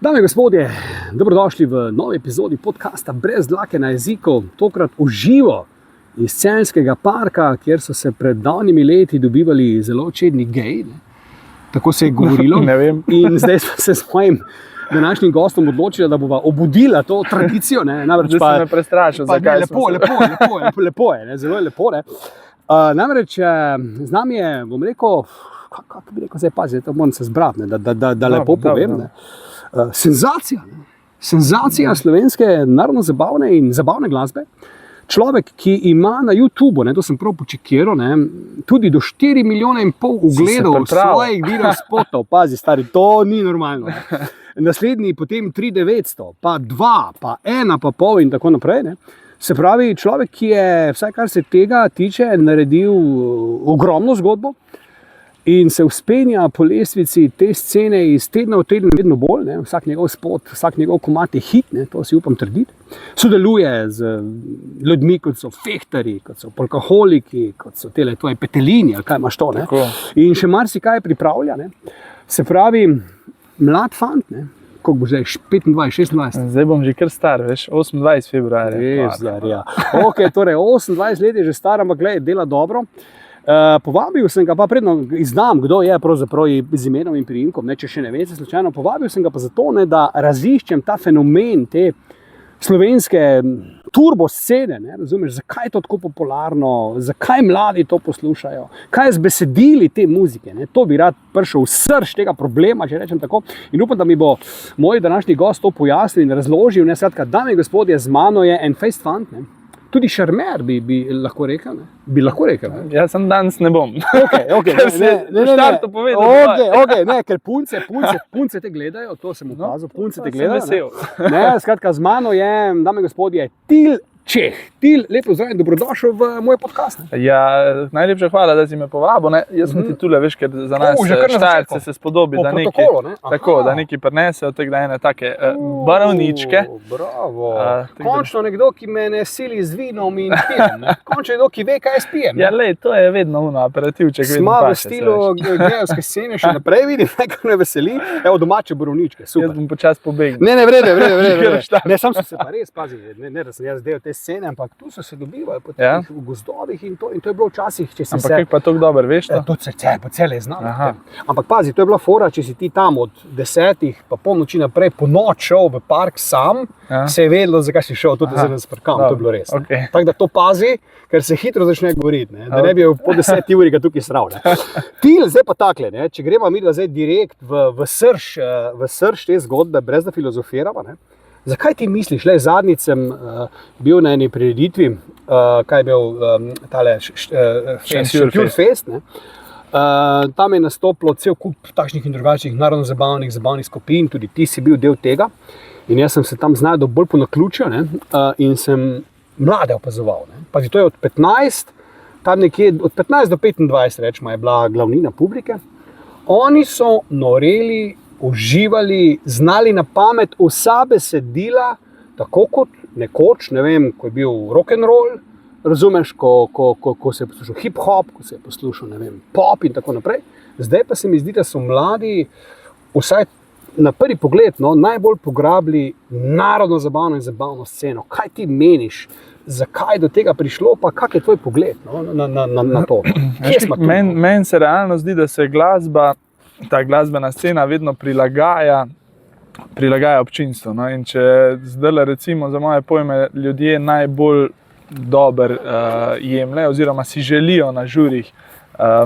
Dame in gospodje, dobrodošli v novi epizodi podcasta Brez dlake na jeziku, tokrat v živo iz Celjskega parka, kjer so se pred davnimi leti dobivali zelo čedni geji. Tako se je govorilo. Ne vem. In zdaj smo se s mojim današnjim gostom odločili, da bova obudila to tradicijo. Zdaj si me prestrašil, zakaj lepo je, zelo je lepo. Namreč z nami je, bom rekel, kako bi rekel, zdaj pazi, to moram se zbrati, da lepo povem. Senzacija slovenske narodno-zabavne in zabavne glasbe. Človek, ki ima na YouTubu, to sem prav počekiral, tudi do 4,5 milijona ogledov svojih videospotov. Pazi, stari, to ni normalno. Naslednji potem 3,900, pa 2, pa 1, pa pol in tako naprej. Se pravi, človek, ki je, vsaj kar se tega tiče, naredil ogromno zgodbo in se vzpenja po lestvici te scene iz tedna v teden vedno bolj. Vsak njegov spot, vsak njegov komad je hit, to si upam trditi. Sodeluje z ljudmi, kot so fehtarji, kot so alkoholiki, kot so tele tvoje petelini, ali kaj imaš to. In še marsikaj pripravlja. Se pravi, mlad fant, koliko bo zdaj, 25, 26? Zdaj bom že kar star, veš, 28 februarja. Ok, torej 28 let je že star, ampak glej, dela dobro. Povabil sem ga pa, predno izdam, kdo je pravzaprav z imenom in priimkom, če še ne veste slučajno, povabil sem ga pa zato, da raziščem ta fenomen te slovenske turbo scene, razumeš, zakaj je to tako popularno, zakaj mladi to poslušajo, kaj je z besedili te muzike, to bi rad prišel v srž tega problema, če rečem tako, in upam, da mi bo moj današnji gost to pojasnil in razložil, skratka, dame in gospodje, z mano je en fejst fant, tudi šarmer bi lahko rekel, Bi lahko rekel, Jaz sem danes ne bom. Ok, ker punce te gledajo, to sem ukazal, punce te gledajo. Skratka, z mano je, dame in gospodje, Til Čeh. Til, lepo zdravljen, dobrodošel v moj podcast. Ja, najlepša hvala, da si me povabil. Jaz sem ti tule, veš, ker za nas Štajerce se spodobi, da nekaj prinesejo, tako da ene take barovničke. Bravo. Končno nekdo, ki me ne sili z vinom in pijem. Končno nekdo, ki ve, kaj jaz pijem. Ja, lej, to je vedno aperitivček. Sma v stilu gejevske scene, še naprej vidim, nekaj me veseli. Evo, domače borovničke, super. Jaz bom počas pobegnil. Ne, vrede. Ne, sam sem se pa res, pazi, ne, da sem jaz del te scene, ampak tu so se dobivali v gozdovih in to je bilo včasih, če si ampak kako pa tako dobro veš to? To se po cele znam. Ampak pazi, to je bila fora, če si ti tam od 10 pa polnoči naprej po noč šel v park sam, se je vedelo, zakaj si šel, tudi zelo sprkam, to je bilo res. Tako da to pazi, ker se hitro začne govoriti, da ne bi po 10 uri ga tukaj sral. Til, zdaj pa takle, če gremo mi zdaj direkt v srž te zgodbe, brez da filozofiramo, zakaj ti misliš, zadnjič sem bil na eni prireditvi, kaj je bil tale Šentjurfest, tam je nastopilo cel kup takšnih in drugačnih narodno-zabavnih skupin, tudi ti si bil del tega in jaz sem se tam znašel bolj po naključju in sem mlade opazoval. Pazi, to je od 15, tam nekje od 15 do 25, rečemo, je bila glavnina publike. Oni so noreli, uživali, znali na pamet vsa besedila, tako kot nekoč, ne vem, ko je bil rock'n'roll, razumeš, ko se je poslušal hip-hop, ko se je poslušal, ne vem, pop in tako naprej. Zdaj pa se mi zdi, da so mladi, vsaj na prvi pogled, najbolj pograbili narodno-zabavno in zabavno sceno. Kaj ti meniš? Zakaj do tega prišlo, pa kak je tvoj pogled na to? Meni se realno zdi, da se ta glasbena scena vedno prilagaja občinstvu. In če zdaj recimo za moje pojme ljudje najbolj dober jemljejo oziroma si želijo na žurih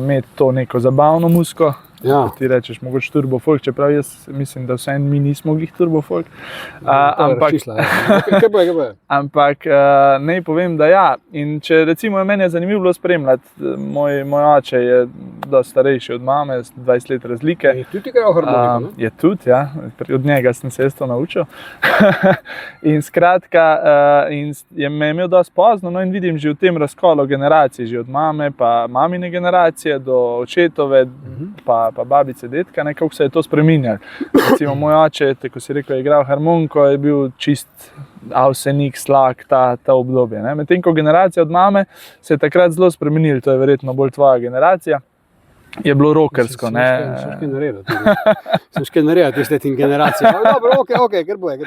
imeti to neko zabavno muziko, ti rečeš mogoče turbo folk, čeprav jaz mislim, da vsaj mi nismo glih turbo folk. Ampak naj povem, da ja. In če recimo meni je zanimivo bilo spremljati, moj oče je dosti starejši od mame, 20 let razlike. Je tudi igral harmoniko, Je tudi, ja. Od njega sem se jaz to naučil. In skratka, me je imel dosti pozno, in vidim že v tem razkolu generacij, že od mame pa mamine generacije do očetove, pa babice, detka, nekako se je to spreminjalo. Recimo moj oče, tako si rekel, je igral harmoniko, je bil čist Avsenik, Slak, ta obdobje. Medtem ko generacija od mame se je takrat zelo spremenila, to je verjetno bolj tvoja generacija. je bilo rockersko. Sem še naredil, tiste generacije. Dobro, ok, ker boje.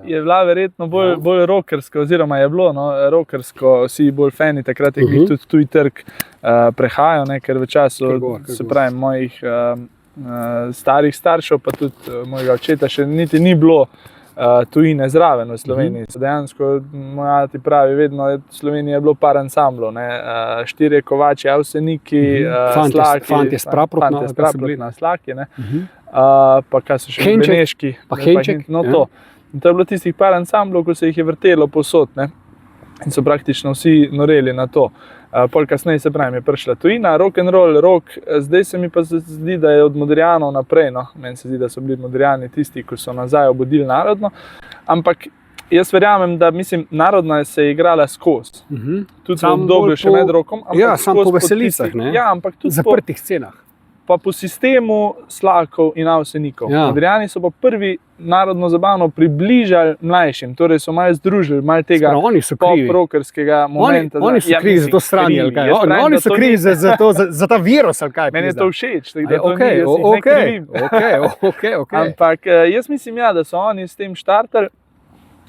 Je bila verjetno bolj rockersko, oziroma je bilo rockersko, vsi bolj fani, takrat je tudi tuj trg prehajal, ker v času, se pravi, mojih starih staršev, pa tudi mojega očeta še niti ni bilo tujine zraven v Sloveniji. Dejansko, moj ati pravi, vedno v Sloveniji je bilo par ansamblov, 4 kovači, avseniki, slaki, fantje spraprotna, slaki, pa kaj so še beneški, pa henček. To. In to je bilo tistih par ansamblov, ko se jih je vrtelo povsod, in so praktično vsi noreli na to. Pol kasneje, se pravi, je prišla tujina, rock'n'roll, rock, zdaj se mi pa zdi, da je od Modrijanov naprej, meni se zdi, da so bili Modrijani tisti, ki so nazaj obudili narodno, ampak jaz verjamem, da narodna se je igrala skozi, tudi v obdobju še med rokom, ampak samo po veselicah, ampak tudi zaprtih scenah. Pa po sistemu slakov in avsenikov. Modrijani so pa prvi narodno zabavno približali mlajšim, torej so malo združili, malo tega pop-rockerskega momenta. Oni so krivi za to stranje, ali kaj? Oni so krivi za ta virus, ali kaj? Meni je to všeč, da to ni, jaz jih ne krivim. Ampak jaz mislim, da so oni s tem štartali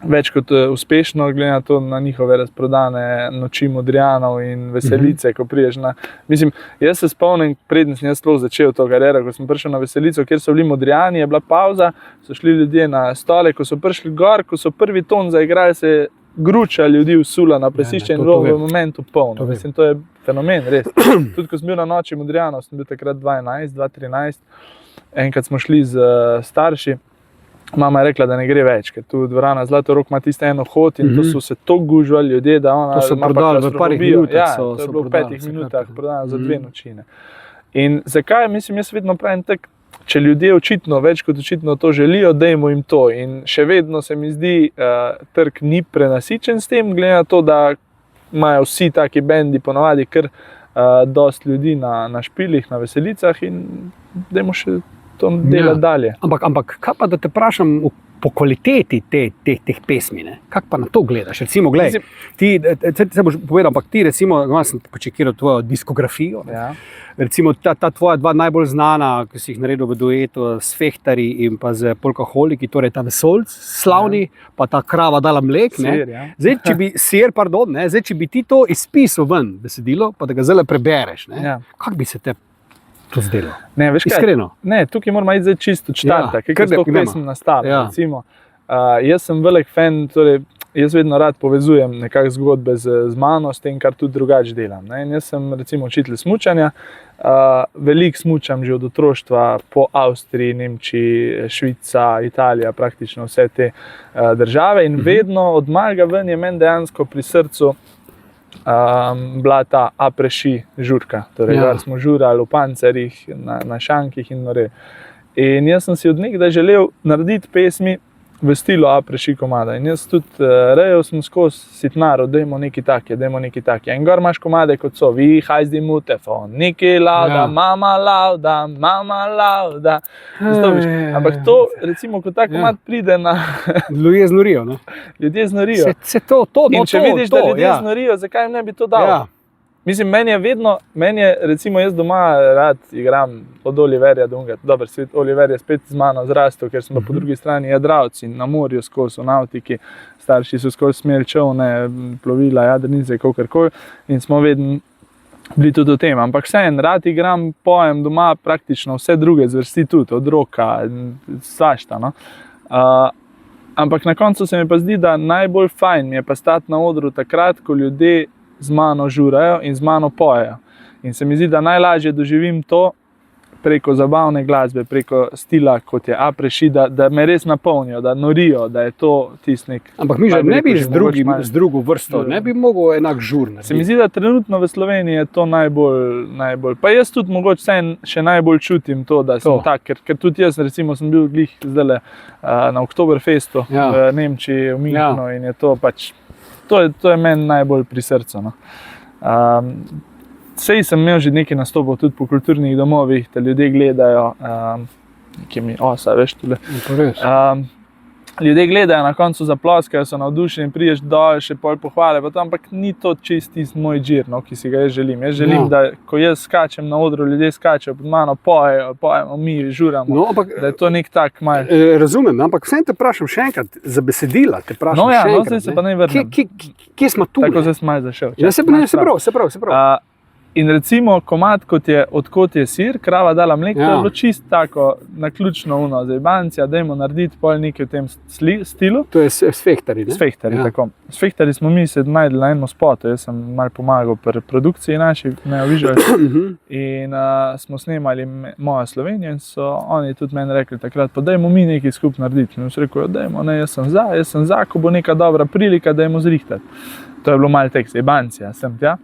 več kot uspešno, glede na to, na njihove razprodane noči Modrijanov in veselice, ko priješ na... Mislim, jaz se spomnim, preden sem jaz sploh začel to kariero, ko sem prišel na veselico, kjer so bili Modrijani, je bila pauza, so šli ljudje na stole, ko so prišli gor, ko so prvi ton zaigrali, se gruča ljudi vsula na presišče in bilo v momentu polno. Mislim, to je fenomen, res. Tudi ko sem bil na noči Modrijanov, sem bil takrat 2013, enkrat smo šli z starši. Mama je rekla, da ne gre več, ker tu dvorana Zlatorog ima tiste eno hod in to so se to gužvali ljudje, da ona... To so prodali v parih minutah. To je bilo v 5 minutah prodano za 2 nočine. In zakaj? Mislim, jaz vedno pravim tak, če ljudje očitno, več kot očitno to želijo, dajmo jim to. In še vedno se mi zdi, trg ni prenasičen s tem, glede na to, da imajo vsi taki bendi ponovadi kar dosti ljudi na špilih, na veselicah in dajmo še to delati dalje. Ampak kaj pa, da te vprašam po kvaliteti teh pesmi, kako pa na to gledaš? Recimo, gledaj, ti se boš povedal, ampak ti recimo, sem počekiral tvojo diskografijo, recimo ta tvoja dva najbolj znana, ki si jih naredil v duetu s Fehtari in pa z Polkaholiki, torej ta Vesolc, slavni, pa ta Krava dala mlek, Zdaj, če bi ti to izpisal ven besedilo, pa da ga zdaj prebereš, kako bi se te to zdelo? Ne, veš kaj? Iskreno. Ne, tukaj moramo iti zdaj čisto od štarta, kako je to pesem nastala. Recimo, jaz sem velik fan, torej jaz vedno rad povezujem nekak zgodbe z mano, s tem, kar tudi drugače delam. In jaz sem recimo učitelj smučanja, veliko smučam že od otroštva po Avstriji, Nemčiji, Švica, Italija, praktično vse te države in vedno od malega ven je meni dejansko pri srcu bila ta après-ski žurka, torej smo žurali v pancerjih, na šankih in nore. In jaz sem si od nekdaj želel narediti pesmi v stilu après-ski komada. In jaz tudi rejal sem skozi sitnaro, dajmo neki taki. In gor imaš komade kot so Vi hajzdi mutefon, Niki lauda, mama lauda. Ampak to, recimo, ko ta komad pride na... Ljudje znorijo, ne? Ljudje znorijo. In če vidiš, da ljudje znorijo, zakaj ne bi to dal? Mislim, meni je, recimo, jaz doma rad igram od Oliverja Dunga. Dobro, Oliver je spet z mano zrastel, ker smo po drugi strani jadravci na morju skozi, v nautiki. Starši so skozi smeli čovne, plovila, jadrnice, kakorkoli. In smo vedno bili tudi o tem. Ampak vseeno, rad igram, pojem doma praktično vse druge zvrsti tudi, od roka, svašta, no. Ampak na koncu se mi pa zdi, da najbolj fajn mi je pa stati na odru takrat, ko ljudje z mano žurajo in z mano pojejo. In se mi zdi, da najlažje doživim to preko zabavne glasbe, preko stila, kot je après-ski, da me res napolnijo, da norijo, da je to tisti nek... Ampak mi že ne bi z drugo vrsto, ne bi mogel enak žur narediti. Se mi zdi, da trenutno v Sloveniji je to najbolj... Pa jaz tudi mogoče še najbolj čutim to, da sem tak, ker tudi jaz recimo sem bil glih zdajle na Oktoberfestu v Nemčiji, v Münchenu in je to pač... To je meni najbolj pri srcu. No. Sej sem imel že nekaj nastopov tudi po kulturnih domovih, da ljudje gledajo, nekaj mi osa, veš tule. ljudje gledajo, na koncu zaploskajo, so navdušeni, priješ dol, še pol pohvale, pa to, ampak ni to čisti moj džir, no, ki si ga jaz želim. Jaz želim, da ko jaz skačem na odru, ljudje skačejo pod mano, pojemo, mi žuramo, no, ampak, da je to nek tak mal. Razumem, ampak vsem te vprašam še enkrat, za besedila te vprašam še enkrat. No, zdaj se pa ne vrnem. Kje smo tu? Tako zdaj sem malo zašel. Ja, se prav. In recimo, komad, odkot je sir, krava dala mleko, to je bilo čisto tako naključno zajbancija, dajmo narediti pol nekaj v tem stilu. To je s Fehtarji, ne? S Fehtarji, tako. S Fehtarji smo mi se najdli na enem spotu, jaz sem malo pomagal pri produkciji naši, in smo snemali Moja Slovenija in so oni tudi meni rekli takrat, pa dajmo mi nekaj skupaj narediti. In so rekli, dajmo, ne, jaz sem za, ko bo neka dobra prilika, dajmo zrihtati. To je bilo malo tek zajbancija, sem tja.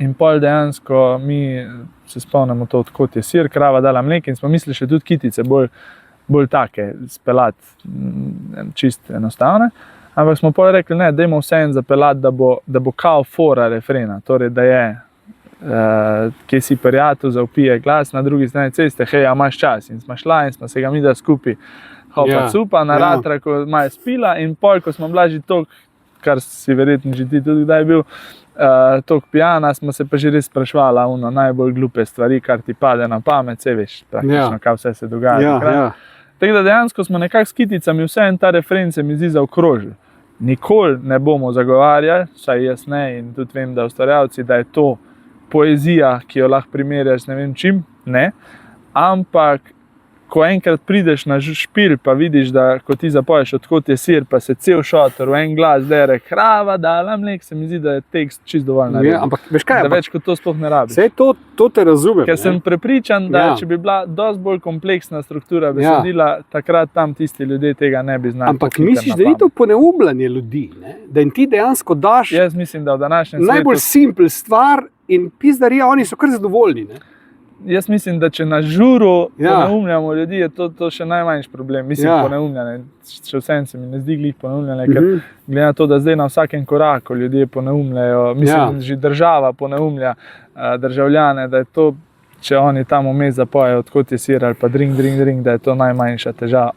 In pol dejansko mi se spomnimo to, odkot je sir, krava dala mleko in smo mislili še tudi kitice bolj take spelati, čist enostavne. Ampak smo pol rekli, ne, dajmo vseeno zapelati, da bo kao fora refrena, torej da je, kje si prijatelj, zaupije glas na drugi strani ceste, hej, a imaš čas. In smo šla in smo se ga mi da skupaj hopa cupa, na ratra, ko malo spila in pol, ko smo bila že toliko, kar si verjetno že ti tudi kdaj bil, toliko pijana, smo se pa že res sprašvala najbolj glupe stvari, kar ti pade na pamet, vse veš, praktično, kaj vse se dogaja. Tako da dejansko smo nekako s kiticami vse en ta refren se mi zdi zaokrožil. Nikoli ne bomo zagovarjali, saj jaz ne in tudi vem, da ustvarjalci, da je to poezija, ki jo lahko primerjaš ne vem čim, ne, ampak ko enkrat prideš na špil, pa vidiš, da ko ti zapoješ, odkot je sir, pa se cel šotor v en glas dere, krava dala mleko, se mi zdi, da je tekst čisto dovolj narejen. Ampak veš kaj? Da več kot to sploh ne rabiš. Sej to te razumem. Ker sem prepričan, da če bi bila dosti bolj kompleksna struktura besedila, takrat tam tisti ljudje tega ne bi znali. Ampak misliš, da ni to poneubljanje ljudi, ne? Da jim ti dejansko daš Jaz mislim, da v današnjem najbolj simpel stvar in pizdarija, oni so kar zadovoljni, ne? Jaz mislim, da če na žuru poneumljamo ljudi, je to še najmanjši problem. Mislim, poneumljanje. Še vsem se mi ne zdi glih poneumljanje, ker glede na to, da zdaj na vsakem koraku ljudje poneumljajo, mislim, že država poneumlja državljane, da je to, če oni tam vmes zapojejo, odkot je sir ali pa drink, da je to najmanjša težava.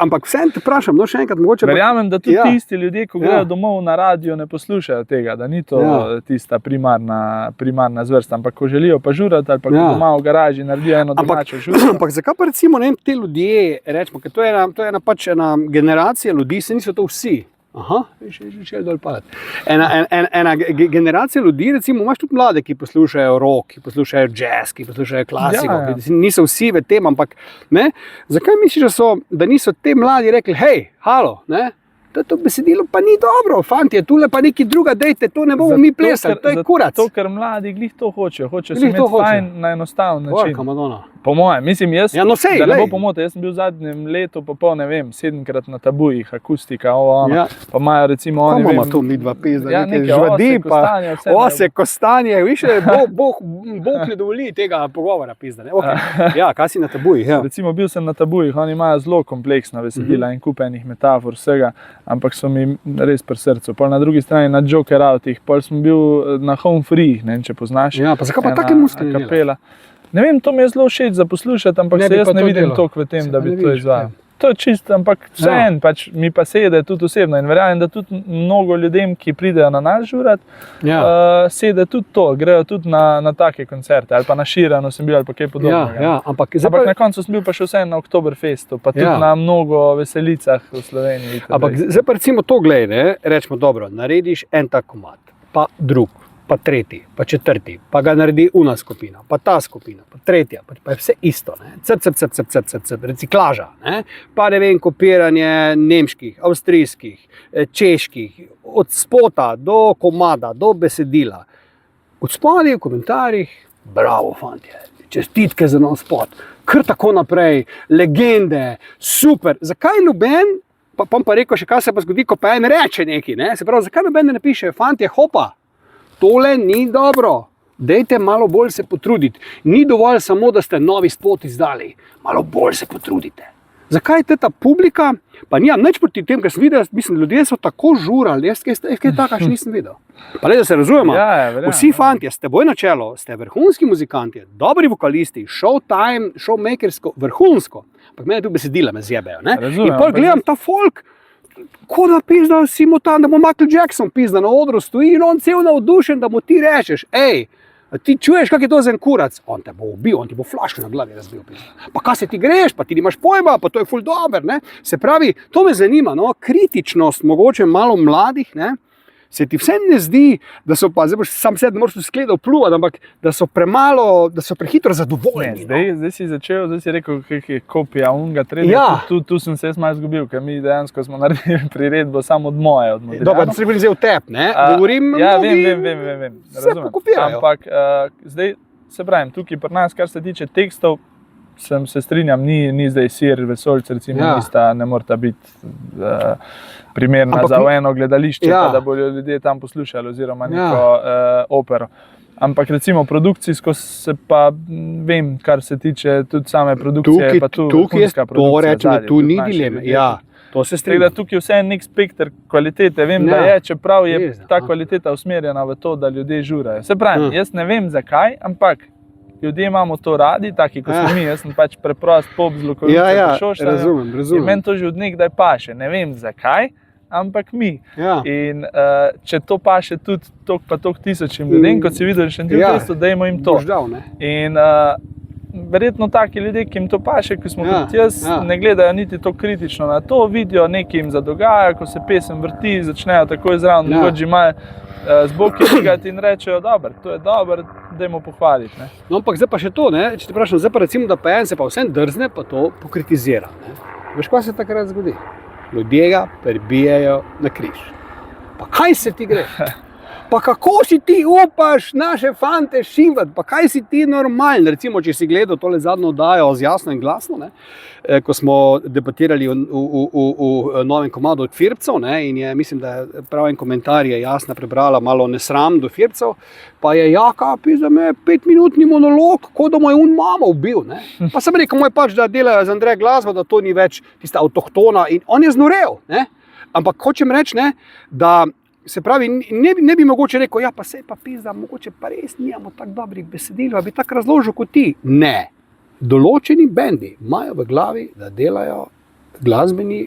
Ampak vsem te vprašam, no še enkrat mogoče. Verjamem, da tudi tisti ljudje, ko grejo domov na radio, ne poslušajo tega, da ni to tista primarna zvrst, ampak ko želijo pa žurati ali pa ko doma v garaži naredijo eno domačo žuro. Ampak zakaj pa recimo ne te ljudje, rečemo, ker to je ena generacija ljudi, se niso to vsi. Aha, še dol padati. Ena generacija ljudi, recimo, imaš tudi mlade, ki poslušajo rock, ki poslušajo jazz, ki poslušajo klasiko, niso vsi v tem, ampak ne? Zakaj misliš, da niso te mladi rekli, hej, halo, ne? To besedilo pa ni dobro, fantje, tule pa nekaj druga, dejte, to ne bomo mi plesali, to je kurac. Zato, ker mladi glih to hočejo se imeti fajn na enostaven način. Madonna. Po mojem, mislim, jaz, da ne bo pomote, jaz sem bil v zadnjem letu, pa pol, ne vem, 7-krat na Tabujih, akustika, pa imajo recimo oni, ko imamo to mi dva pizda, nekaj žvadi, pa ose, kostanje, više, Bog ne dovoli tega pogovora pizda, ne? Ja, kaj si na Tabujih? Recimo, bil sem na Tabujih, oni imajo zelo kompleksna besedila in kupenih metafor, vsega, ampak so mi res pri srcu. Pol na drugi strani na Joker Outih, pol sem bil na Home Free, ne vem, če poznaš. Ja, pa zakaj pa take muske ne dela? Ne vem, to mi je zelo všeč za poslušati, ampak se jaz ne vidim toliko v tem, da bi to izvajal. To je čisto, ampak vseeno, mi pa sede tudi osebno in verjamem, da tudi mnogo ljudem, ki pridejo na nas žurat, sede tudi to, grejo tudi na take koncerte, ali pa na Širano sem bil, ali pa kaj podobnega. Ampak na koncu sem bil pa še vseeno na Oktoberfestu, pa tudi na mnogo veselicah v Sloveniji. Ampak zdaj pa recimo to glej, rečemo dobro, narediš en tak komad, pa drug, pa tretji, pa četrti, pa ga naredi una skupina, pa ta skupina, pa tretja, pa je vse isto, ne? Reciklaža, ne? Pa ne vem, kopiranje nemških, avstrijskih, čeških, od spota do komada, do besedila. Od spodaj v komentarjih, bravo fantje, čestitke za nov spot, kar tako naprej, legende, super, zakaj noben, pa rekel še, kaj se pa zgodi, ko pa en reče neki, ne? Se pravi, zakaj noben ne napiše, fantje, hopa, tole ni dobro, dejte malo bolj se potruditi. Ni dovolj samo, da ste novi spot izdali, malo bolj se potrudite. Zakaj je ta publika, pa nijam nič proti tem, ker sem videl, mislim, ljudje so tako žurali, jaz kaj taka še nisem videl. Pa le, da se razumemo, vsi fantje, ste boj na čelo, ste vrhunski muzikanti, dobri vokalisti, showtime, showmakersko, vrhunsko, ampak mene tu besedila me zjebejo, ne? In pol gledam ta folk, ko da pizda si mu tam, da mu Michael Jackson pizda na odru stoji in on cel navdušen, da mu ti rečeš, ti čuješ, kak je to za en kurac? On te bo ubil, on ti bo flaško na glavi razbil. Pa kaj se ti greš, pa ti nimaš pojma, pa to je ful dober, ne? Se pravi, to me zanima, no, kritičnost mogoče malo mladih, ne? Se ti vse ne zdi, da so pa, zdaj boš sam sed, ne moraš v skledo pluvati, ampak da so premalo, da so prehitro zadovoljni. Zdaj si začel, zdaj si rekel, kak je kopija unga, tretja, tu sem se jaz malo izgubil, ker mi dejansko smo naredili priredbo samo od moje, od Modrijana. Dobro, da se bili zdaj v tep, ne? Govorim, vem, vse pokopirajo. Ampak zdaj, se pravim, tukaj pri nas, kar se tiče tekstov, se strinjam, ni zdaj Sir, Vesoljc, recimo, ne morata biti primerna za eno gledališče, pa da bodo ljudje tam poslušali oziroma neko opero. Ampak recimo produkcijsko se pa vem, kar se tiče tudi same produkcije, pa tu vrhunska produkcija. To rečemo, tu ni dileme, to se strinjam. Tukaj vse je nek spekter kvalitete, vem, da je, čeprav je ta kvaliteta usmerjena v to, da ljudje žurajo. Se pravi, jaz ne vem zakaj, ampak ljudje imamo to radi, taki kot smo mi, jaz sem pač preprost pop z Lokovice, razumem. In meni to že od nekdaj paše, ne vem zakaj, ampak mi. In če to paše tudi toliko tisočim ljudem, kot si videl še nekaj, dajmo jim to. In verjetno taki ljudje, ki jim to paše, ko smo tudi jaz, ne gledajo niti to kritično na to, vidijo nekaj jim zadogaja, ko se pesem vrti, začnejo takoj zraven, mogoče malo zboki rigati in rečejo, dober, to je dober, dajmo pohvaliti. Ne? No, ampak zdaj pa še to, ne? Če te vprašam, zdaj pa recimo, da pa en se pa vsem drzne, pa to pokritizira. Ne? Veš, kaj se takrat zgodi? Ljudje ga pribijajo na križ. Pa kaj se ti gre? Pa kako si ti upaš naše fante šivati, pa kaj si ti normalen? Recimo, če si gledal tole zadnjo oddajo z Jasno in glasno, ne? Ko smo debatirali v novem komadu od Firpcev, ne? In je, mislim, da je prav en komentar je Jasna prebrala malo nesram do Firpcev, pa je Jaka pizda me 5-minutni monolog, kot da mu je mamo ubil. Ne? Pa sem rekel, moj pač, da delajo z Andreja glasbo, da to ni več tista avtohtona in on je znorel. Ne? Ampak hočem reči, ne, da se pravi, ne bi mogoče rekel, ja, pa sej pa pizda, mogoče pa res nijamo tako dobrih besedil, bi tako razložil kot ti. Ne. Določeni bendi imajo v glavi, da delajo glasbeni,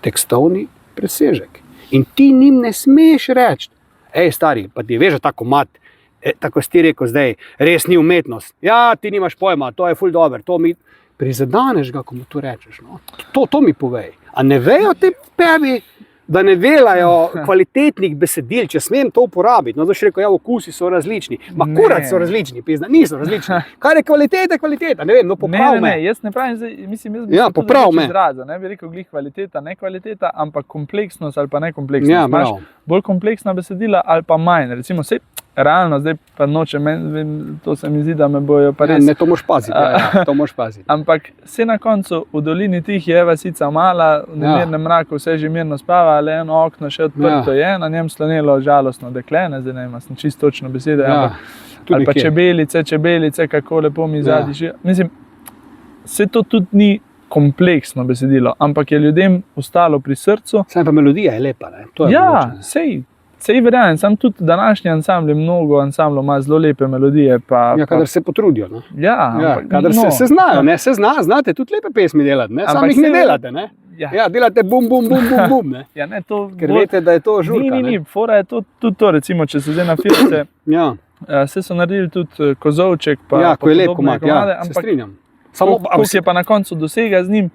tekstovni presežek. In ti njim ne smeš reči, stari, pa ti veš, tako mat, tako si ti rekel zdaj, res ni umetnost. Ja, ti nimaš pojma, to je ful dober, to mi prizadaneš ga, ko mu to rečeš. No? To mi povej. A ne vejo te pevi, da ne delajo kvalitetnih besedil, če smem to uporabiti. No, da še rekel, ja, okusi so različni. Ma kurat so različni, pizda, niso različni. Kaj je kvaliteta, ne vem, no poprav me. Ne, jaz ne pravim, mislim, jaz bi se tudi več izrazil, ne bi rekel glih kvaliteta, ne kvaliteta, ampak kompleksnost ali pa nekompleksnost. Ja, imaš bolj kompleksna besedila ali pa manj. Recimo, realno, zdaj pa nočem, to se mi zdi, da me bojo pa res... Ne, to moš paziti, to moš paziti. Ampak vse na koncu, v dolini tih je vasica mala, v nemirnem mraku vse že mirno spava, ale eno okno še odprto je, na njem slonelo žalostno dekle, ne, zdaj ne ima, sem čisto točno besede, ali pa čebelice, kako lepo mi zadiši. Mislim, vse to tudi ni kompleksno besedilo, ampak je ljudem ostalo pri srcu. Saj pa melodija je lepa, ne? To je mogoče. Sej verjamem, sam tudi današnji ansambl, mnogo ansamblov ima zelo lepe melodije. Kadar se potrudijo. No? Kadar se znajo, ne? Znate tudi lepe pesmi delati, ne? Sam jih ne delate, ne? Ja, delate bum, bum, bum, bum, bum, ne? Ja, ne, to... Ker veste, da je to žurka, ne? Ni, fora je tudi to, recimo, če se zdaj na Firpce, se so naredili tudi Kozovček, pa podobne komade, se strinjam. Koliko je pa na koncu dosega z njim,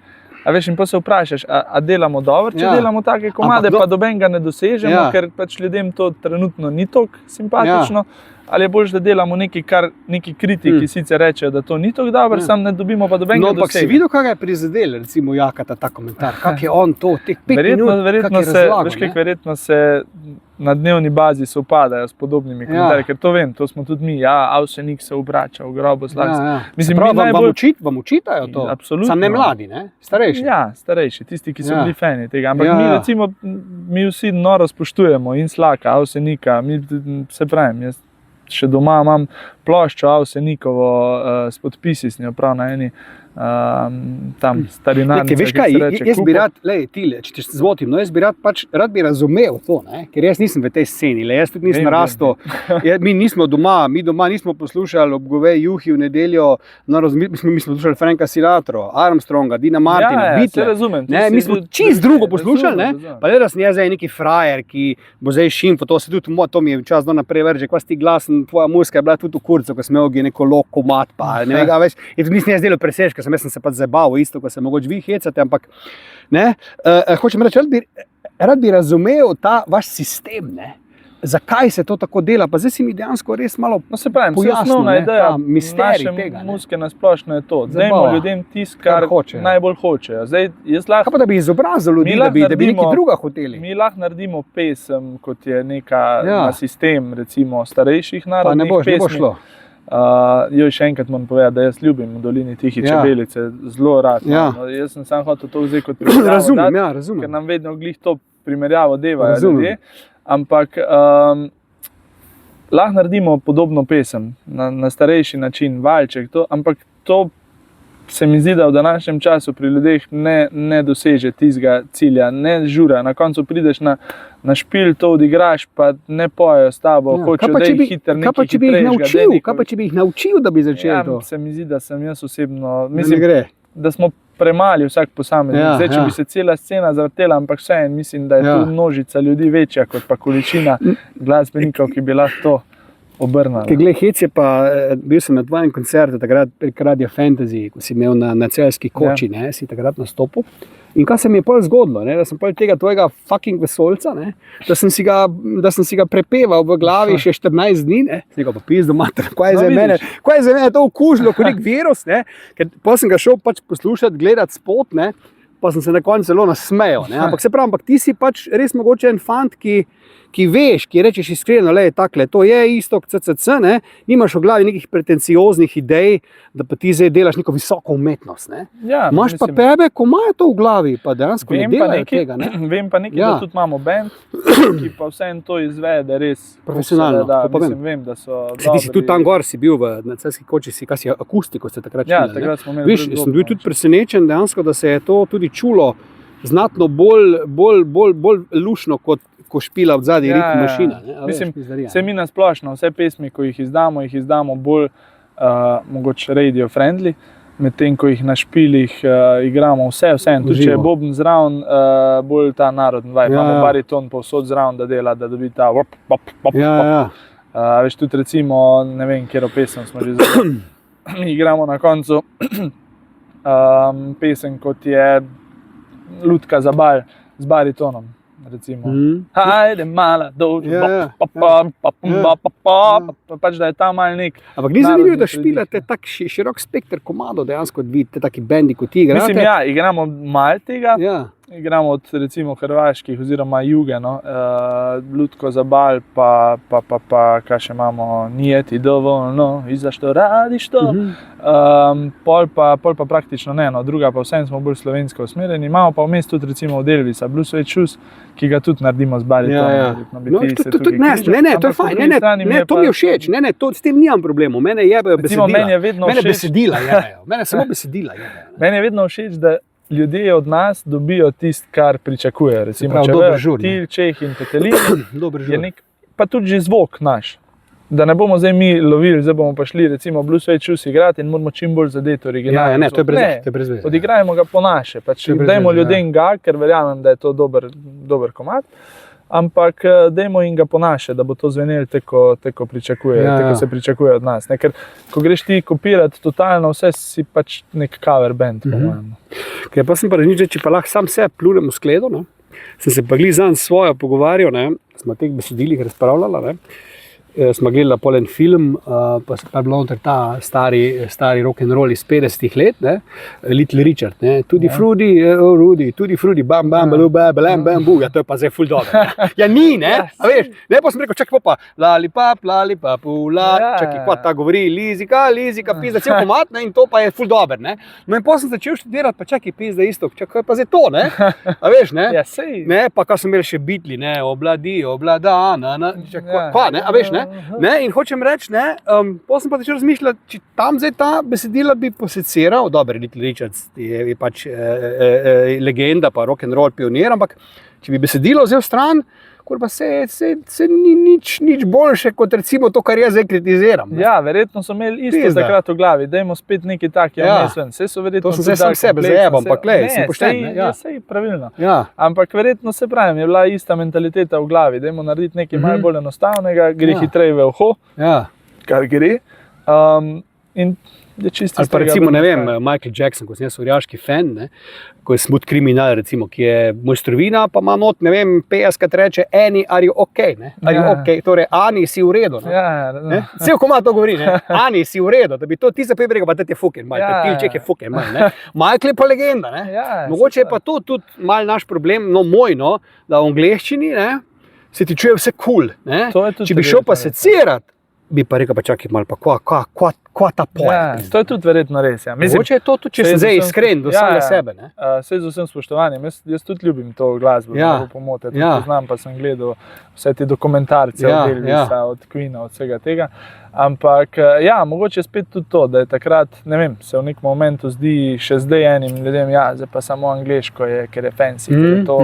a veš, in pa se vprašaš, a delamo dobro, če delamo take komade, pa dobenega ne dosežemo, ker pač ljudem to trenutno ni toliko simpatično, ali je bolj, da delamo nekaj, kar neki kritiki sicer rečejo, da to ni toliko dobro, sam ne dobimo pa dobenega dosega. No, ampak si videl, kaj je prizadel, recimo Jakata ta komentar, kak je on to, teh 5 minut, kak je razlago, veš, kaj verjetno se na dnevni bazi se upadajo s podobnimi komentarji, ker to vem, to smo tudi mi, Avsenik se obrača v grobu slagstva. Mislim, vam učitajo to? Absolutno. Sam ne mladi, ne? Starejši? Ja, starejši, tisti, ki so bili fani tega. Ampak mi recimo, mi vsi noro spoštujemo in Slaka, Avsenika, se pravim, jaz še doma imam ploščo Avsenikovo s podpisi s njo prav na eni tam starinarnice, veš kaj, jaz bi rad, če te zmotim, jaz bi rad bi razumel to, ker jaz nisem v tej sceni, jaz tudi nisem rastel. Mi nismo doma, nismo poslušali ob Govej juhi v nedeljo, mi smo poslušali Franka Sinatra, Armstronga, Dina Martina, Beatle. Mi smo čist drugo poslušali, pa le da sem jaz neki frajer, ki bo zdaj šimfo, to mi je čas do naprej verže, kva si ti glasen, tvoja muzika je bila tudi v kurcu, ko smo imeli neko lokomat, pa ne vega več, in tudi nisem jaz delal presežka, jaz sem se pa zabavil isto, ko se mogoče vi hecate, ampak hočem reči, rad bi razumel ta vaš sistem, zakaj se to tako dela, pa zdaj si mi dejansko res malo pojasnil, osnovna ideja misterij tega. Naše muzike nasplošno je to, dajmo ljudem tisto, kar najbolj hočejo. Kaj pa da bi izobrazil ljudi, da bi nekaj druga hoteli? Mi lahko naredimo pesem, kot je neka na sistem, recimo starejših narodnih pesmi. Pa ne bo šlo. Še enkrat moram povedati, da jaz ljubim v dolini Tihi čebelice, zelo rad. Jaz sem sam hotel to vzeti kot primerjavo, razumem. Ker nam vedno glih to primerjavo devajo ljudje. Ampak lahko naredimo podobno pesem na starejši način, valček, ampak to se mi zdi, da v današnjem času pri ljudeh ne doseže tistega cilja, ne žura. Na koncu prideš na špil, to odigraš, pa ne pojejo s tabo, hočejo, da je hiter nekaj hitrejšega. Kaj pa če bi jih naučil, da bi začeli to? Se mi zdi, da sem jaz osebno, mislim, da smo premali vsak posameznik. Zdaj, če bi se cela scena zavrtela, ampak vseeno mislim, da je tu množica ljudi večja, kot pa količina glasbenikov, ki bi lahko to obrnala. Glej, hec je pa, bil sem na tvojem koncertu takrat prek Radio Fantasy, ko si imel na Celjski koči, si takrat nastopil. In kaj se mi je pol zgodilo, da sem pol tega tvojega fucking vesolca, da sem si ga prepeval v glavi še 14 dni, sem rekel, pa pizdo mater, kaj je za mene to okužilo, kot nek virus, ker pol sem ga šel pač poslušati, gledati spot, pa sem se na koncu celo nasmejal, ampak ti si pač res mogoče en fant, ki veš, ki rečeš iskreno, takle, to je isto kot CCC, nimaš v glavi nekih pretencioznih idej, da pa ti zdaj delaš neko visoko umetnost. Imaš pa pebe, ko imajo to v glavi, pa dejansko ne delajo tega. Vem pa nekaj, da tudi imamo band, ki pa vseeno to izvede res profesionalno. Vem, da so dobri. Ti si tudi tam gor, si bil na Celjski koči, kaj si akustiko ste takrat čuli. Takrat smo imeli. Viš, sem bil tudi presenečen dejansko, da se je to tudi čulo znatno bolj lušno kot ko špila v zadnji ritm mašina. Mislim, vse mi nasplošno, vse pesmi, ko jih izdamo bolj mogoče radio friendly, medtem ko jih na špilih igramo vseeno, tudi če je bobn zraven, bolj ta narodni vibe. Imamo bariton povsod zraven, da dela, da dobi ta veš, tudi recimo, ne vem, kjero pesem smo že zdaj. Mi igramo na koncu pesem, kot je Lutka za bal z baritonom. Recimo, hajde mala dođu, pač da je ta mal nek. Ampak ni zanimivo, da špilate tak širok spekter komadov, dejansko vidite taki bendi, kot ti igrate. Mislim, igramo malo tega, igramo od recimo hrvaških oziroma juge, Lutko za bal, pa kaj še imamo, nije ti dovoljno, i zašto radiš to. Pol pa praktično ne, druga pa vsem smo bolj slovensko usmerjeni, imamo pa vmes tudi recimo od Elvisa, Blue Suede Shoes, ki ga tudi naredimo z baritonom. To je fajn, to mi je všeč, s tem nimam problemov, mene jebejo besedila. Mene samo besedila jebejo. Mene je vedno všeč, da ljudje od nas dobijo tisto, kar pričakujejo. Recimo, če vejo Til, Čeh in Petelin, pa tudi že zvok naš. Da ne bomo zdaj mi lovili, zdaj bomo pa šli recimo Blue Suede Shoes igrati in moramo čim bolj zadeti originalno. To je brez veze. Odigrajmo ga po naše, dajmo ljudem ga, ker verjamem, da je to dober komad, ampak dajmo jim ga po naše, da bo to zvenelo tako se pričakuje od nas. Ker ko greš ti kopirati totalno vse, si pač nek cover band. Ker pa sem pa reči, če pa lahko sam sebe plunem v skledo, sem se pa glih zanj svojo pogovarjal, smo teh besedilih razpravljala, smo gledali polen film, pa je bilo noter ta stari rock'n'roll iz 50 let, Little Richard, tudi Frudy, Rudy, tudi Frudy, bam, bam, balu, bam, bam, bu, to je pa zdaj ful dobro. Ja ni, a veš, pa sem rekel, čakaj pa, lalipap, čakaj, pa ta govori, lizika, pizda, cel komad, in to pa je ful dobro, No in pa sem začel študirati, pa čakaj, pizda isto, čakaj, pa zdaj to, a veš, Ja, sej. Pa ko sem imel še bitli, obladi, oblada, a veš, In hočem reči, potem sem pa začel razmišljati, če tam zdaj ta besedila bi poseciral, dobro, Little Richards je pač legenda, pa rock and roll pionir, ampak če bi besedilo vzel stran, kurba se ni nič boljše, kot recimo to, kar jaz zdaj kritiziram. Ja, verjetno so imeli isto takrat v glavi, dajmo spet nekaj takega. To sem zdaj sam sebe zajebal, ampak sem pošten. Sej pravilno. Ampak verjetno se pravim, je bila ista mentaliteta v glavi, dajmo narediti nekaj malo bolj enostavnega, gre hitreje v uho, kar gre. In je čisto. Ali pa recimo, ne vem, Michael Jackson, ko sem jaz orjaški fan, ko je Smooth Criminal, recimo, ki je mojstrovina, pa ima not, ne vem, 50-krat reče, Ani, are you okay, are you okay, torej, Ani, si v redu. Cel komad to govori, Ani, si v redu, da bi to ti zapej rekel, pa te je fucking mal, te pilček je fucking mal, Michael je pa legenda, Mogoče je pa to tudi mal naš problem, moj, da v angleščini, se ti čuje vse cool, če bi šel pa secirat, bi pa rekel, pa čakaj malo, pa kva ta pojem. To je tudi verjetno res. Mogoče je to tudi, če sem zdaj iskren do samega sebe. Saj z vsem spoštovanjem, jaz tudi ljubim to glasbo, poznam, pa sem gledal vse te dokumentarce od Elvisa, od Queena, od vsega tega. Ampak mogoče je spet tudi to, da je takrat, ne vem, se v nekem momentu zdi še zdaj enim ljudem, zdaj pa samo angleško je, ker je fancy, ker je to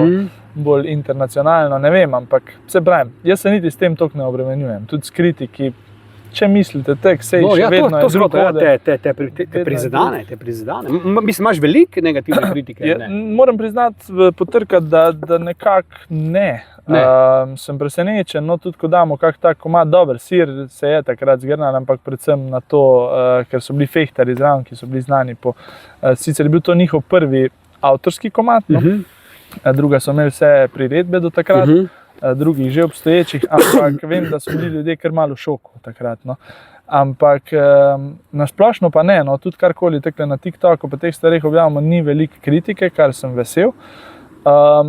bolj internacionalno, ne vem, ampak se pravim, jaz se niti s tem toliko ne obremenjujem, tudi s kritiki. Če mislite, sej še vedno je drug ode. Te prizadane. Mislim, imaš veliko negativne kritike? Moram priznati, potrkati, da nekako ne. Sem presenečen, tudi ko damo kak tak komad, dober, Sir se je takrat zgrnal, ampak predvsem na to, ker so bili fehtari zraven, ki so bili znani po. Sicer je bil to njihov prvi avtorski komad, druga so imeli vse priredbe do takrat. Drugih že obstoječih, ampak vem, da so bili ljudje kar malo v šoku takrat. Ampak nasplošno pa ne, tudi karkoli tekle na TikToku, pa teh stvareh objavimo, ni veliko kritike, kar sem vesel.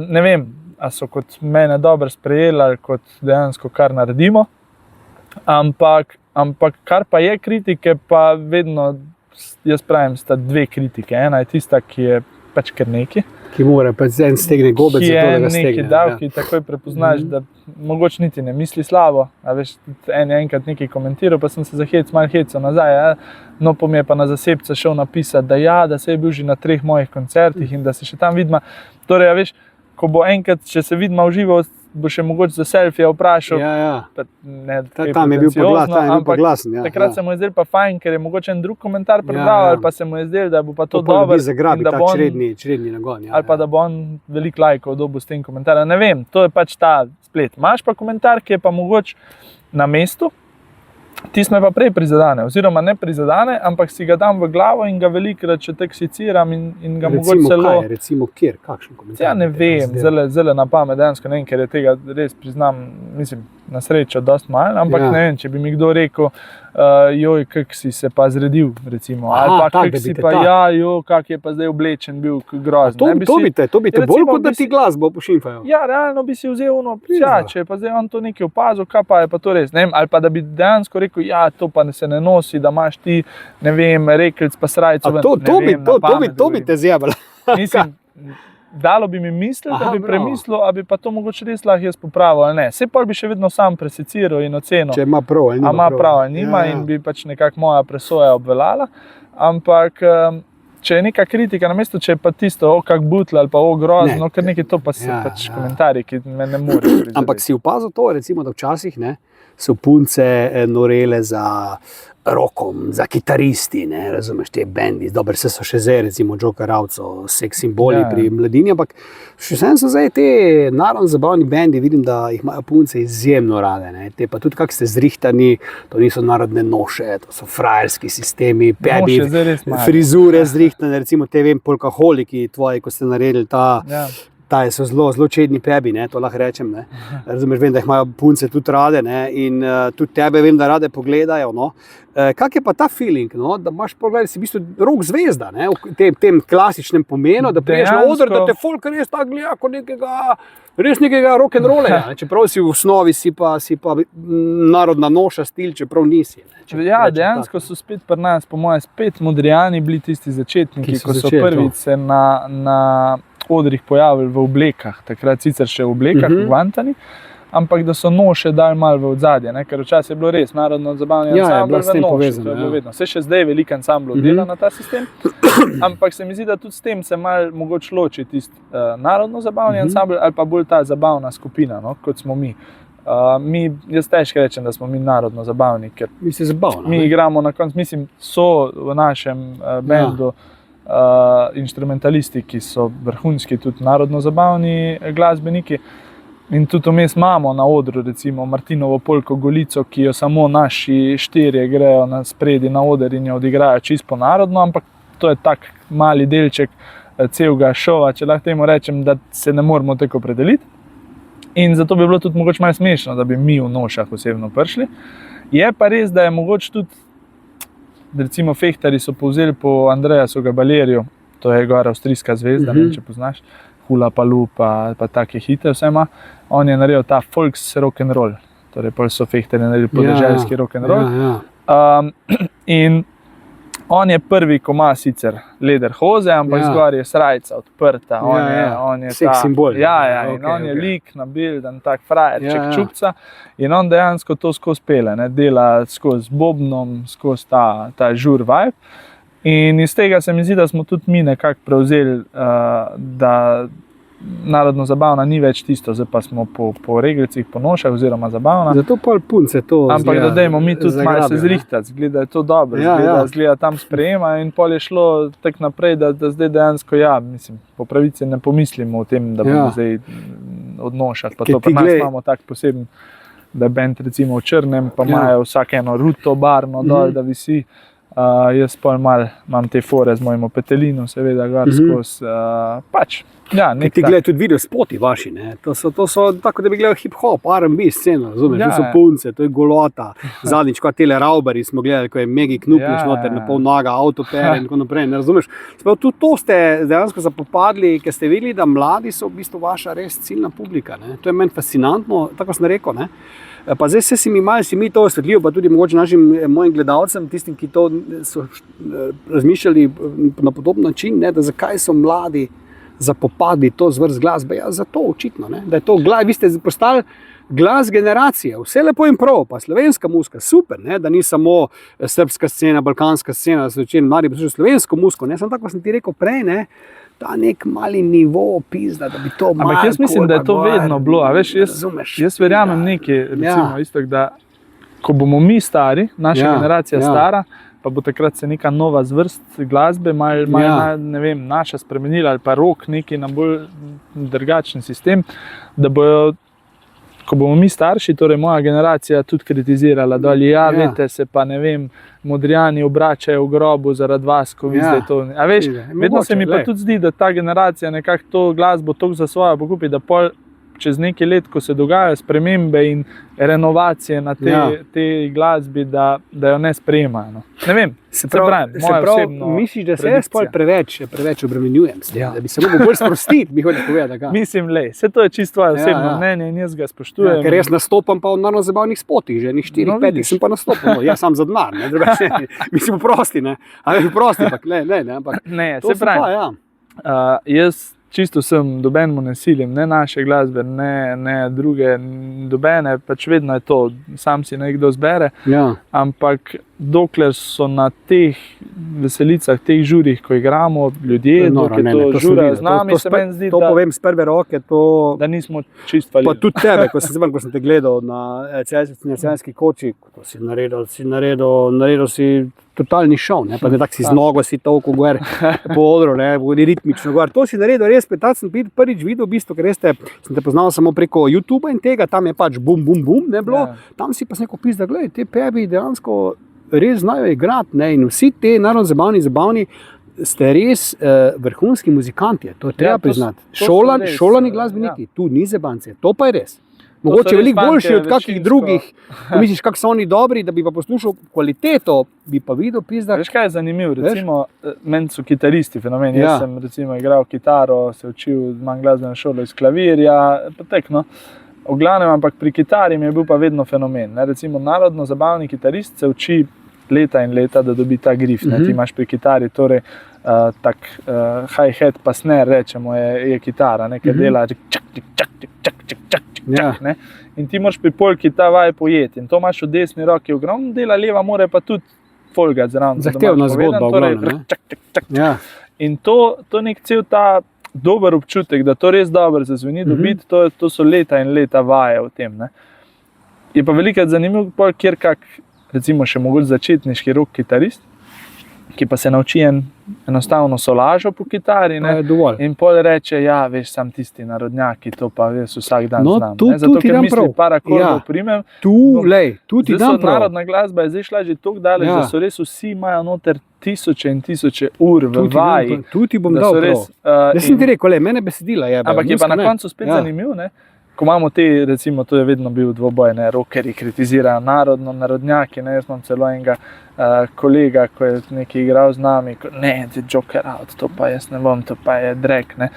Ne vem, a so kot mene dobro sprejeli ali kot dejansko kar naredimo, ampak kar pa je kritike, pa vedno, jaz pravim, sta dve kritike. Ena je tista, ki je pač kar neki. Ki mora pa en stegne gobec, zato da ga stegne. Ki je neki dav, ki takoj prepoznaš, da mogoče niti ne misli slabo. Enkrat nekaj komentiral, pa sem se za malo hecal nazaj. No, pa mi je pa na zasebca šel napisati, da se je bil že na 3 mojih koncertih in da se še tam vidima. Torej, ko bo enkrat, če se vidima v živo, bo še mogoče za selfije vprašal. Tam je bil poglasen. Takrat se mu je zdel pa fajn, ker je mogoče en drug komentar prebral, ali pa se mu je zdel, da bo pa to dobro. Pa bi zagrabil ta čredni nagon. Ali pa da bo on veliko lajkov dobil s tem komentarjem. Ne vem, to je pač ta splet. Imaš pa komentar, ki je pa mogoče na mestu, tis me pa prej prizadane, oziroma ne prizadane, ampak si ga dam v glavo in ga velikrat še teksiciram in ga mogoče celo... Recimo kjer? Kakšen komentar? Ne vem, zelo na pamet, dejansko ne vem, ker je tega res priznam, mislim, na srečo dosti malo, ampak ne vem, če bi mi kdo rekel, joj, kak si se pa zredil, recimo, ali pa kak si pa, kak je pa zdaj oblečen bil grozen. To bi te bolj kot da ti glasbo pošimfajo. Ja, realno bi si vzel če je pa zdaj on to nekaj opazil, kaj pa je pa to res, ne vem, ali pa da bi dejansko rekel, to pa se ne nosi, da imaš ti, ne vem, rekelc pa srajco. To bi te zjebalo. Mislim, dalo bi mi misliti, da bi premislil, a bi pa to mogoče res lahko jaz popravil ali ne. Sej pa bi še vedno sam preseciral in ocenil. Če ima prav ali nima prav ali nima in bi pač nekako moja presoja obvelala. Ampak, če je neka kritika na mestu, če je pa tisto, kak butla ali pa grozno, ker nekaj to pa se pač komentarji, ki me ne more prizadeti. Ampak si opazil to, recimo, da včasih so punce norele za rokom, za kitaristi, razumeš, te bendi, dobro, se so še zdaj, recimo, Joker Ravco, seks simboli pri mladini, ampak še sem so zdaj te naravno zabavni bendi, vidim, da jih imajo punce izjemno rade, te pa tudi kak ste zrihtani, to niso narodne noše, to so frajerski sistemi, pebi, frizure zrihtane, recimo te vem, polkaholiki tvoji, ko ste naredili ta so zelo čedni pebi, to lahko rečem, razumeš, vem, da jih imajo punce tudi rade, in tudi tebe vem, da rade pogledajo, Kak je pa ta feeling, da imaš pogled, si v bistvu rock zvezda, v tem klasičnem pomenu, da priješ na oder, da te folk res tako gleda kot nekega rock and rolla, čeprav si v osnovi si pa narodna noša stil, čeprav nisi. Dejansko so spet pri nas, po moje, spet Modrijani bili tisti začetniki, ko so prvič se na odrih pojavili v oblekah, takrat sicer še v oblekah, v Vantani, ampak da so noše dali malo v odzadje, ne? Ker včasih je bilo res narodno-zabavni ansambl v noši, to je bilo vedno. Vse še zdaj je veliko ansamblov dela na ta sistem, ampak se mi zdi, da tudi s tem se malo mogoče loči tisti narodno-zabavni ansambl ali pa bolj ta zabavna skupina, no? Kot smo mi. Jaz težko rečem, da smo mi narodno-zabavni, ker mi igramo na koncu, mislim, so v našem bendu inštrumentalisti, ki so vrhunski tudi narodno-zabavni glasbeniki in tudi vmes imamo na odru recimo Martinovo polko Golico, ki jo samo naši 4 grejo na spredi na oder in jo odigrajo čisto narodno, ampak to je tak mali delček celega šova, če lahko temu rečem, da se ne moramo tako opredeliti. In zato bi bilo tudi mogoče malo smešno, da bi mi v nošah osebno prišli. Je pa res, da je mogoče tudi, recimo Fehtari so povzeli po Andreasu Gabaleriju, to je gor avstrijska zvezda, ne, če poznaš, Hula Palu pa take hite vse ima. On je naredil ta folks rock'n'roll, torej pol so Fehtari naredili podeželski rock'n'roll. In on je prvi, ko ima sicer lederhoze, ampak zgor je srajca odprta. On je seks simbol. In on je lik nabilden, tak frajerček čupca in on dejansko to skozi pele, ne, dela skozi bobnom, skozi ta žur vibe. In iz tega se mi zdi, da smo tudi mi nekako prevzeli, da narodno-zabavna ni več tisto, zdaj pa smo po regelcih, po nošah oziroma zabavna. Zato pol punce to ampak da dajmo mi tudi malo se zrihtati, zgleda je to dobro, zgleda tam sprejema in pol je šlo tak naprej, da zdaj dejansko mislim, po pravici ne pomislimo o tem, da bomo zdaj od nošah, pa to pa nas imamo tak poseben, da bend recimo v črnem, pa imajo vsak eno ruto barno dol, da visi. Jaz pol mal imam te fore z mojim petelinom, seveda gor skozi, pač. Ti gledaj tudi video spoti vaši, ne? To so tako, da bi gledal hip-hop, R&B sceno, razumeš, to so punce, to je golota. Zadnjič, ko tele Raubari smo gledali, ko je Megi Knupnič noter, na pol noga, autopere in tako naprej, ne razumeš. Sprav, tudi to ste dejansko zapopadli, ker ste videli, da mladi so v bistvu vaša res ciljna publika, ne? To je meni fascinantno, tako sem rekel, ne? Pa zdaj si mi to osvetlijo, pa tudi mogoče mojim gledalcem, tistim, ki to so razmišljali na podoben način, ne, da zakaj so mladi zapopadli to zvrst glasbe. Ja, zato očitno, ne, da je to vi ste postali glas generacije, vse lepo in prav, pa slovenska muzika, super, ne, da ni samo srbska scena, balkanska scena, da so začeli mladi poslušati slovensko muziko, ne, samo tako sem ti rekel prej, ne, ta nek mali nivo pizda, da bi to malo... Ampak jaz mislim, da je to vedno bilo, a veš, jaz verjamem nekaj, recimo isto, da ko bomo mi stari, naša generacija stara, pa bo takrat se neka nova zvrst glasbe, ne vem, naša spremenila ali pa rock neki na bolj drugačen sistem, da bojo, ko bomo mi starši, torej moja generacija tudi kritizirala, da veste, se pa ne vem, Modrijani obračajo v grobu zaradi vas, ko vi zdaj to... A veš, vedno se mi pa tudi zdi, da ta generacija nekako to glasbo toliko za svojo pokupi, da pol čez nekaj let, ko se dogajajo spremembe in renovacije na tej glasbi, da jo ne sprejemajo. No. Ne vem, se pravi, osebno misliš, da se jaz pol preveč obremenjujem, da bi se mogel bolj sprostiti, bi hočeš povedati. Mislim, se to je čisto tvoje osebno mnenje in jaz ga spoštujem. Ker jaz nastopam pa v narodno-zabavnih spotih, že 4-5 sem pa nastopal, jaz sam za denar, ne, drugače, mislim, prosti, ne, prosti, ampak ne, se pravi, jaz čisto sem, dobenemu ne silim, ne naše glasbe, ne druge, dobene, pač vedno je to, sam si nekdo zbere, ampak dokler so na teh veselicah, teh žurih, ko igramo ljudje, dokler to žurajo z nami, se meni zdi, to povem z prve roke, da nismo čisto hvali. Pa tudi tebe, ko sem te gledal na Celjski koči, ko si naredil si totalni šov, ne, pa ne tak si z nogo si toliko gor po odru, ne, ritmično gor. To si naredil res, tak sem prvič videl, v bistvu, ker sem te poznal samo preko YouTubea in tega, tam je pač bum, bum, bum, ne bilo, tam si pa neko pizda, gledaj, te pebi dejansko res znajo igrati, ne, in vsi te zabavni ste res vrhunski muzikanti, to je treba priznati. Šolani glasbeniki, tu ni zebance, to pa je res. Mogoče veliko boljši od kakih drugih, ko misliš, kako so oni dobri, da bi pa poslušal kvaliteto, bi pa videl pizda. Veš, kaj je zanimivo? Recimo, meni so kitaristi fenomen. Jaz sem recimo igral kitaro, se učil, imam glasbeno šolo iz klavirja, pa tek, no. V glavnem, ampak pri kitari mi je bil pa vedno fenomen. Ne? Recimo, narodno-zabavni kitarist se uči leta in leta, da dobi ta grif. Ne? Ti imaš pri kitari, torej, tak hi-hat pa snare, rečemo, je kitara, nekaj dela, čak, čak, čak, čak, čak, čak, čak. čak, ne. In ti moraš pri polki ta vaj pojeti. In to imaš v desni roki ogromno dela, leva mora pa tudi folgati zraven. Zahtevna zgodba, torej, čak. Ja. In to nek cel ta dober občutek, da to res dobro zazveni dobiti, to so leta in leta vaje v tem. Ne. Je pa velikrat zanimiv, kjer recimo še mogoče začetniški rock kitarist, ki pa se nauči enostavno solažo po kitari, ne, in pol reče, ja, veš, sam tisti narodnjaki, to pa veš vsak dan znam. Zato, ker misli par akordov primem. Tu ti dam prav. Narodna glasba je zdaj šla že toliko daleč, da so res vsi imajo noter tisoče in tisoče ur v vaji. Tu ti bom dal prav. Da sem ti rekel, mene besedila je. Ampak je pa na koncu spet zanimiv, ne. Ko imamo te, recimo, to je vedno bil dvoboj, ne, rockeri kritizirajo narodnjaki, ne, jaz imam celo enega kolega, ko je nekaj igral z nami, ne, ti Joker out, to pa jaz ne bom, to pa je drag, ne.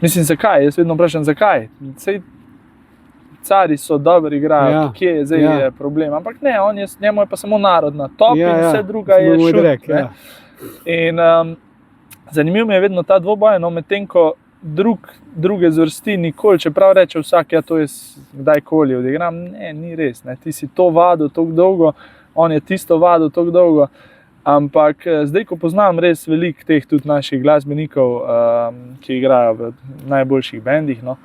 Mislim, zakaj? Jaz vedno vprašam, zakaj? Sej cari so dobri igrajo, kje je zdaj problem, ampak ne, njemu je pa samo narodna top in vse druga je šut, ne. In zanimiv mi je vedno ta dvoboj, no, medtem ko druge zvrsti nikoli, čeprav reče vsak, ja, to je kdajkoli odigram, ne, ni res, ne, ti si to vadil toliko dolgo, on je tisto vadil toliko dolgo, ampak zdaj, ko poznam res veliko teh tudi naših glasbenikov, ki igrajo v najboljših bendih, no,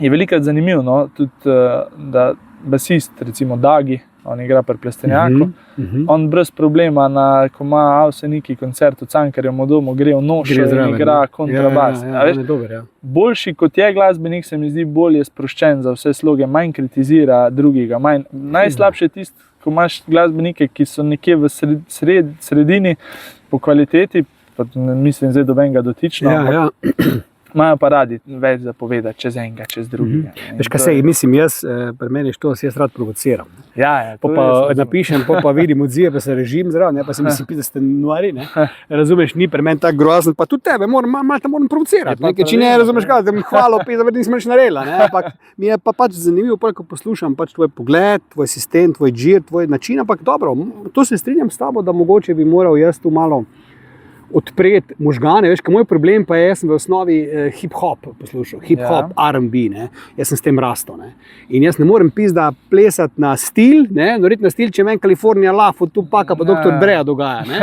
je velikrat zanimiv, no, tudi, da basist, recimo Dagi, on igra pri Plestenjaku, on brez problema, ko ima Avseniki koncert v Cankarjevem domu, gre v nošo in igra kontrabas. Boljši kot je glasbenik, se mi zdi, bolj je sproščen za vse sloge, manj kritizira drugega. Najslabše je tisto, ko imaš glasbenike, ki so nekje v sredini po kvaliteti, pa mislim zdaj do enega dotično, imajo pa radi več zapovedati čez enega, čez drugega. Veš, kaj se, mislim, pri meni je to, jaz rad provociram. Ja, to pa napišem, pa vidim odzive, pa se režim zraven, pa se mislim, da ste nori, ne. Razumeš, ni pri meni tako grozen, pa tudi tebe, moram provocirati. Če ne razumeš kaj, da mi hvalo, da nisem nič naredila, ne. Ampak mi je pa pač zanimivo, ko poslušam pač tvoj pogled, tvoj sistem, tvoj džir, tvoj način, ampak dobro, to se strinjam s tabo, da mogoče bi moral jaz tu malo odpreti možgane, veš, moj problem pa je, jaz sem v osnovi hip-hop poslušal, hip-hop, R&B, ne, jaz sem s tem rastel, ne, in jaz ne morem pizda plesati na stil, ne, noriti na stil, če meni California Love od Tupaka pa Dr. Dreja dogaja, ne,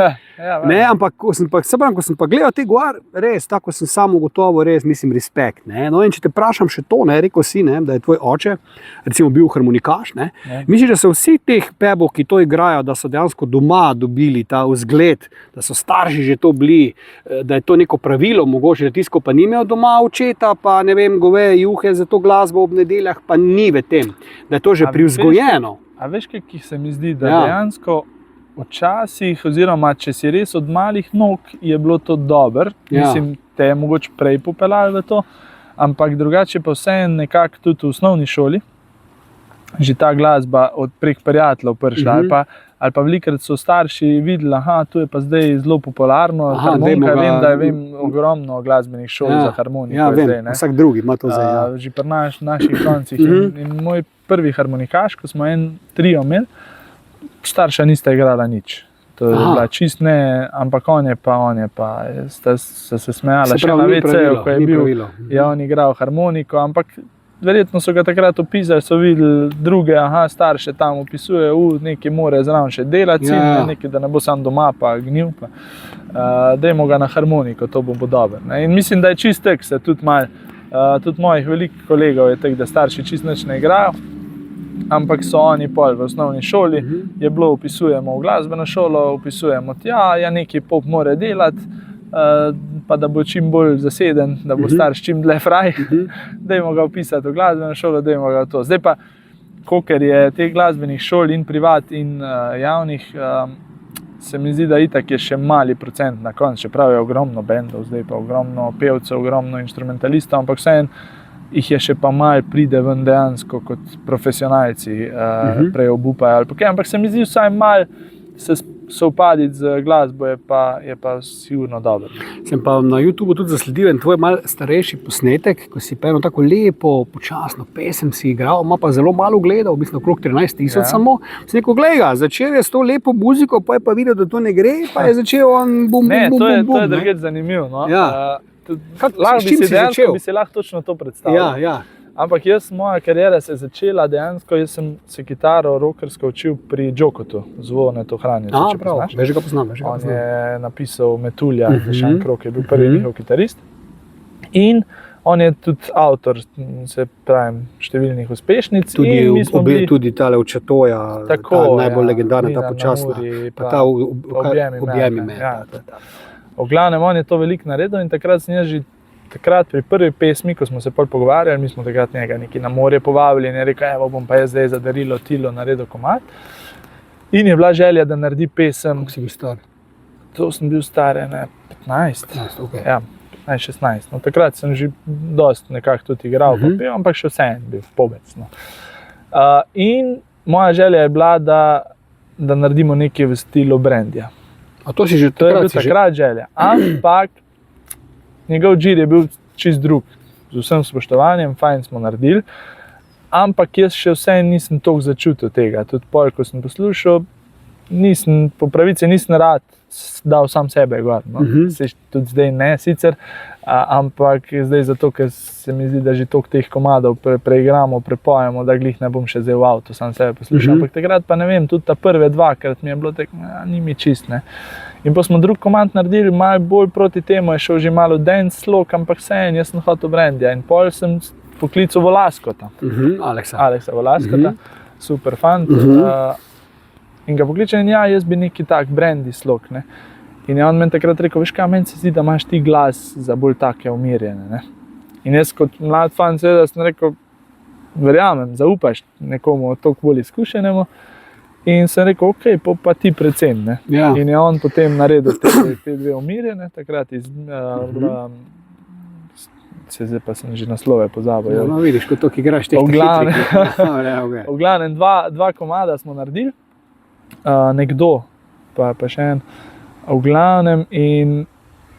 ne, ampak ko sem pa gledal te gor, res, tako sem samo gotovo, res, mislim, respekt, ne, no, in če te vprašam še to, ne, rekel si, ne, da je tvoj oče, recimo bil harmonikaš, ne, misliš, da so vsi teh pebov, ki to igrajo, da so dejansko doma dobili ta vzgled, da so starši že to bili, da je to neko pravilo, mogoče, da tisko pa ni imel doma očeta, pa ne vem, goveje juhe za to glasbo ob nedeljah, pa ni v tem, da je to že privzgojeno. A veš, kaj se mi zdi, da dejansko včasih, oziroma če si res od malih nog, je bilo to dobro, mislim, te je mogoče prej popeljali v to, ampak drugače pa vse nekako tudi v osnovni šoli, že ta glasba prek prijateljev prišla, ali pa velikrat so starši videli, tu je pa zdaj zelo popularno, harmonika, vem ogromno glasbenih šol za harmoniko. Ja, vem, vsak drugi ima to zdaj. Že pri naših koncih. In moj prvi harmonikaš, ko smo en trio imeli, starša nista igrala nič. To je bila čist ne, ampak on je pa, sta se smejala še na WC-ju, ko je bil, on igral harmoniko, ampak verjetno so ga takrat opisali, so videli druge, starše tam opisujejo, nekaj more zraven še delati, nekaj, da ne bo sam doma pa gnil, pa dajmo ga na harmoniko, to bo dobro. In mislim, da je čist tek, se tudi mojih velikih kolegov je tek, da starši čist nič ne igrajo, ampak so oni pol v osnovni šoli, je bilo, opisujemo v glasbeno šolo, opisujemo nekaj pop more delati, pa da bo čim bolj zaseden, da bo starš čim dlje fraj, dajmo ga upisati v glasbeno šolo, dajmo ga v to. Zdaj pa, kolikor je teh glasbenih šol in privat in javnih, se mi zdi, da itak je še mali procent na koncu, čeprav je ogromno bendov, zdaj pa ogromno pevcev, ogromno instrumentalistov, ampak vseeno jih je še pa malo pride ven dejansko kot profesionalci prej obupajo. Ampak se mi zdi vsaj malo se sovpaditi z glasbo je pa sigurno dobro. Sem pa na YouTubeu tudi zasledil en tvoj malo starejši posnetek, ko si pa eno tako lepo, počasno pesem si igral, ima pa zelo malo gledal, v bistvu okrog 13,000 samo. Sem rekel, glej ga, začel je s to lepo muziko, pa je pa videl, da to ne gre, pa je začel on bum. To je drugače zanimivo, no. Bi si lahko točno to predstavljal. Ja. Ampak moja kariera se je začela dejansko, jaz sem se kitaro rockersko učil pri Džokotu, Zvonetu Hranju. Prav, veš ga poznam. On je napisal Metulja, Dešan Krok je bil prvi njihov kitarist. In on je tudi avtor, se pravim, številnih uspešnic. Tudi tale v Četoja, najbolj legendarna, ta počasna. Pa ta Objemi me. V glavnem, on je to veliko naredil in takrat sem jaz že pri prvi pesmi, ko smo se pol pogovarjali, mi smo takrat njega nekaj na morje povabili in je rekel, evo bom pa jaz zdaj za darilo Tilo naredil komad. In je bila želja, da naredi pesem. Kako si bil star? To sem bil star 15. Okay. Ja, 15-16. No, takrat sem že dosti nekako tudi igral, ampak še vseeno bil pobec. No. In moja želja je bila, da naredimo nekaj v stilu Brandija. A to si že to je bil takrat želja. Ampak njegov džir je bil čist drug. Z vsem spoštovanjem, fajn smo naredili. Ampak jaz še vseeno nisem toliko začutil tega. Tudi pol, ko sem poslušal, po pravici nisem rad dal sam sebe gor. No. Tudi zdaj ne sicer, ampak zdaj zato, ker se mi zdi, da že toliko teh komadov preigramo, prepojemo, da glih ne bom še zdaj v avtu sam sebe poslušal. Ampak takrat pa ne vem, tudi ta prve dvakrat mi je bilo tako, ni mi čist, ne. In pa smo drug komad naredili, malo bolj proti temu, je šel že malo dance slog, ampak vseeno, jaz sem hotel Brandija. In pol sem poklical Volaskota. Aleksa Volaskota, super fant. In ga pokličem, jaz bi neki tak Brandi slog, ne. In je on meni takrat rekel, veš kaj, meni se zdi, da imaš ti glas za bolj take umirjene, ne. In jaz kot mlad fan seveda sem rekel, verjamem, zaupaš nekomu toliko bolj izkušenemu. In sem rekel, ok, pa ti predvsem, ne. Ja. In je on potem naredil te dve umirjene, takrat zdaj pa sem že naslove pozabil. Ja, no vidiš, kot toliko igraš teh hitrih. V glavnem, dva komada smo naredili. Nekdo, pa še en, v glavnem in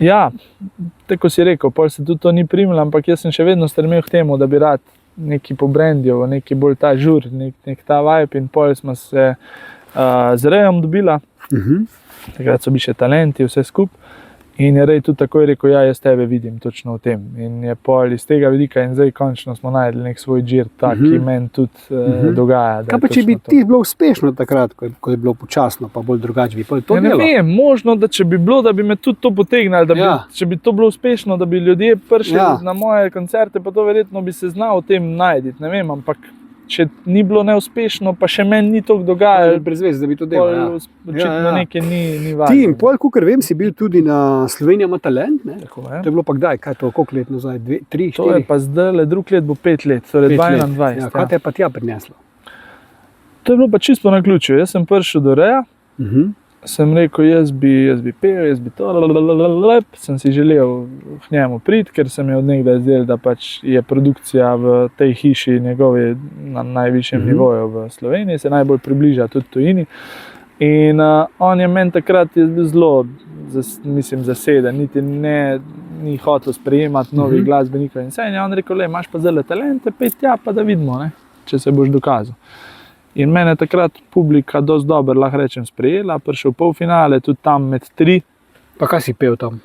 ja, tako si rekel, pol se tudi to ni primilo, ampak jaz sem še vedno stremel k temu, da bi rad neki po Brandiju, neki bolj ta žur, nek ta vibe in pol smo se z Rejom dobila, takrat so bili še talenti, vse skup. In je Rej tudi takoj rekel, jaz tebe vidim točno v tem. In je pol iz tega vidika in zdaj končno smo najdli nek svoj džir, ki meni tudi dogaja. Kaj pa če bi ti bilo uspešno takrat, ko je bilo počasno, pa bolj drugače bi to delo? Ne vem, možno, da če bi bilo, da bi me tudi to potegnali, če bi to bilo uspešno, da bi ljudje prišli na moje koncerte, pa to verjetno bi se znal o tem najditi, ne vem, ampak če ni bilo neuspešno, pa še meni ni toliko dogajalo. Brez veze, da bi to delal. Očitno nekaj ni važno. Ti in pol, kakor vem, si bil tudi na Slovenija ima talent, ne? Tako je. To je bilo pa kdaj? Kaj to, koliko let nazaj? 2, 3, 4? To je pa zdaj, drug let bo 5 let, torej 21. Ja, kaj te je pa tja prineslo? To je bilo pa čisto na ključu. Jaz sem prišel do Reja, sem rekel, jaz bi pel, jaz bi to, sem si želel k njemu priti, ker sem je od nekdaj zdel, da pač je produkcija v tej hiši njegove na najvišjem nivoju v Sloveniji, se najbolj približa tudi tujini. In on je meni takrat bil zelo, mislim, zaseden, niti ni hotel sprejemati novih glasbenikov in vse. In je on rekel, imaš pa zelo talente, pej tja pa da vidimo, ne, če se boš dokazal. In mene takrat publika dosti dobro, lahko rečem, sprejela, prišel v polfinale, tudi tam med 3. Pa kaj si pel tam?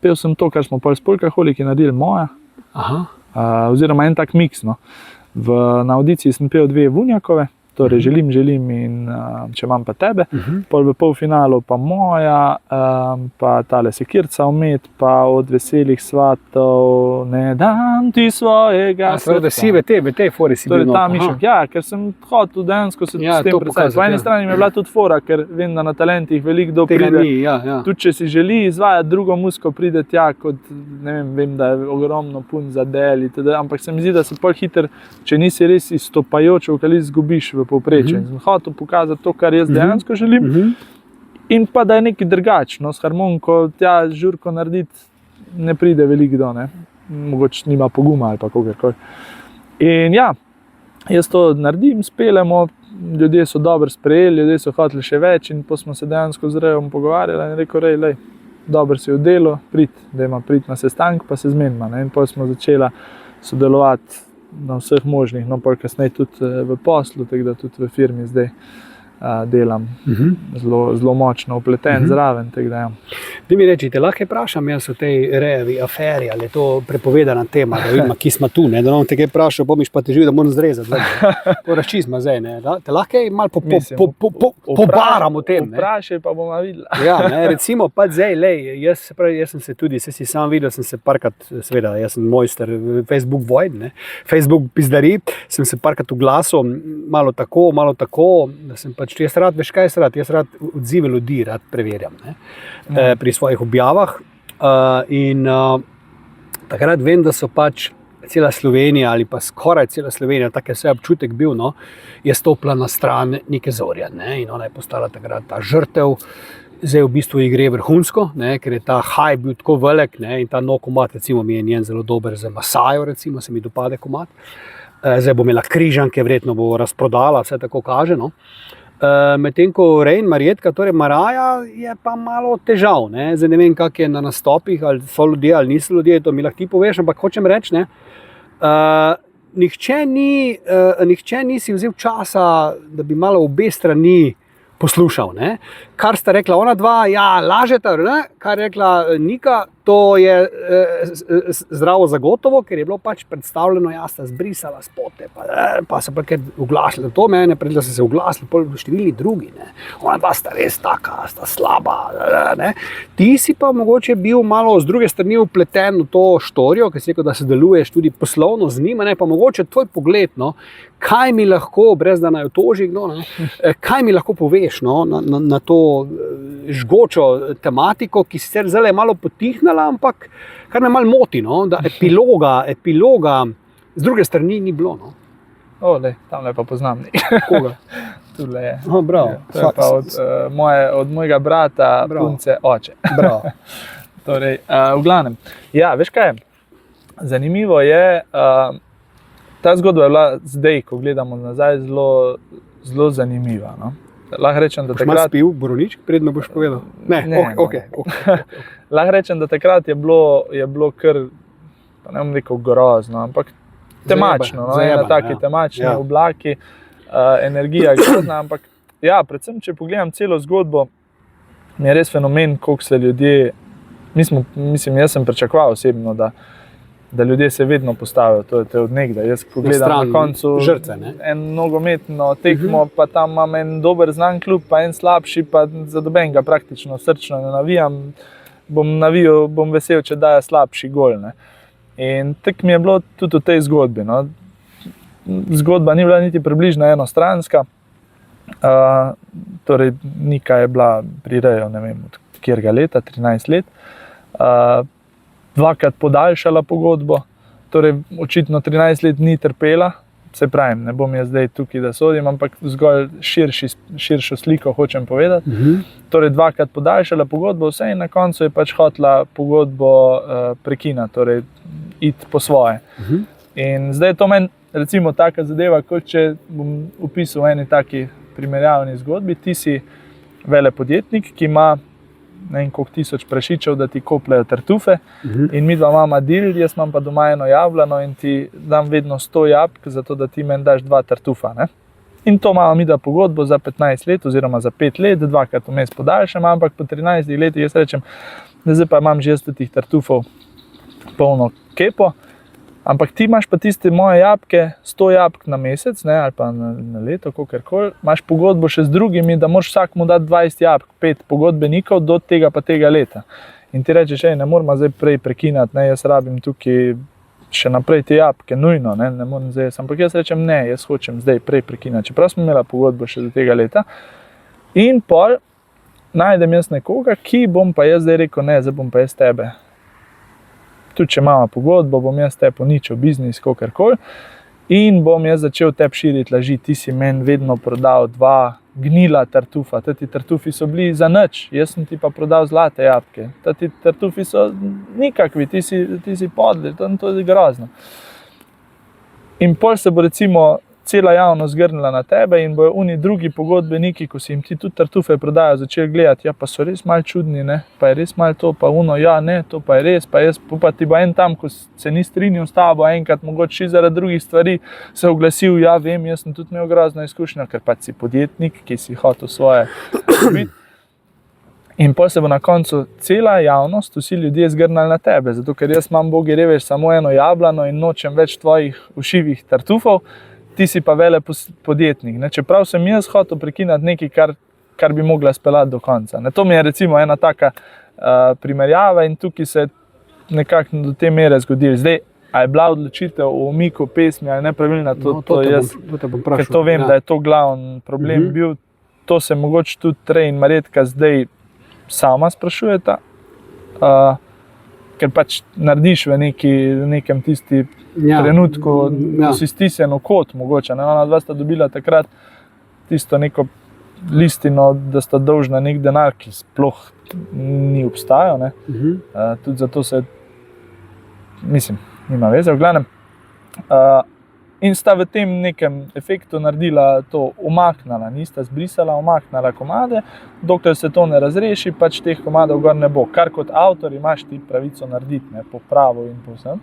Pel sem to, kar smo pol s Polkaholiki naredili, moja. Oziroma en tak miks, no. Na audiciji sem pel 2 Vunjakove, torej želim in če imam pa tebe. Pol v polfinalu pa moja, pa tale Sekirca omet, pa od Veselih svatov ne dam ti svojega srca. Da si v tej fori si bil. Torej ta mišljam, ja, ker sem hotel dejansko se s tem predstaviti. Po eni strani mi je bila tudi fora, ker vem, da na talentih veliko pride. Tudi če si želi izvajati drugo muziko, pride tja kot, ne vem, da je ogromno pun za del, ampak se mi zdi, da se pol hiter, če nisi res izstopajoč vokalist, zgubiš v povprečju. In sem hotel pokazati to, kar jaz dejansko želim. In pa da je nekaj drugačno, s harmoniko tja žurko narediti ne pride veliko do, ne. Mogoče nima poguma ali pa kogarkoli. In ja, jaz to naredim, spelemo, ljudje so dobro sprejeli, ljudje so hoteli še več in pa smo se dejansko z Rejom pogovarjali in rekel, Rej, dobro si v delu, dajmo priti na sestank, pa se zmenimo, ne. In pa smo začela sodelovati na vseh možnih, no pa kasneje tudi v poslu, tako da tudi v firmi zdaj delam, zelo močno upleten zraven. Da mi rečete, lahko vprašam jaz o tej rejevi aferi, ali je to prepovedana tema, da vidimo, ki smo tu, da nam te kaj vprašal, pomiš pa težil, da moram zrezati. To razčizma zdaj, te lahko malo pobaram o tem. Vprašaj pa bomo videli. Ja, recimo pa zdaj, jaz sem se tudi, si sam videl, sem se parkrat, seveda, jaz sem mojster Facebook Void, Facebook pizdari, sem se parkrat oglasil, malo tako, da sem pač, jaz rad odzive ljudi rad preverjam pri svojih objavah in takrat vem, da so pač cela Slovenija ali pa skoraj cela Slovenija, tak je vse občutek bil, je stopila na stran neke Zorja in ona je postala takrat ta žrtev. Zdaj v bistvu igre vrhunsko, ker je ta hype bil tako velik in ta nov komad, recimo mi je njen zelo dober za Masajo, recimo se mi dopade komad. Zdaj bo imela križanke, verjetno bo razprodala, vse tako kaže. Medtem ko Rein, Marjetka, torej Maraja, je pa malo težav. Zdaj ne vem, kak je na nastopih, ali so ljudje ali niso ljudje, to mi lahko ti poveš, ampak hočem reči, nihče ni si vzel časa, da bi malo obe strani poslušal. Kar sta rekla ona dva, ja, lažeta, kar je rekla Nika, to je zdravo zagotovo, ker je bilo pač predstavljeno, ja, sta zbrisala spote, pa se pa kar oglašali. To mene, pred da so se oglasili številni drugi. Ona dva sta res taka, sta slaba. Ti si pa mogoče bil malo z druge strani upleten v to štorijo, ker si rekel, da se deluješ tudi poslovno z njima, pa mogoče tvoj pogled, kaj mi lahko, brez da naj toži, kaj mi lahko poveš na to žgočo tematiko, ki sicer zdaj je malo potihnala, ampak kar me malo moti, da epiloga z druge strani ni bilo. Tamle pa poznam. Koga? Tule je. Bravo. To je pa od mojega brata, punce oče. Bravo. Torej, v glavnem. Ja, veš kaj? Zanimivo je, ta zgodba je bila zdaj, ko gledamo nazaj, zelo zanimiva. Lahko rečem, da takrat... Boš spil Boronič, predno boš povedal? Ne. Okay. Lahko rečem, da takrat je bilo kar, pa ne bom rekel grozno, ampak temačno. Taki temačni oblaki, energija grozna, ampak ja, predvsem, če pogledam celo zgodbo, mi je res fenomen, koliko se ljudje... Jaz sem pričakoval osebno, da ljudje se vedno postavijo, to je od nekdaj. Jaz, ko gledam na koncu žrtve, en nogometno tekmo, pa tam imam en dober znan klub, pa en slabši, pa za dobenega praktično srčno ne navijam. Bom vesel, če daje slabši gol. In tako mi je bilo tudi v tej zgodbi. Zgodba ni bila niti približno enostranska. Torej, Nika je bila pri reju, ne vem, od katerega leta, 13 let. Dvakrat podaljšala pogodbo, torej očitno 13 let ni trpela, se pravim, ne bom jaz zdaj tukaj, da sodim, ampak zgolj širšo sliko hočem povedati. Torej dvakrat podaljšala pogodbo, vse in na koncu je pač hotela pogodbo prekinati, torej iti po svoje. In zdaj je to meni recimo taka zadeva, kot če bom opisal v eni taki primerjavni zgodbi, ti si velepodjetnik, ki ima ne vem koliko tisoč prašičev, da ti kopljajo tartufe in mi dva imamo deal, jaz imam pa doma eno jablano in ti dam vedno 100 jabolk, zato da ti meni daš 2 tartufa. In to imamo mi da pogodbo za 15 let oziroma za 5 let, dvakrat vmes podaljšam, ampak po 13 letih jaz rečem, da zdaj pa imam že teh tartufov polno kepo, ampak ti imaš pa tiste moje jabolke, 100 jabolk na mesec, ali pa na leto, kakorkoli, imaš pogodbo še z drugimi, da moraš vsakmu dati 20 jabolk, 5 pogodbenikov do tega pa tega leta. In ti rečeš, ne moramo zdaj prej prekinati, jaz rabim tukaj še naprej te jabolke, nujno, ne moram zdaj, ampak jaz rečem, ne, jaz hočem zdaj prej prekinati, čeprav smo imela pogodbo še do tega leta. In pol najdem jaz nekoga, ki bom pa jaz zdaj rekel, ne, zdaj bom pa jaz tebe. Tudi če imamo pogodbo, bom jaz te poničil biznis, kakorkoli, in bom jaz začel tebi širiti laži. Ti si meni vedno prodal 2 gnila tartufa, ti tartufi so bili za nič, jaz sem ti pa prodal zlate jabolke. Ti tartufi so nikakvi, ti si podli, to je grozno. In pol se bo recimo cela javnost zgrnila na tebe in bojo oni drugi pogodbeniki, ko si jim ti tudi tartufe prodajo, začeli gledati, ja, pa so res malo čudni, ne, pa je res malo to, pa uno, ja, ne, to pa je res, pa jaz, pa ti bo en tam, ko se ni strinjal s tabo, enkrat mogoče zaradi drugih stvari se oglasil, ja, vem, jaz sem tudi imel grozno izkušnjo, ker pač si podjetnik, ki si hotel svoje biti. In potem se bo na koncu cela javnost, vsi ljudje zgrnali na tebe, zato ker jaz imam, bogi revež, samo eno jablano in nočem več tvojih ušivih tartufov, ti si pa vele podjetnik. Ne? Čeprav sem jaz hotel prekinati nekaj, kar bi mogla speljati do konca. Ne? To mi je recimo ena taka primerjava in tukaj se nekako do te mere zgodilo. Zdaj, a je bila odločitev o umiku pesmi ali nepravilna, ker to vem, da je to glavni problem bil. To se mogoče tudi Trej in Marjetka zdaj sama sprašujeta, ker pač narediš v nekem tisti trenutku, ko si stisnjen v kot mogoče. Ne? Ona dva sta dobila takrat tisto neko listino, da sta dolžna nek denar, ki sploh ni obstajal. Ne? Tudi zato se, mislim, nima veze, v glavnem. In sta v tem nekem efektu naredila to, umaknala, nista zbrisala, umaknala komade, dokler se to ne razreši, pač teh komadov gor ne bo. Kar kot avtor imaš ti pravico narediti, ne, po pravu in po vsem.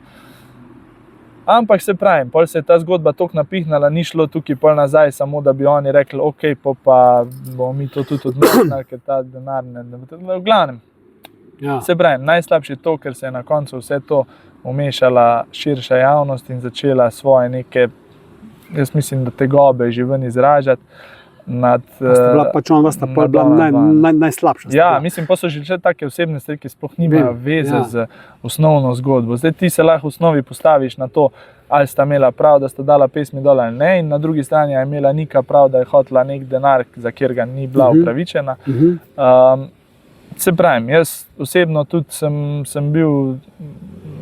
Ampak se pravim, pol se je ta zgodba toliko napihnala, ni šlo tukaj pol nazaj, samo da bi oni rekli, ok, pa bomo mi to tudi odmaknali, ker ta denar ne. V glavnem, se pravim, najslabše je to, ker se je na koncu vse to umešala širša javnost in začela svoje neke, jaz mislim, da tegobe že ven izražati. Sta bila najslabša. Ja, mislim, pa so že take osebne stvari, ki sploh nimajo veze z osnovno zgodbo. Zdaj ti se lahko v osnovi postaviš na to, ali sta imela prav, da sta dala pesmi dol ali ne, in na drugi strani je imela Nika prav, da je hotela nek denar, za kjer ga ni bila upravičena. Se pravim, jaz osebno tudi sem bil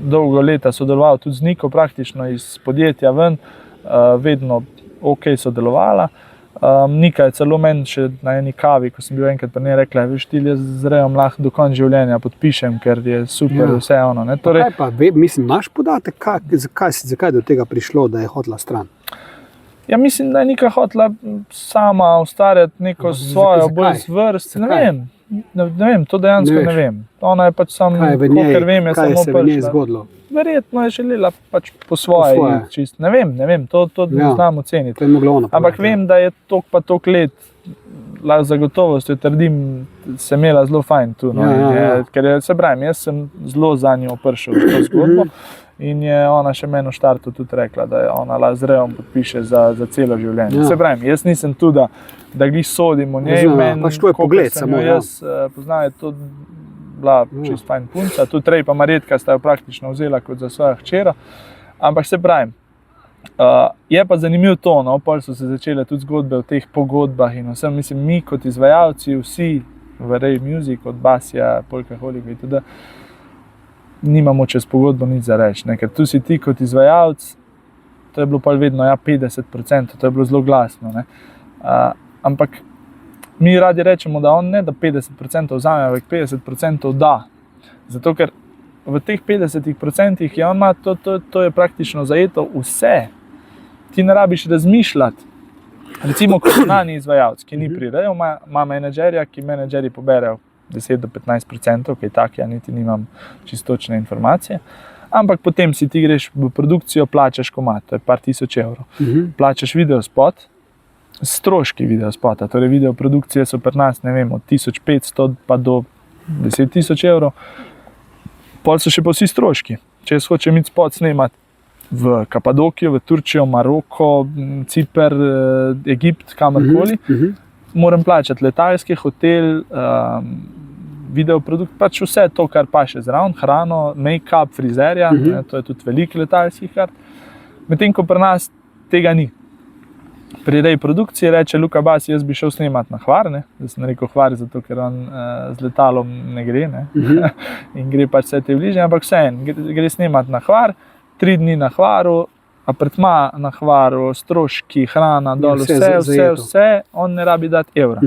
dolgo leta sodeloval tudi z Niko, praktično iz podjetja ven, vedno ok sodelovala. Nika je celo meni še na eni kavi, ko sem bil enkrat pri njej rekla, veš ti, jaz z Rejom lahko do konca življenja podpišem, ker je super vse ono. Ne? Torej, pa, mislim, imaš podatek, zakaj do tega prišlo, da je hotela stran? Ja, mislim, da je Nika hotela sama ustvarjati neko svojo bolj zvrst. Ne vem, to dejansko ne vem. Ona je pač samo, kakor vem, je samo prišla. Kaj se v njej zgodilo? Verjetno je želela pač po svoje. Čist. Ne vem, to ne znam oceniti. Ampak vem, da je toliko pa toliko let, zagotovo se trdim, se imela zelo fajn tu. No? Ker se pravim, jaz sem zelo za njo prišel v to zgodbo. In je ona še meni v štartu tudi rekla, da je ona z Rejom podpiše za celo življenje. Se pravim, jaz nisem tu, da glih sodim o njej. Pač to je pogled samo. Jaz poznam, je to bila čist fajn punca. Tu Trej pa Marjetka sta jo praktično vzela kot za svojo hčera. Ampak se pravim, je pa zanimiv to, no, pol so se začele tudi zgodbe o teh pogodbah in vsem. Mislim, mi kot izvajalci, vsi v Rej Music, od Basija, Polkaholika in tudi, nimamo čez pogodbo nič za reči, ker tu si ti kot izvajalec, to je bilo pa vedno 50%, to je bilo zelo glasno. Ampak mi radi rečemo, da on ne da 50% vzame, ampak 50% da. Zato ker v teh 50% je on ima, to je praktično zajeto vse. Ti ne rabiš razmišljati. Recimo kot znani izvajalec, ki ni pri Reju, ima menedžerja, ki menedžeri poberejo 10 do 15%, kaj tak, ja niti nimam čistočne informacije. Ampak potem si ti greš v produkcijo, plačaš komad, to je par tisoč evrov. Plačaš videospot, stroški videospota, torej videoprodukcije so pri nas, ne vem, od 1500 pa do 10.000 evrov. Pol so še pa vsi stroški. Če jaz hočem iti spot snemati v Kapadokijo, v Turčijo, Maroko, Ciper, Egipt, kamorkoli, moram plačati letalski, hotel, videoprodukt, pač vse to, kar paše zraven, hrano, make-up, frizerja, to je tudi veliko letalskih kart. Medtem ko pri nas tega ni. Pri Rej produkciji reče Luka Basi, jaz bi šel snemati na Hvar, da sem rekel Hvar, zato ker on z letalom ne gre, in gre pač vse te bližnje, ampak vseeno, gre snemati na Hvar, 3 dni na Hvaru, apartma na Hvaru, stroški, hrana, dol, vse, on ne rabi dati evra.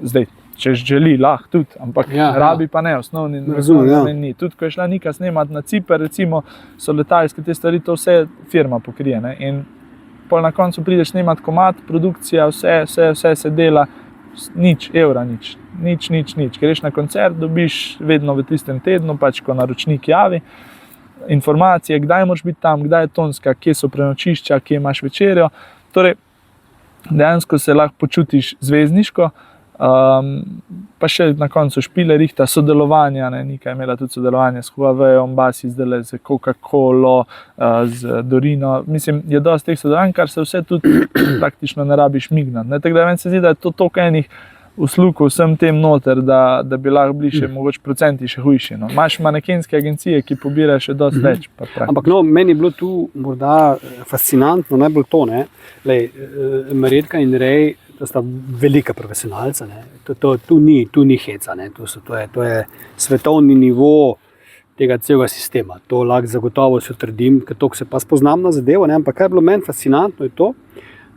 Zdaj, če želi, lahko tudi, ampak rabi pa ne, osnovni namen ni. Tudi, ko je šla Nika snemati na Ciper, recimo, so letalske te stvari, to vse firma pokrije. In pol na koncu prideš snemat komad, produkcija, vse se dela, nič, evra, nič. Greš na koncert, dobiš vedno v tistem tednu, pač ko naročnik javi, informacije, kdaj moraš biti tam, kdaj je tonska, kje so prenočišča, kje imaš večerjo. Torej, dejansko se lahko počutiš zvezdniško, pa še na koncu špile rihta sodelovanja, Nika je imela tudi sodelovanje s Huaweiom, Basi zdaj z Coca-Colo, z Dorino. Mislim, je dosti teh sodelovanj, kar se vse tudi praktično ne rabiš mignati. Tako da meni se zdi, da je to toliko enih uslug vsem tem noter, da bi lahko bili še mogoče procenti še hujši. No. Imaš manekenske agencije, ki pobirajo še dosti več. Ampak meni je bilo tu morda fascinantno, najbolj to, Marjetka in Rej, to sta velika profesionalca, tu ni heca, to je svetovni nivo tega celega sistema. To lahko zagotovo se trdim, ker toliko se pa spoznam na zadevo, ampak kaj je bilo meni fascinantno je to,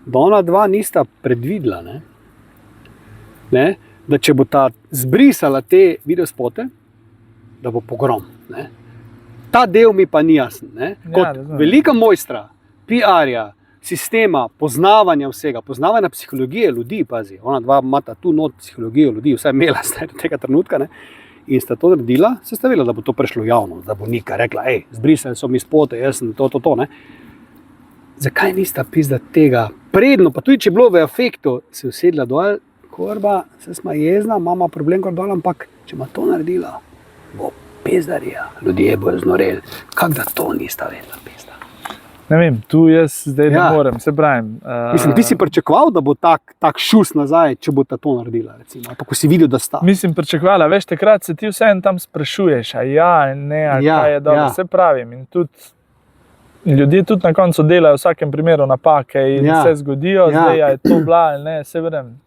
da ona dva nista predvidela, da če bo ta zbrisala te videospote, da bo pogrom. Ta del mi pa ni jasen. Kot velika mojstra, PR-ja, sistema, poznavanja vsega, poznavanja psihologije ljudi, pazi, ona dva imata tu not psihologijo ljudi, vsaj imela zdaj do tega trenutka, in sta to naredila, se sta vedela, da bo to prešlo javno, da bo Nika rekla, zbrisali so mi spote, jaz sem to. Zakaj nista pizda tega? Predno, pa tudi če je bilo v afektu, se usedla dol, korba, se sma jezna, mama problem kor dol, ampak če ima to naredila, bo pizdarija, ljudje bojo znoreli. Kak da to nista vedela pizda? Ne vem, tu jaz zdaj ne morem, se pravim. Mislim, ti si pričakoval, da bo tak šus nazaj, če bo ta to naredila, recimo, pa ko si videl, da sta. Mislim, pričakovala, veš, takrat se ti vseeno tam sprašuješ, kaj je dobro, se pravim. In tudi ljudje tudi na koncu delajo v vsakem primeru napake in se zgodijo, zdaj je to bila ali ne, se vrem,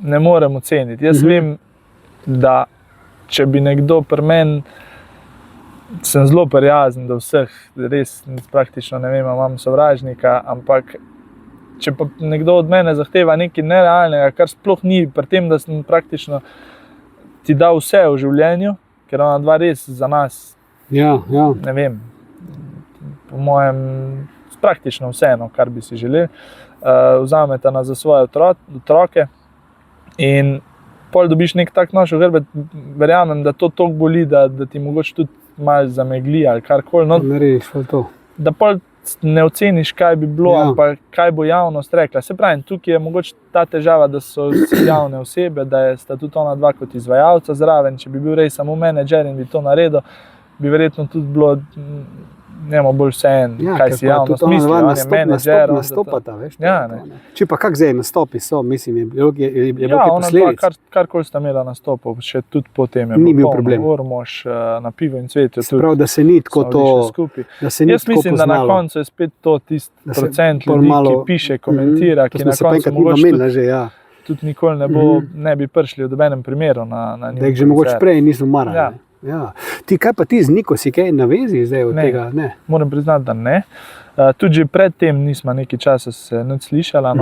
ne morem oceniti. Jaz vem, da če bi nekdo pri meni, sem zelo prijazen do vseh, res praktično ne vem, imam sovražnika, ampak če pa nekdo od mene zahteva nekaj nerealnega, kar sploh ni pri tem, da sem praktično ti dal vse v življenju, ker ona dva res za nas, ne vem, po mojem, praktično vseeno, kar bi si želeli, vzameta nas za svoje otroke in pol dobiš nek tak nož v hrbet, verjamem, da to toliko boli, da ti mogoče tudi malo zamegli ali karkoli. Da pol ne oceniš, kaj bi bilo, ali kaj bo javnost rekla. Se pravi, tukaj je mogoče ta težava, da so vsi javne osebe, da sta tudi ona dva kot izvajalca zraven. Če bi bil rej samo menedžer in bi to naredil, bi verjetno tudi bilo njemu bolj vseeno, kaj si javnost misli, on je menedžer. Nastopata, veš. Če pa kak zdaj nastopi so, mislim, je bilo kaj posledic? Karkoli sta imela nastopov, še tudi potem je ni bil problem. Ormož na Pivo in Cvetje. Se pravi, da se ni tako to, da se ni jaz mislim, da na koncu je spet to tist procent ljudi, ki piše, komentira, ki na koncu mogoče tudi nikoli ne bi prišli v dobenem primeru na njim koncert. Da jih že mogoče prej nismo marali. Ti, kaj pa ti z Niko, si kaj na vezi zdaj od tega? Ne, moram priznati, da ne. Tudi že pred tem nismo nekaj časa se nič slišala.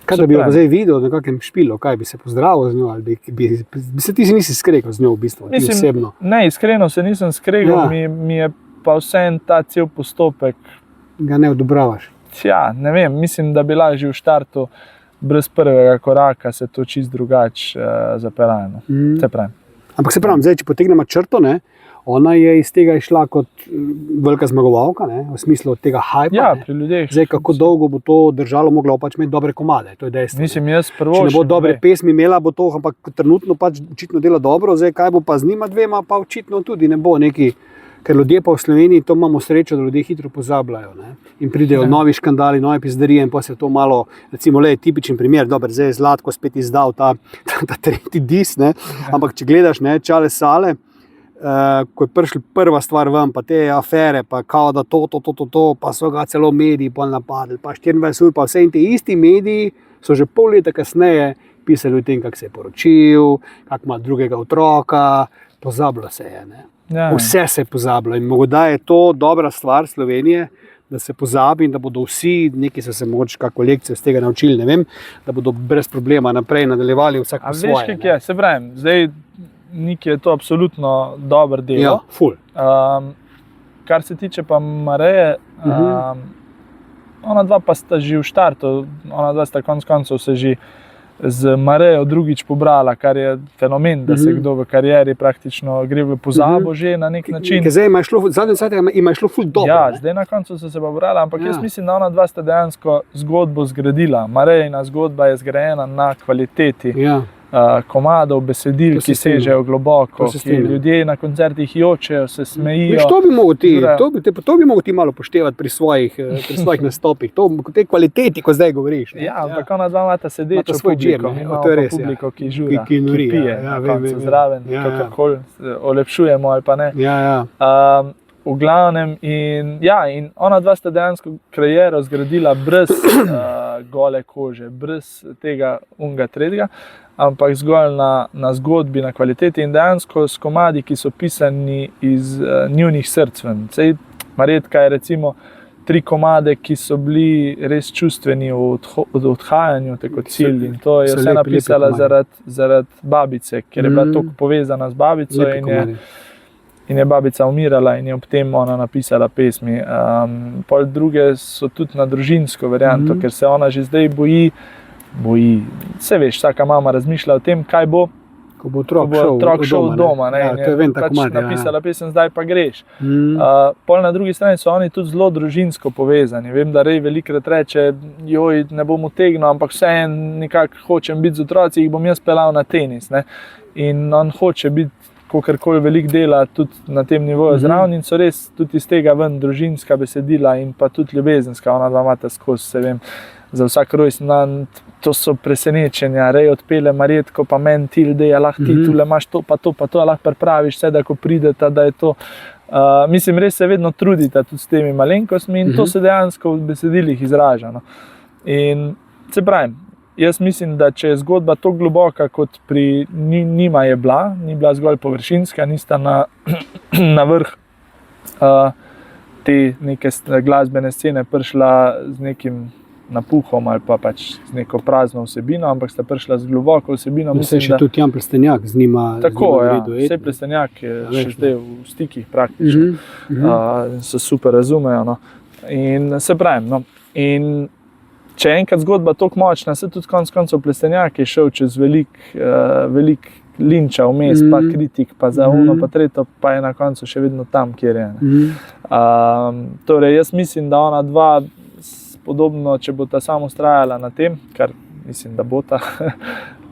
Kaj da bi jo zdaj videl na kakem špilu, kaj bi se pozdravil z njo, ali ti si nisi skregal z njo v bistvu, ti osebno? Ne, iskreno se nisem skregal, mi je pa vseeno ta cel postopek. Ga ne odobravaš? Ne vem, mislim, da bi lahko že v štartu brez prvega koraka se to čisto drugače zapeljalo. Se pravi. Ampak se pravim, zdaj, če potegnemo črto, ona je iz tega išla kot velika zmagovalka, v smislu od tega hajpa. Pri ljudeh. Zdaj, kako dolgo bo to držalo, mogla pač imeti dobre komade, to je dejstvo. Mislim, jaz prvošem. Če ne bo dobre pesmi imela, bo to, ampak trenutno pač očitno dela dobro, zdaj, kaj bo pa z njima dvema, pa očitno tudi ne bo neki, ker ljudje pa v Sloveniji, to imamo srečo, da ljudje hitro pozabljajo, in pridejo novi škandali, nove pizdarije in pa se to malo, recimo, tipičen primer, zdaj je Zlatko spet izdal ta tretji dis, ampak če gledaš, Čale Sale, ko je prišla prva stvar ven, pa te afere, pa kao da to, pa so ga celo mediji napadli, pa 24 ur, pa vse in te isti mediji so že pol leta kasneje pisali o tem, kak se je poročil, kak ima drugega otroka, pozabilo se je, Vse se je pozabilo in morda je to dobra stvar Slovenije, da se pozabi in da bodo vsi, neki so se mogoče kako lekcijo z tega naučili, ne vem, da bodo brez problema naprej nadaljevali vsak po svoje. A veš, kak je, se pravim, zdaj Niki je to absolutno dober delo. Ja, ful. Kar se tiče pa Mareje, ona dva pa sta že v štartu, ona dva sta konec koncev se že z Marejo drugič pobrala, kar je fenomen, da se kdo v karieri praktično gre v pozabo že na nek način. Zdaj zadnje cajte ima šlo ful dobro. Ja, zdaj na koncu so se pobrala, ampak jaz mislim, da ona dva sta dejansko zgodbo zgradila. Marejina zgodba je zgrajena na kvaliteti komadov, besedil, ki sežejo globoko, ki ljudje na koncertih jočejo, se smejijo. To bi mogel ti malo poštevati pri svojih nastopih, te kvaliteti, ko zdaj govoriš. Ja, ampak ona dva imata sedečo publiko, ima publiko, ki žura, ki pije na koncu zraven, kakorkoli olepšujemo ali pa ne. V glavnem in ona dva sta dejansko kariero zgradila brez gole kože, brez tega unga tretjega, ampak zgolj na zgodbi, na kvaliteti in dejansko s komadi, ki so pisani iz njunih src. Sej Marjetka je recimo 3 komade, ki so bili res čustveni v odhajanju, tako cilj, in to je vse napisala zaradi babice, ker je bila toliko povezana z babico in je babica umirala in je ob tem ona napisala pesmi. Pol druge so tudi na družinsko varianto, ker se ona že zdaj boji, se veš, vsaka mama razmišlja o tem, kaj bo, ko bo otrok šel doma. Napisala pesem, zdaj pa greš. Pol na drugi strani so oni tudi zelo družinsko povezani. Vem, da Rej velikrat reče, joj, ne bom utegnil, ampak vseeno nekako hočem biti z otroci, jih bom jaz pelal na tenis. Ne? In on hoče biti kakorkoli veliko dela tudi na tem nivoju zraven in so res tudi iz tega ven družinska besedila in pa tudi ljubezenska. Ona dva imata skozi, se vem, za vsak rojstni dan, to so presenečenja. Rej odpele Marjetko, pa meni Tilde, lahko ti tule imaš to, pa to, lahko pripraviš vse, da ko prideta, da je to. Mislim, res se vedno trudita tudi s temi malenkostmi in to se dejansko v besedilih izraža. No. In se pravim, jaz mislim, da če je zgodba tako globoka, kot pri njima je bila, ni bila zgolj površinska, nista na vrh te neke glasbene scene prišla z nekim napuhom ali pa pač z neko prazno vsebino, ampak sta prišla z globoko vsebino. Mislim, še tudi Jan Plestenjak z njima. Tako, vse Plestenjak je še zdaj v stikih praktično. Se super razumejo. No. In se pravim, no. In če je enkrat zgodba toliko močna, se tudi konec koncev Plestenjak je šel čez velik linča vmes, pa kritik, pa za uno, pa tretjo, pa je na koncu še vedno tam, kjer je. Torej, jaz mislim, da ona dva, podobno, če bo ta samo ustrajala na tem, kar mislim, da bo ta,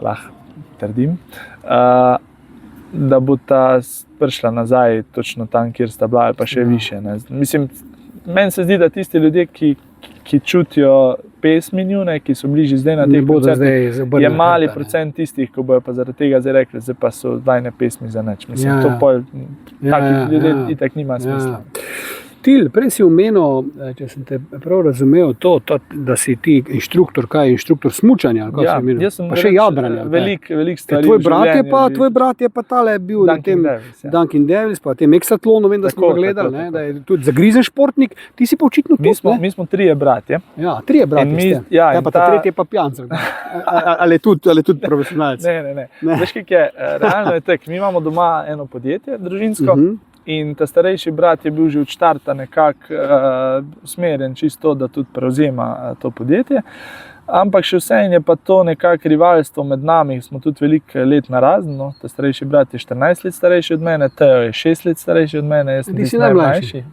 lahko trdim, da bo ta prišla nazaj točno tam, kjer sta bila, ali pa še više. Ne. Mislim, meni se zdi, da tisti ljudje, ki čutijo pesmi njune, ki so bližji zdaj na teh koncertih, je mali procent tistih, ko bojo pa zaradi tega zdaj rekli, zdaj pa so vajne pesmi za nič. Mislim, to pol takih ljudje itak nima smisla. Til, prej si omenil, če sem te prav razumel, da si ti inštruktor, inštruktor smučanja, ali ja, jaz sem pa še jadranja. Velik stvari tvoj brat je pa tale bil na tem Duncan Devils, pa tem Exatlonu, vem, da smo ga gledali, da je tudi zagrizen športnik, ti si pa očitno tudi. Mi smo 3 bratje. Ja, 3 bratje ste. Ja, pa ta tretji je pa pijanc. Ali tudi profesionalc. Ne. Veš, kaj je, realno je tak, mi imamo doma eno podjetje, družinsko, in ta starejši brat je bil že od štarta nekako usmerjen čisto, da tudi prevzema to podjetje. Ampak še vseeno je pa to nekako rivalstvo med nami, smo tudi veliko let narazen. No. Ta starejši brat je 14 let starejši od mene, Teo je 6 let starejši od mene, jaz sem najmlajši.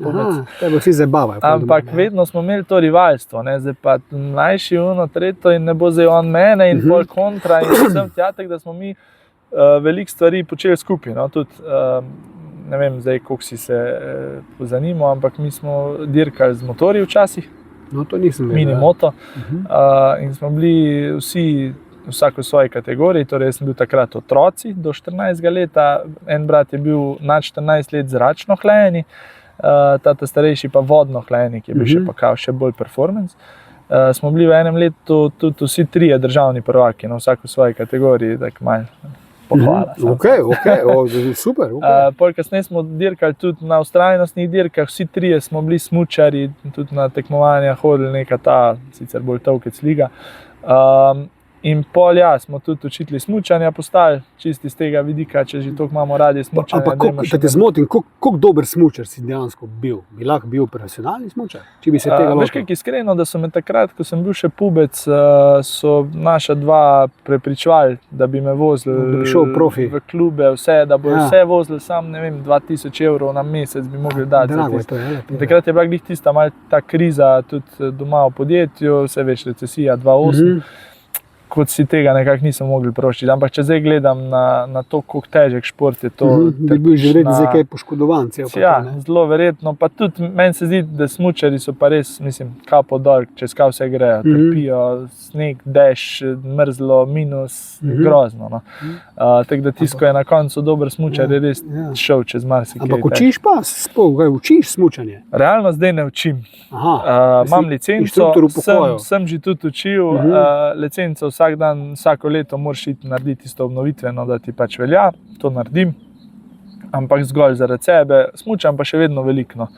Tebe vsi zabavajo. Ampak vedno smo imeli to rivalstvo, ne. Zdaj pa mlajši tretjo in ne bo zdaj on mene in pol kontra in vsem tjatek, da smo mi veliko stvari počeli skupaj. No. Tudi, ne vem zdaj, koliko si se pozanimal, ampak mi smo dirkali z motorji včasih. No, to nisem vedel. Minimoto. In smo bili vsi, vsako v svoji kategoriji, torej jaz sem bil takrat otroci do 14 leta, en brat je bil nad 14 let zračno hlajeni, tata starejši pa vodno hlajeni, ki je bil še bolj performance. Smo bili v enem letu tudi vsi 3 državni prvaki, no, vsako v svoji kategoriji, tako malo pohvala. Super. Pol kasneje smo dirkali tudi na vztrajnostnih dirkah, vsi 3 smo bili smučari, tudi na tekmovanja hodili neka ta, sicer bolj tolkec liga. In pol smo tudi učitelji smučanja postali, čisto iz tega vidika, če že toliko imamo radi smučanje. Ampak, če te zmotim, koliko dober smučar si dejansko bil? Bi lahko bil profesionalni smučar? Če bi se tega lotil? Veš kaj, iskreno, da so me takrat, ko sem bil še pubec, so naša dva prepričevali, da bi me vozili v klube, vse, da bo vse vozili, sam ne vem, 2000 evrov na mesec bi mogli dati. Drago je to, takrat je bila glih tista mal ta kriza tudi doma v podjetju, vse več recesija 2008. Kot si tega nekako nisem mogli proščiti. Ampak če zdaj gledam na to, koliko težek šport je to. Bi bil že verjetno za kaj poškodovan. Ja, zelo verjetno. Pa tudi meni se zdi, da smučari so pa res, mislim, kapo dol, čez kaj vse grejo. Trpijo, sneg, dež, mrzlo, minus, grozno. No. Tako da tisto, ko je na koncu dober smučar, je res šel čez marsikaj. Ampak učiš pa? Učiš smučanje? Realno zdaj ne učim. Imam licenco, sem že tudi učil licenco. Vsak dan, vsako leto moraš iti narediti isto obnovitveno, da ti pač velja, to naredim, ampak zgolj zaradi sebe, smučam pa še vedno veliko.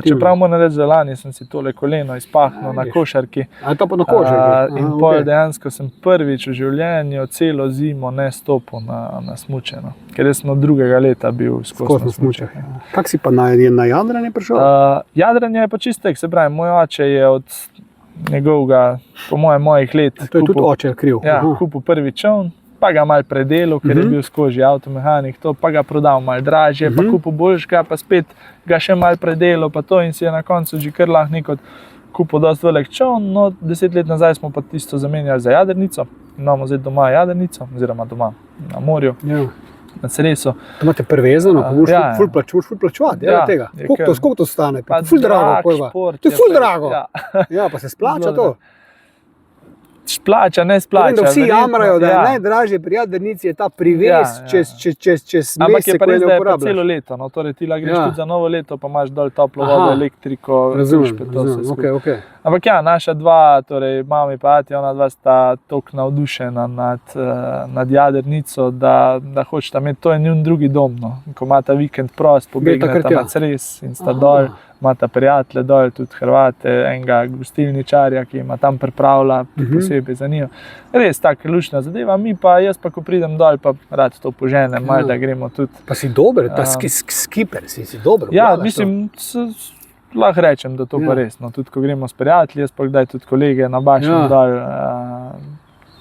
Čeprav moram reči, da lani sem si tole koleno izpahnil na košarki. To pa na košarki? In pol dejansko sem prvič v življenju celo zimo ne stopil na smučeno, ker sem od 2. leta bil skozi smučanje. Kak si pa na jadranje prišel? Jadranje je pa čistek, se pravi, moj oče je od njegovega, po mojih let. To je tudi oče kriv. Ja, kupil prvi čovn, pa ga malo predelal, ker je bil skozi avtomehanik, pa ga prodal malo dražje, pa kupil boljšega, pa spet ga še malo predelal, pa to in si je na koncu že kar lahko nekot kupil dosti velik čovn. No, 10 let nazaj smo pa tisto zamenjali za jadrnico. Imamo zdaj doma jadrnico, oziroma doma na morju. Na Cresu. To imate prevezano, pa moraš ful plačevati tega. Koliko to stane? Ful drago. To je ful drago. Ja, pa se splača to. Splača, ne splača. Vem, da vsi jamrajo, da je najdražje pri jadrnici je ta privez čez mesec, ko je ne uporabljaš. Ampak je pa res, da je pa celo leto. No, torej ti greš tudi za novo leto, pa imaš dol toplo vodo, elektriko. Razumem, ok. Ampak ja, naša dva, torej mami pa ati, ona dva sta toliko navdušena nad jadrnico, da hočeta imeti, to je njun drugi dom. No. Ko imata vikend prost, pobegneta na Cres in sta dol. Imata prijatelje dol, tudi Hrvate, enega gostilničarja, ki ima tam pripravlja posebej za njih. Res taka lušna zadeva, jaz pa, ko pridem dol, pa rad to poženem, malo da gremo tudi. Pa si dober, ta skiper, si dobro. Ja, mislim, lahko rečem, da to pa res. No, tudi ko gremo s prijatelji, jaz pa kdaj tudi kolege nabašam dol,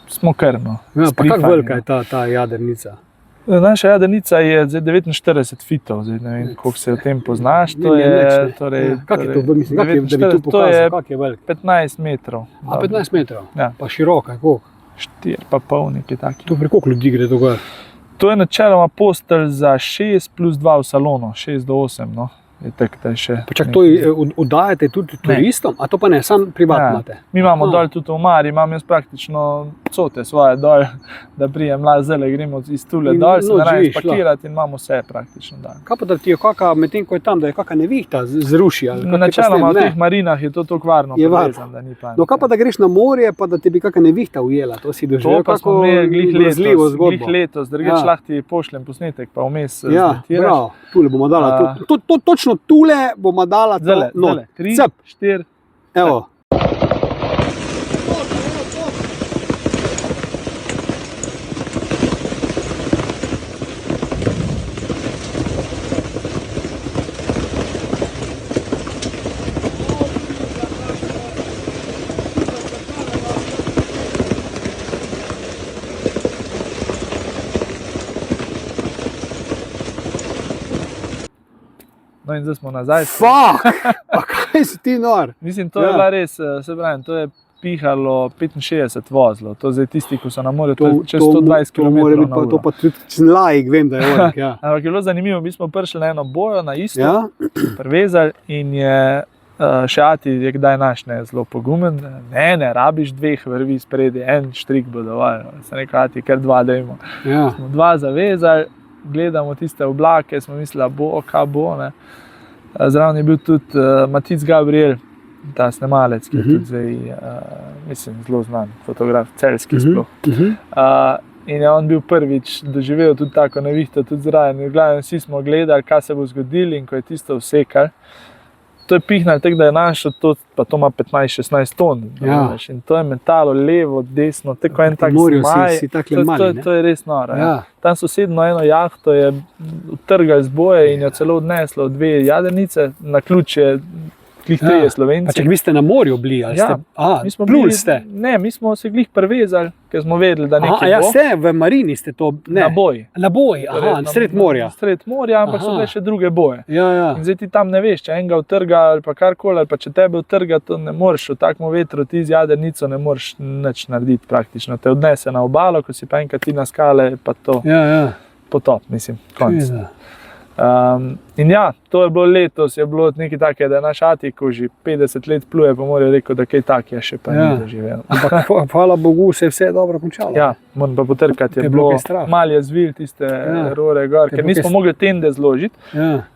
smo krno. Ja, pa kako velika je ta jadrnica? Naša jadrnica je zdaj 49 fitov, zdaj ne vem, koliko se o tem poznaš. To je, kak je to, mislim, da bi tu pokazal, kak je velik? 15 metrov. 15 metrov? Ja. Pa široka, koliko? 4 pa pol, nekaj taki. To pri koliko ljudi gre to gor? To je načeloma postelj za 6 plus 2 v salonu, 6 do 8, no. Počak, to oddajate tudi turistom, a to pa ne, sam privatno imate? Mi imamo dol tudi v Mari, imam jaz praktično cote svoje dol, da prijem zele, gremo iz tule dol, se ne rajem spakirati in imamo vse praktično dol. Kaj pa da ti je medtem ko je tam, da je kakšna nevihta zruši? Načeloma v teh marinah je to toliko varno povezan, da ni panike. No kaj pa da greš na morje, pa da ti bi kakšna nevihta ujela, to si doživel kako grozljivo zgodbo? Glih letos, drugič lahko ti pošljem posnetek, pa vmes zletiraš. Ja, bravo, tule bomo dala, točno tule bomo dala to not. 3, 4, evo. No in zdaj smo nazaj. Fuck! Pa kaj si ti nor? Mislim, to je bila res, se pravim, to je pihalo 65 vozlov. To zdaj tisti, ko so na morju, to je čez 120 km na uro. To pa tudi laik, vem, da je orak, ja. Ampak je bilo zanimivo, mi smo prišli na eno bojo, na isto, privezali in je še ati je kdaj naš zelo pogumen. Ne, rabiš 2 vrvi spredi, en štrik bo dovolj. Se rekel, ati, kar 2 dajmo. Smo 2 zavezali. Gledamo tiste oblake, smo mislili, kaj bo. Ne. Zraven je bil tudi Matic Gabriel, ta snemalec, ki je tudi zdaj, mislim, zelo znan fotograf, celjski sploh. In je on bil prvič doživel tudi tako nevihto, tudi zraven. V glavnem vsi smo gledali, kaj se bo zgodilo in ko je tisto vsekal, to je pihnal tako, da je našel to, pa to ima 15-16 ton. Ja. In to je metalo levo, desno, tako en tak morju zmaj. si takle mali, ne? To je res noro. Ja. Tam sosedno eno jahto je utrgal z boje in jo celo odneslo v 2 jadrnice, na ključ je glih 3 Slovenci. Pa če vi ste na morju bili, ali Ja, ste, pluli ste? Ne, mi smo se glih privezali, ker smo vedeli, da nekaj Ja, bo. ste v marini ste to, ne. Na boj. Na boj, sred morja. Sred morja, ampak so bile še druge boje. Ja. In zdaj ti tam ne veš, če enega utrga ali pa karkoli, ali pa če tebe utrga, to ne moreš v takem vetru, ti z jadrnico ne moreš nič narediti praktično. Te odnese na obalo, ko si pa enkrat ti na skale, pa to potop, mislim, konc. In ja, to je bilo letos, je bilo nekaj takega, da je naš ati, ko že 50 let pluje po morju, rekel, da kaj takega še pa ni doživel. Ampak hvala Bogu, se je vse dobro končalo. Ja, moram pa potrkati, je bilo malo je zvil tiste rore gor, ker nismo mogli tende zložiti,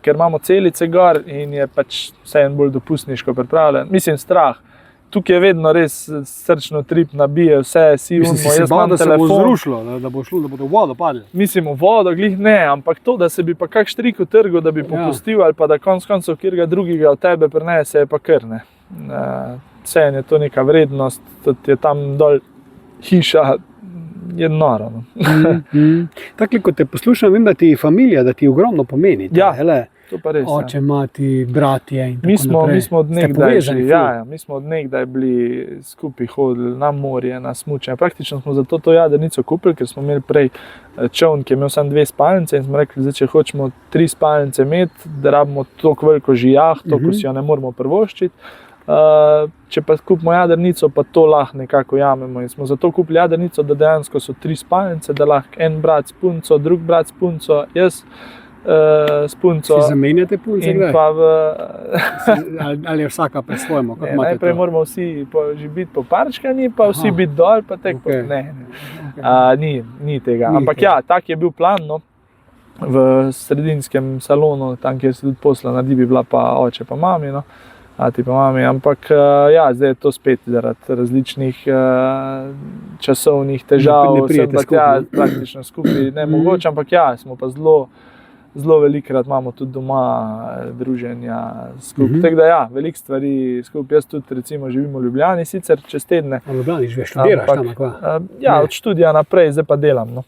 ker imamo celice gor in je pač vse en bolj dopustniško pripravljen. Mislim, strah. Tukaj je vedno res srčno trip, nabije vse, si ummo, jaz imam telefon. Da se bo zrušilo, da bo šlo, da bodo v vodo padli. Mislim, v vodo glih ne, ampak to, da se bi pa kak štrik utrgal, da bi popustil ali pa da konc koncev kjerga drugega od tebe prinese, je pa kar ne. Vse je to neka vrednost, tudi je tam dol hiša, je noro. Takle, ko te poslušam, vem, da ti familija, da ti ogromno pomeni. Ja. Oče, mati, bratje in tako naprej. Mi smo od naprej. nekdaj bili skupaj hodili na morje, na smučanje. Praktično smo zato to jadrnico kupili, ker smo imeli prej čoln, ki je imel samo 2 spalnice in smo rekli, da če hočemo 3 spalnice imeti, da rabimo toliko veliko jahto, ko si jo ne moremo privoščiti. Če pa kupimo jadrnico, pa to lahko nekako jamemo. In smo zato kupili jadrnico, da dejansko so 3 spalnice, da lahko en brat s punco, drug brat s punco, jaz s punco. Si zamenjate punce kdaj? Ali je vsaka pri svojemu? Najprej moramo vsi že biti po parčkani, pa vsi biti dol, pa tek po... Ni tega. Ampak ja, tak je bil plan, no. V sredinskem salonu, tam, kjer se tudi posla naredi, bi bila pa oče pa mami, no. Ati pa mami, ampak ja, zdaj je to spet zaradi različnih časovnih težav, sem pa tja praktično skupaj nemogoče, ampak ja, smo pa zelo velikrat imamo tudi doma druženja skupaj. Tako da ja, veliko stvari skupaj. Jaz tudi recimo živim v Ljubljani, sicer čez tedne. V Ljubljani živiš, študiraš tam, akva? Ja, od študija naprej, zdaj pa delam, no.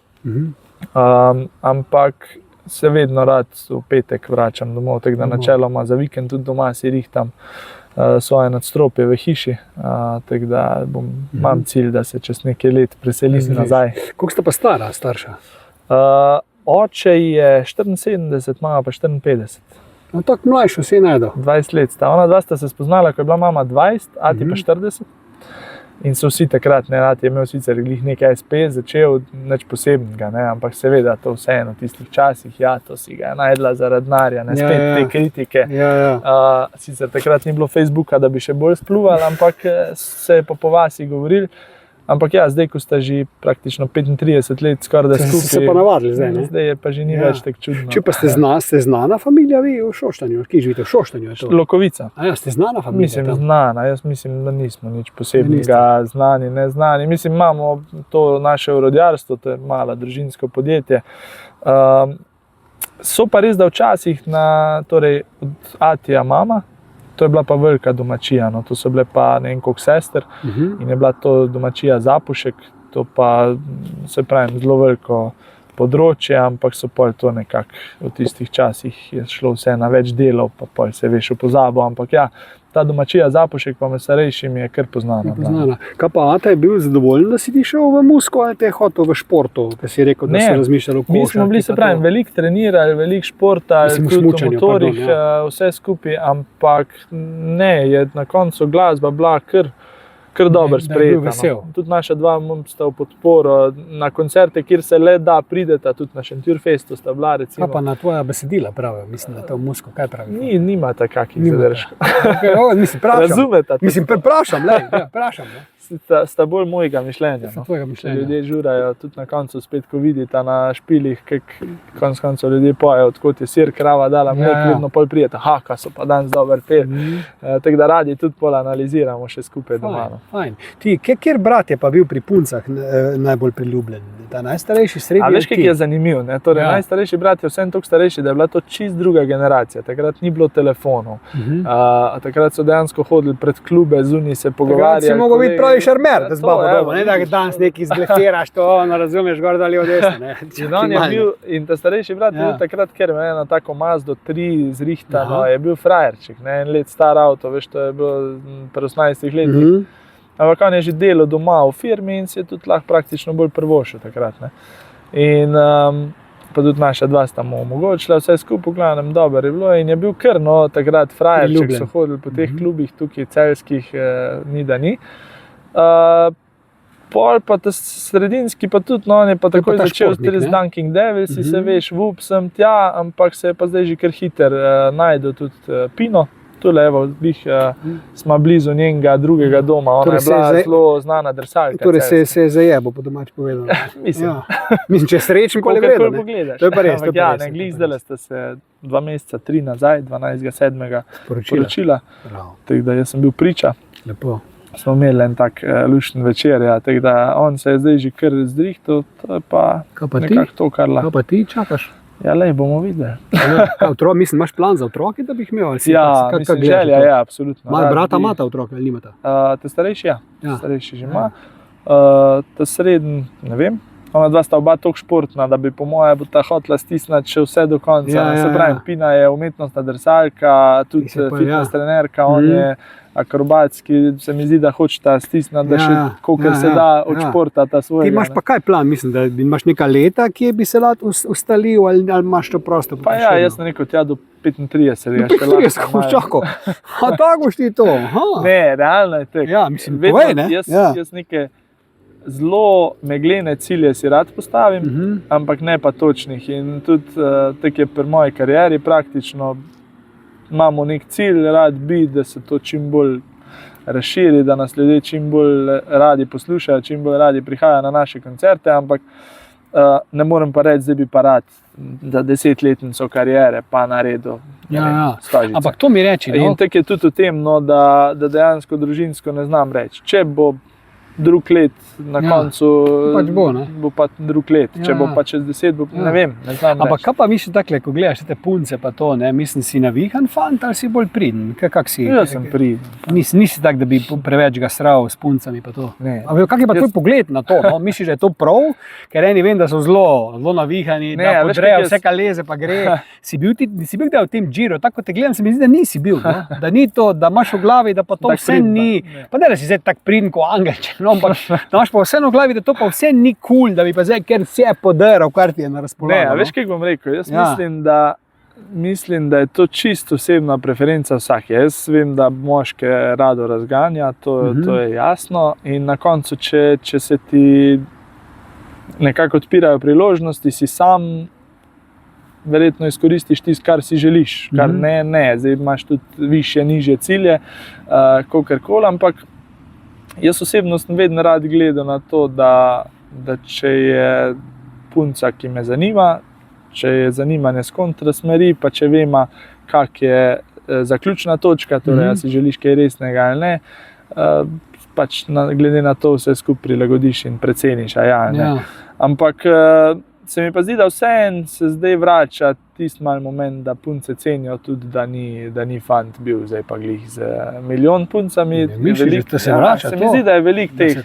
Ampak se vedno rad v petek vračam domov, tako da načeloma za vikend tudi doma si rihtam svoje nadstropje v hiši, tako da imam cilj, da se čez nekaj let preselim nazaj. Koliko sta pa starša? Oče je 74, mama pa 54. No, tako mlajšo si najdel. 20 let sta. Ona dva sta se spoznala, ko je bila mama 20, ati pa 40. In so vsi takrat, ati je imel sicer glih nekaj SP, začel nič posebnega, ampak seveda to vseeno v tistih časih, ja, to si ga najdla zaradi denarja, spet te kritike. Sicer takrat ni bilo Facebooka, da bi še bolj spluvali, ampak se je pa po vasi govorili. Ampak ja, zdaj, ko sta že praktično 35 let skoraj da skupaj. Se pa navadili zdaj, ne? Zdaj je pa že ni več tako čudno. Če pa ste znana familija vi v Šoštanju? Kje živite? V Šoštanju je to? Lokovica. Ja, ste znana familija? Mislim, znana. Jaz mislim, da nismo nič posebnega znani, neznani. Mislim, imamo to naše orodjarstvo, to je malo družinsko podjetje. So pa res, da včasih od atija mama, to je bila pa velika domačija, no. To so bile pa ne vem koliko sester in je bila to domačija Zapušek, to pa se pravim zelo veliko področje, ampak so pol to nekako v tistih časih je šlo vse na več delov, pa pol se veš v pozabo, ampak ja, ta domačija Zapušek pa med starejšimi je kar poznana. Kaj pa ata je bil zadovoljen, da si ti šel v musko ali te je hotel v športu, ker si rekel, da si razmišljal o košarki? Mi smo bili, se pravim, veliko trenirali, veliko športa, tudi v motorjih, vse skupaj, ampak ne, je na koncu glasba bila kar dobro sprejeta. Tudi naša dva sta v podporo na koncerte, kjer se le da prideta, tudi na Šentjurfestu sta bila recimo. Kaj pa na tvoja besedila pravijo, mislim, da to v musko, kaj pravijo? Nimata kakih zadržkov. Mislim, vprašam. Razumeta. Mislim, vprašam, vprašam. sta bolj mojega mišljenja. No? Ljudje žurajo, tudi na koncu spet, ko vidite na špilih, konc koncev ljudje pojejo, odkot je sir, krava dala mlek, vedno pol prijeta, ka so pa danes dober peli. Tako da radi tudi pol analiziramo še skupaj doma. Fajn. Ti, kjer brat je pa bil pri puncah najbolj priljubljen? Ta najstarejši, srednji? A veš, kaj je zanimiv? Torej, najstarejši brat je vsem toliko starejši, da je bila to čist druga generacija. Takrat ni bilo telefonov. Takrat so dejansko hodili pred klube, zunaj se pogovarjali. Takrat si mogel biti pravi šarmer, da z babo doma. Ne da danes neki zblefiraš to, razumeš, gor ali od desne. In ta starejši brat je bil takrat, ker ima eno tako Mazdo 3 zrihtano, je bil frajerček, en let star avto, veš, to je bilo pri 18 letih. Ampak on je že delal doma v firmi in si je tudi lahko praktično bolj prvošel takrat. In pa tudi naša dva sta mu omogočila, vse skupaj v glavnem dobro je bilo in je bil kar takrat frajerček, so hodili po teh klubih tukaj celjskih, ni da ni. Pol pa ta sredinski pa tudi, on je pa takoj začel s Dunking Devils, se veš, vup sem tja, ampak se je pa zdaj že kar hiter najdel tudi Pino. Tule, evo, smo blizu njenega drugega doma, ona je bila zelo znana drsalka. Torej se je zajebo, po domač povedano. Mislim, če srečen, koliko vredno. Pogledaš. To je pa res. Ja, glih zdaj sta se 2 meseca, 3 nazaj, 12.7. poročila. Tako da jaz sem bil priča. Lepo. Smo imeli en tak lušten večer, tako da on se je zdaj že kar zdrihtal, to je pa nekako to, kar lahko. Kaj pa ti čakaš? Ja, lej, bomo videli. Mislim, imaš plan za otroke, da bi jih imel? Ja, mislim, želja, ja, absolutno. Brata imata otroke ali nimata? Ta starejši, ja. Starejši že ima. Ta srednji, ne vem. Ona dva sta oba toliko športna, da bi po moje bo ta hotela stisniti še vse do konca. Se pravi, Pina je umetnostna drsalka, tudi fitness trenerka, on je akrobatski, se mi zdi, da hočeta stisniti, da še kolikor se da od športa ta svojega. Ti imaš pa kaj plan, mislim, da imaš neka leta, kje bi se lahko ustalil ali imaš to prosto? Pa ja, jaz sem rekel, tja do 35. Do 35, čakal. A tako šti to? Ne, realno je tako. Ja, mislim, povej, ne? Jaz neke zelo meglene cilje si rad postavim, ampak ne pa točnih. In tudi tako je pri moji karieri praktično, imamo nek cilj, rad bi, da se to čim bolj razširi, da nas ljudje čim bolj radi poslušajo, čim bolj radi prihajajo na naše koncerte, ampak ne morem pa reči, da bi pa rad, da 10-letnico kariere pa naredil. Ampak to mi reči. In tako je tudi v tem, da dejansko družinsko ne znam reči. Če bo drug let na koncu, bo pa drug let. Če bo pa čez 10, ne vem, ne znam reči. Ampak kaj pa misliš takle, ko gledaš te punce pa to, mislim, si navihan fant ali si bolj priden? Kak si? Jaz sem priden. Nisi tak, da bi preveč ga sral s puncami pa to? Ne. Kak je pa tvoj pogled na to? Misliš, da je to prav? Ker eni vem, da so zelo navihani, da podrejo vse, kar leze pa gre. Si bil kdaj v tem džiru? Tako te gledam, se mi zdi, da nisi bil. Da ni to, da imaš v glavi, da pa to vse ni. Pa ne, da si zdaj tak priden kot angelček. Ampak da imaš pa vseeno v glavi, da to pa vse ni cool, da bi pa zdaj kar vse podaral, kar ti je na razpolago. Ne, veš, kaj bom rekel? Jaz mislim, da je to čisto osebna preferenca vsake. Jaz vem, da moške rado razganja, to je jasno. In na koncu, če se ti nekako odpirajo priložnosti, si sam verjetno izkoristiš tisto, kar si želiš. Kar ne, zdaj imaš tudi višje, nižje cilje, kakorkoli, ampak jaz osebno sem vedno rad gledal na to, da če je punca, ki me zanima, če je zanimanje s kontrasmeri, pa če vema, kak je zaključna točka, torej, a si želiš kaj resnega ali ne, pač glede na to vse skupaj prilagodiš in preceniš, Ampak se mi pa zdi, da vseeno se zdaj vrača tisti mal moment, da punce cenijo tudi, da ni fant bil zdaj pa glih z milijon puncami. Misliš, da se vrača to? Se mi zdi, da je veliko teh.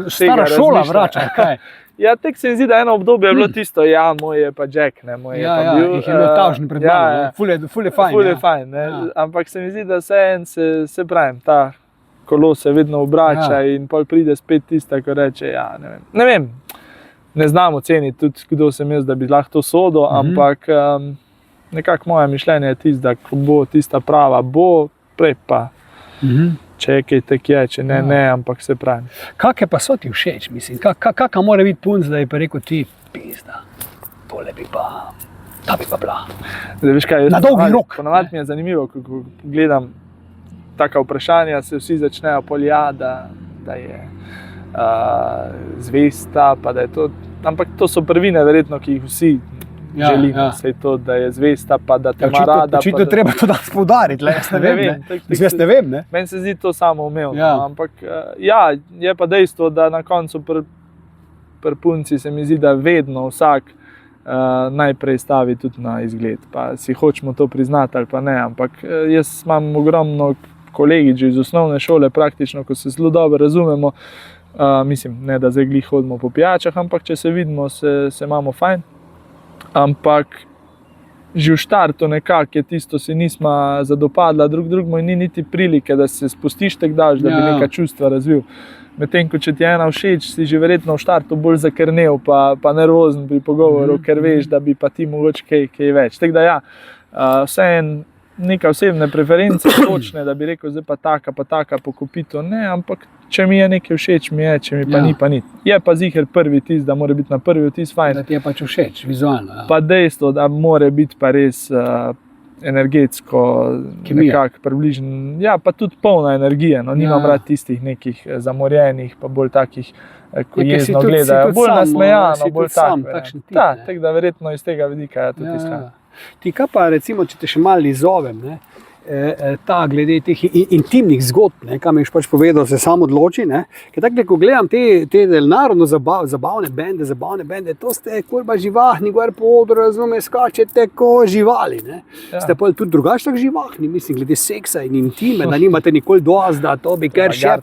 Stara šola vrača, kaj? Ja, tek se mi zdi, da eno obdobje je bilo tisto, moj je pa Jack, ne, moj je pa bil. Jih je bilo tavžni pred mano, ful je fajn. Ful je fajn, ne, ampak se mi zdi, da vseeno se pravim, ta kolo se vedno obrača in pol pride spet tista, ko reče, ne vem. Ne znam oceniti tudi, kdo sem jaz, da bi lahko to sodil, ampak nekako moje mišljenje je tisto, da ko bo tista prava, bo prej pa, če je kaj tak je, če ne, ampak se pravi. Kakšne pa so ti všeč, mislim? Kakšna mora biti punc, da je pa rekel ti, pizda, tole bi pa, ta bi pa bila. Zdaj, veš kaj, na dolgi rok. Ponavadi mi je zanimivo, ko gledam taka vprašanja, se vsi začnejo da da je zvesta, pa da je to, ampak to so prvine verjetno, ki jih vsi želimo, sej to, da je zvesta, pa da te ima rada. Očitno je treba to danes poudariti, jaz ne vem. Jaz ne vem, ne? Meni se zdi to samoumevno, ampak je pa dejstvo, da na koncu pri punci se mi zdi, da vedno vsak najprej stavi tudi na izgled, pa si hočemo to priznati ali pa ne, ampak jaz imam ogromno kolegičev iz osnovne šole praktično, ko se zelo dobro razumemo, mislim, ne da zdaj glih hodimo po pijačah, ampak če se vidimo, se imamo fajn. Ampak že v štartu nekako je tisto, si nisma zadopadla drugemu in ni niti prilike, da se spustiš tako daleč, da bi neka čustva razvil. Medtem ko če ti ena všeč, si že verjetno v štartu bolj zakrnel pa nervozen pri pogovoru, ker veš, da bi pa ti mogoče kaj več. Tako da vseeno neka osebne preference točne, da bi rekel, zdaj pa taka pokopito, ne, ampak če mi je nekaj všeč, mi je, če mi pa ni, pa ni. Je pa ziher prvi vtis, da mora biti na prvi vtis fajn. Da ti je pač všeč, vizualno. Ja. Pa dejstvo, da mora biti pa res energetsko nekako približen. Ja, pa tudi polna energija, no, nimam rad tistih nekih zamorjenih, pa bolj takih, ko jezno gledajo, bolj nasmejano, bolj tako da verjetno iz tega vidika tudi izhaja. Ti kaj pa recimo, če te še malo izzovem, ne? Ta glede teh intimnih zgodb, kaj mi je pač povedal, se sam odloči, ne? Ker tako, ko gledam te narodno zabavne bende, to ste kurba živahni, gor po odru, razume, skačete ko živali, ne? Ste pa tudi drugače tako živahni, mislim, glede seksa in intime, da nimate nikoli dosti, da to bi ker še,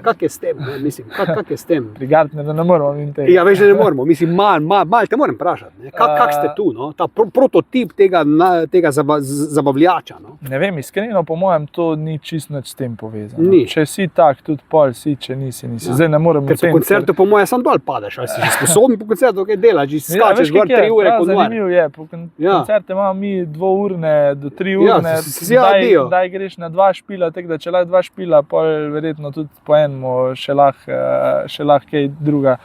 kak je s tem, ne? Mislim, kak je s tem? Pri Gartnerju ne moramo in tega. Ja, veš, da ne moramo, mislim, mal te moram vprašati, ne? Kak ste tu, no? Ta prototip tega zabavljača, no? Ne vem, iskreno, po mojem, to ni čisto nič s tem povezano. Če si tak, tudi pol si, če nisi. Zdaj ne moremo ker po koncertu, po mojem, sam dol padeš, ali si že sposobni po koncertu kaj delaš, že skačeš gor 3 ure po noč. Zanimivo je, po koncerte imamo mi 2-urne do 3-urne, daj greš na 2 špila, tako da če lahko 2 špila, pol verjetno tudi po enemu še lahko kaj druga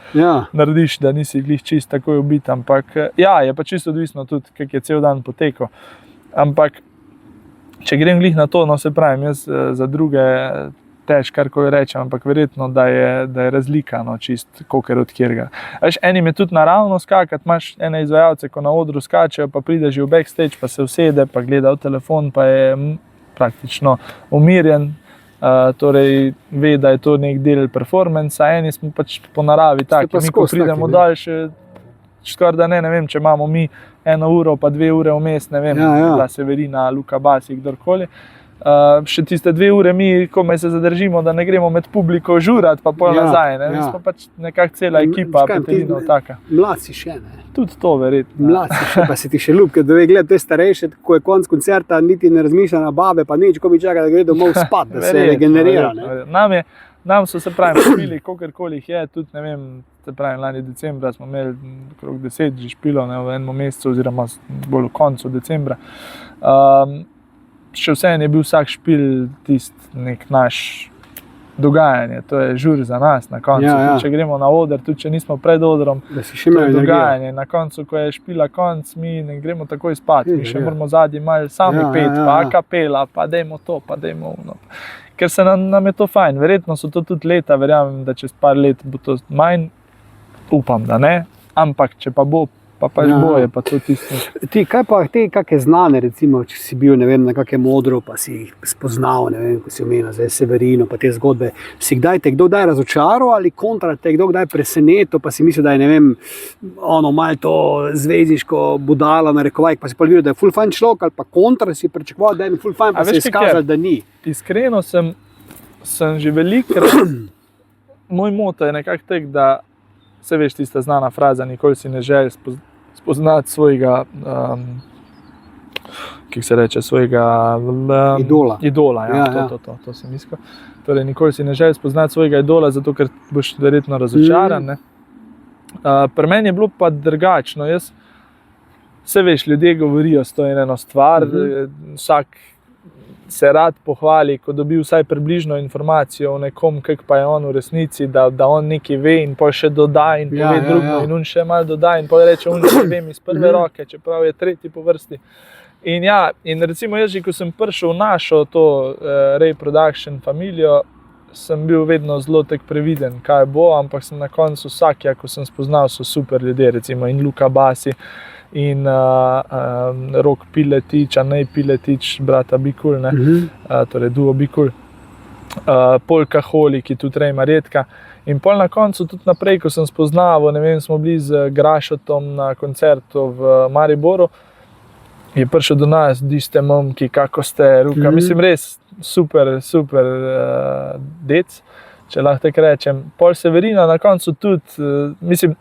narediš, da nisi glih čist takoj ubit, ampak je pa čisto odvisno tudi, kak je cel dan potekal. Ampak če grem glih na to, no se pravim, jaz za druge karkoli rečem, ampak verjetno, da je razlika, no, čist koker od kjerga. Veš, enim je tudi naravno skakati, imaš ene izvajalce, ko na odru skačejo, pa pride že v backstage, pa se usede, pa gleda v telefon, pa je praktično umirjen, torej ve, da je to nek del performansa, eni smo pač po naravi taki, mi ko pridemo dol še skoraj da ne vem, če imamo mi 1 uro pa 2 ure vmes, ne vem, La Severina, Luka Basi, kdorkoli. Še tiste 2 ure mi komaj se zadržimo, da ne gremo med publiko žurati, pa pol nazaj, ne. Mi smo pač nekako cela ekipa, petelinov taka. Mlad si še, ne? Tudi to, verjetno. Mlad si še, pa si ti še ljub, ker gleda te starejše, ko je konc koncerta, niti ne razmišlja na babe, pa nič, ko mi čaka, da gre domov spat, da se regenerira, ne? Nam so se pravi špili, kolikoli jih je, tudi ne vem, se pravi, lani decembra smo imeli okrog 10 že špilov, ne, v enem mesecu oziroma bolj v koncu decembra. Še vseeno je bil vsak špil tist nek naš dogajanje, to je žur za nas na koncu. Če gremo na oder, tudi če nismo pred odrom, to je dogajanje. Na koncu, ko je špila konc, mi ne gremo takoj spat, mi še moramo zadnji malo sami pet, pa a kapela, pa dajmo to, pa dajmo ono. Ker se nam je to fajn, verjetno so to tudi leta, verjamem, da čez par let bo to manj, upam, da ne, ampak če pa bo, pa pač bo, je pa to tisto. Ti, kaj pa te kakšne znane, recimo, če si bil, ne vem, na kakšnem odru, pa si jih spoznal, ne vem, ko si omenil zdaj Severino, pa te zgodbe, si te kdo kdaj razočaral ali kontra te kdo kdaj presenetil, pa si mislil, da je, ne vem, malo to zvezdiško budala, narekovaj, pa si pa videl, da je ful fajn človek, ali pa kontra si pričakoval, da je ful fajn, pa se je izkazal, da ni. Iskreno sem že velikokrat, moj moto je nekako tak, da se veš tista znana fraza, nikoli si ne želi spoznati svojega, kako se reče, svojega idola, to sem iskal. Torej, nikoli si ne želi spoznati svojega idola, zato ker boš verjetno razočaran, ne. Pri meni je bilo pa drugačno, jaz, se veš, ljudje govorijo s to eno stvar, vsak se rad pohvali, ko dobi vsaj približno informacijo o nekom, kak pa je on v resnici, da on nekaj ve in pol še doda in pove drugo in on še malo doda in pol reče, on še vem iz prve roke, čeprav je tretji po vrsti. In recimo jaz že, ko sem prišel v našo to Ray Production familijo, sem bil vedno zelo tak previden, kaj bo, ampak sem na koncu vsak, ko sem spoznal, so super ljudje, recimo in Luka Basi, in Rok Piletič, Anej Piletič, brata Bikul, torej duo Bikul, Polka Holi, ki tudi Rejma Redka. In pol na koncu tudi naprej, ko sem spoznaval, ne vem, smo bili z Grašotom na koncertu v Mariboru, je prišel do nas, di ste momki, kako ste, Ruka, mislim res super dec, če lahko tako rečem. Pol Severina na koncu tudi, mislim,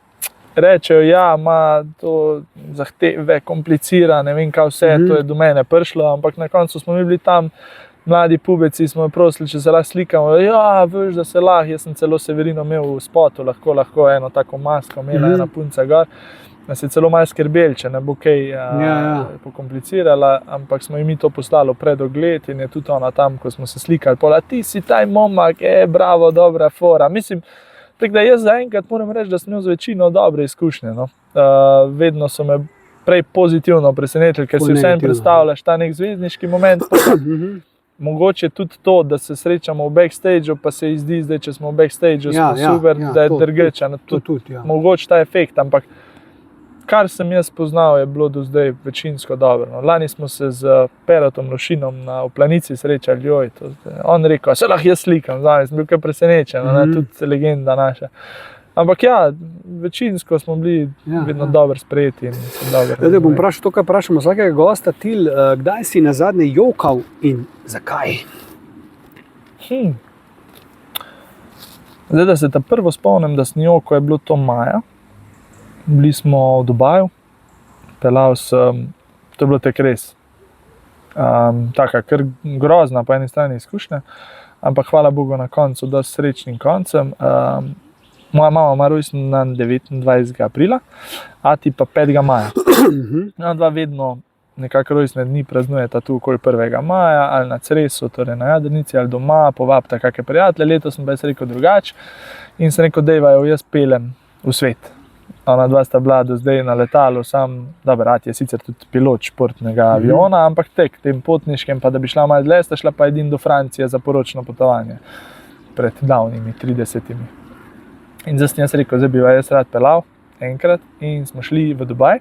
rečejo, ja, ima to zahteve, komplicira, ne vem kaj vse, to je do mene prišlo, ampak na koncu smo mi bili tam, mladi pubeci, smo prosili, če se lahko slikamo, ja, veš, da se lahko, jaz sem celo Severino imel v spotu, lahko eno tako masko imela, ena punca gor, nas je celo malo skrbel, če ne bo kaj pokomplicirala, ampak smo mi to poslali pred ogled in je tudi ona tam, ko smo se slikali, pola, ti si taj momak, bravo, dobra fora, mislim, tako da jaz zaenkrat moram reči, da sem imel z večino dobre izkušnje. No. Vedno so me prej pozitivno presenetili, ker si vsem predstavljaš ta nek zvezdniški moment. Mogoče tudi to, da se srečamo v backstageu, pa se zdi zdaj, če smo v backstageu, super, da je drgeča. Mogoče ta efekt, ampak kar sem jaz spoznal, je bilo do zdaj večinsko dobro. No. Lani smo se z Perotom Lošinom na Planici srečali, on rekel, se lahko jaz slikam, sem bil kar presenečen, tudi legenda naša. Ampak ja, večinsko smo bili vedno dobro sprejeti. Zdaj bom vprašal to, kar vprašamo vsakega gosta, Til, kdaj si nazadnje jokal in zakaj? Zdaj, da se ta prvo spomnim, da sem jokal, je bilo to maja. Bili smo v Dubaju, pelal sem, to je bilo tako res, taka kar grozna po eni strani izkušnja, ampak hvala Bogu na koncu, dosti srečnim koncem. Moja mama ima rojstni dan 29. aprila, ati pa 5. maja. Dva vedno nekako rojstne dni praznujeta tu okoli 1. maja, ali na Cresu, torej na Jadrnici, ali doma, povabita kakšne prijatelje. Letos sem pa jaz rekel drugače in sem rekel, dejvajo, jaz pelem v svet. Ona dva sta bila do zdaj na letalu, ati je sicer tudi pilot športnega aviona, ampak tem potniškem, pa da bi šla malo dlje, sta šla pa edin do Francije za poročno potovanje pred davnimi 30. In zdaj sem jaz rekel, zdaj bi jaz rad pelal enkrat in smo šli v Dubaj.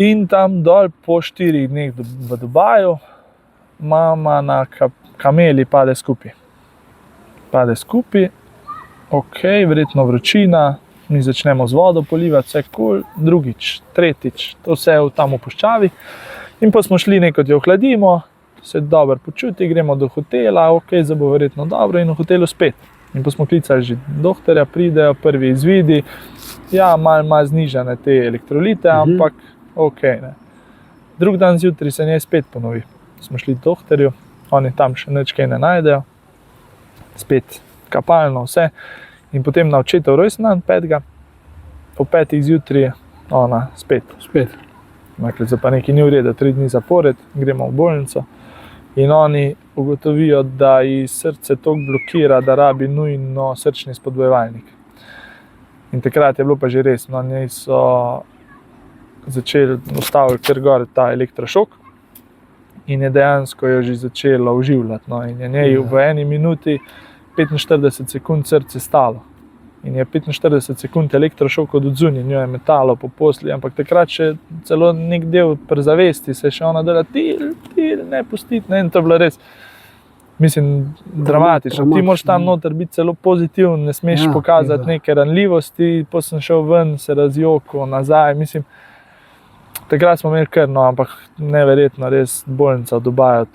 In tam dol po 4 dneh v Dubaju mama na kameli pade skupaj. Verjetno vročina, mi začnemo z vodo polivati, vse cool, drugič, tretjič, to vse je tam v puščavi. In pa smo šli nekaj, jo ohladimo, se dobro počuti, gremo do hotela, zdaj bo verjetno dobro in v hotelu spet. In pa smo klicali že doktorja, pridejo prvi izvidi, malo znižane te elektrolite, ampak ne. Drug dan zjutraj se njej spet ponovi. Smo šli k doktorju, oni tam še nič kaj ne najdejo, spet kapalno vse. In potem na očetov rojstni dan 5. Po 5. zjutraj ona spet. Rekli so pa nekaj ni v redu, 3 dni zapored, gremo v bolnico. In oni ugotovijo, da ji srce toliko blokira, da rabi nujno srčni spodbujevalnik. In takrat je bilo pa že res, njej so začeli ustaviti kar gor ta elektrošok in je dejansko jo že začelo oživljati. In je njej v 1 minuti 45 sekund srce stalo. In je 45 sekund elektrošok od odzunaj, njo je metalo po posli, ampak takrat še celo nek del prezavesti se še ona dela, til, ne pustiti, in to je bilo res, mislim, dramatično. Ti moraš tam noter biti celo pozitiven, ne smeš pokazati neke ranljivosti, pa sem šel ven, se razjokal nazaj, mislim, takrat smo imeli kar, ampak neverjetno, res bolnica v Dubaju,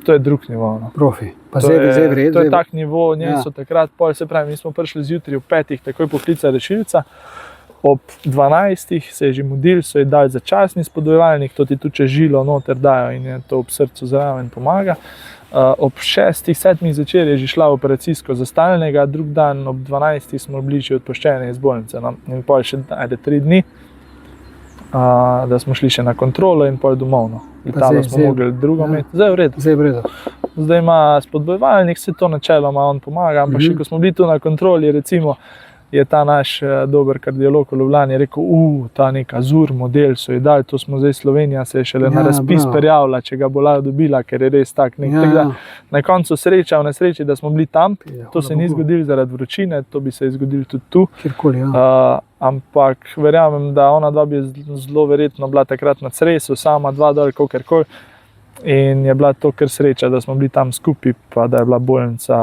to je drug nivo. Profi. To je tak nivo, njej so takrat, se pravi, mi smo prišli zjutraj ob 5, takoj poklicali rešilca, ob 12 se je že mudil, so ji dali začasni spodbujevalnik, to ti tudi če žilo noter dajo in je to ob srcu zraven pomaga. Ob 6, 7 zvečer je že šla v operacijsko za stalnega, drug dan ob 12 smo bili že odpuščeni iz bolnice. In pol še 3 dni, da smo šli še na kontrolo in pol domov. Letalo smo mogli drugo imeti. Zdaj je v redu. Zdaj ima spodbujevalnik, se to načeloma on pomaga, ampak še ko smo bili tu na kontroli, recimo, je ta naš dober kardiolog v Ljubljani rekel, ta neka Azur model so ji dali, to smo zdaj Slovenija se je šele na razpis prijavila, če ga bo lahko dobila, ker je res tak nek. Na koncu sreča v nesreči, da smo bili tam, to se ni zgodilo zaradi vročine, to bi se je zgodilo tudi tu. Kjerkoli, ampak verjamem, da ona dva bi zelo verjetno bila takrat na Cresu, sama dva dol, kakorkoli. In je bila to kar sreča, da smo bili tam skupaj, pa da je bila bolnica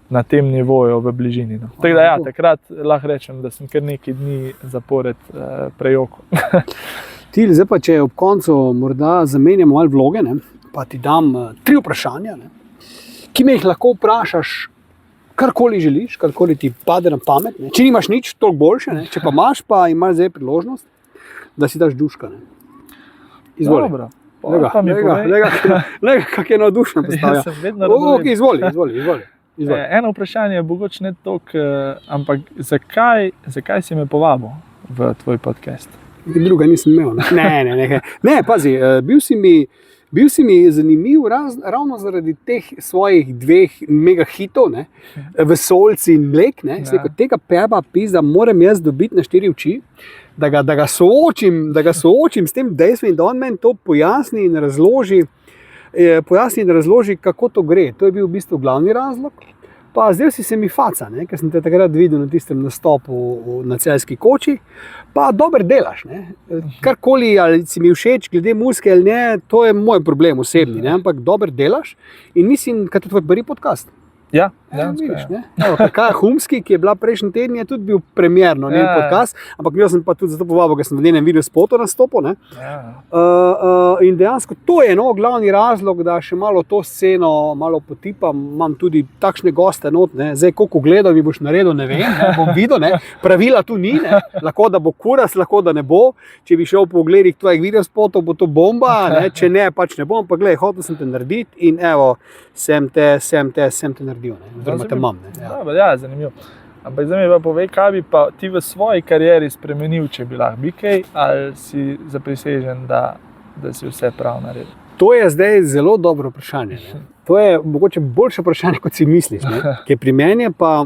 na tem nivoju v bližini. No. Tako da takrat lahko rečem, da sem kar nekaj dni zapored prejokal. Tilj, zdaj pa, če ob koncu morda zamenjamo malo vloge, ne, pa ti dam 3 vprašanja, ne, ki me jih lahko vprašaš, karkoli želiš, karkoli ti pade na pamet. Ne. Če nimaš nič, toliko boljše, ne. Če pa imaš, pa imaš zdaj priložnost, da si daš duška. Ne. Izvoli. Dobro. Lega, kak je navdušen postavlja. Izvoli. Eno vprašanje je mogoče ne toliko, ampak zakaj si me povabil v tvoj podcast? Druga nisem imel. Ne, pazi, bil si mi zanimiv ravno zaradi teh svojih 2 megahitov, ne, Vesoljci in Mlek, ne, tega peba pizda moram jaz dobiti na 4 oči, da ga soočim s tem dejstvom in da on meni to pojasni in razloži, kako to gre. To je bil v bistvu glavni razlog. Pa zdaj si se mi faca, ne, ker sem te takrat videl na tistem nastopu na Celjski koči, pa dober delaš. Ne. Karkoli, ali si mi všeč glede muzike ali ne, to je moj problem osebni, ne, ampak dober delaš in mislim, kaj je tvoj prvi podcast. Ja, vidiš, ne? Kaja Humski, ki je bila prejšnji teden, je tudi bil premierno njen podcast, ampak jaz sem pa tudi zato povabil, ker sem v njenem video spotu nastopil. In dejansko to je glavni razlog, da še malo to sceno malo potipam, imam tudi takšne goste not, ne? Zdaj, koliko gledal mi boš naredil, ne vem, ne? Bom videl, ne? Pravila tu ni, ne? Lahko da bo kuras, lahko da ne bo, če bi šel po ogledih tvojih video spotov, bo to bomba, ne? Če ne, pač ne bom, pa gledaj, hotel sem te narediti in evo, sem te naredil. Zanimivo. Ampak zdaj mi pa povej, kaj bi pa ti v svoji karieri spremenil, če bi lahko bi kaj, ali si zaprisežen, da si vse prav naredil? To je zdaj zelo dobro vprašanje. Ne? To je mogoče boljše vprašanje, kot si misliš. Ne? Ker pri meni je pa...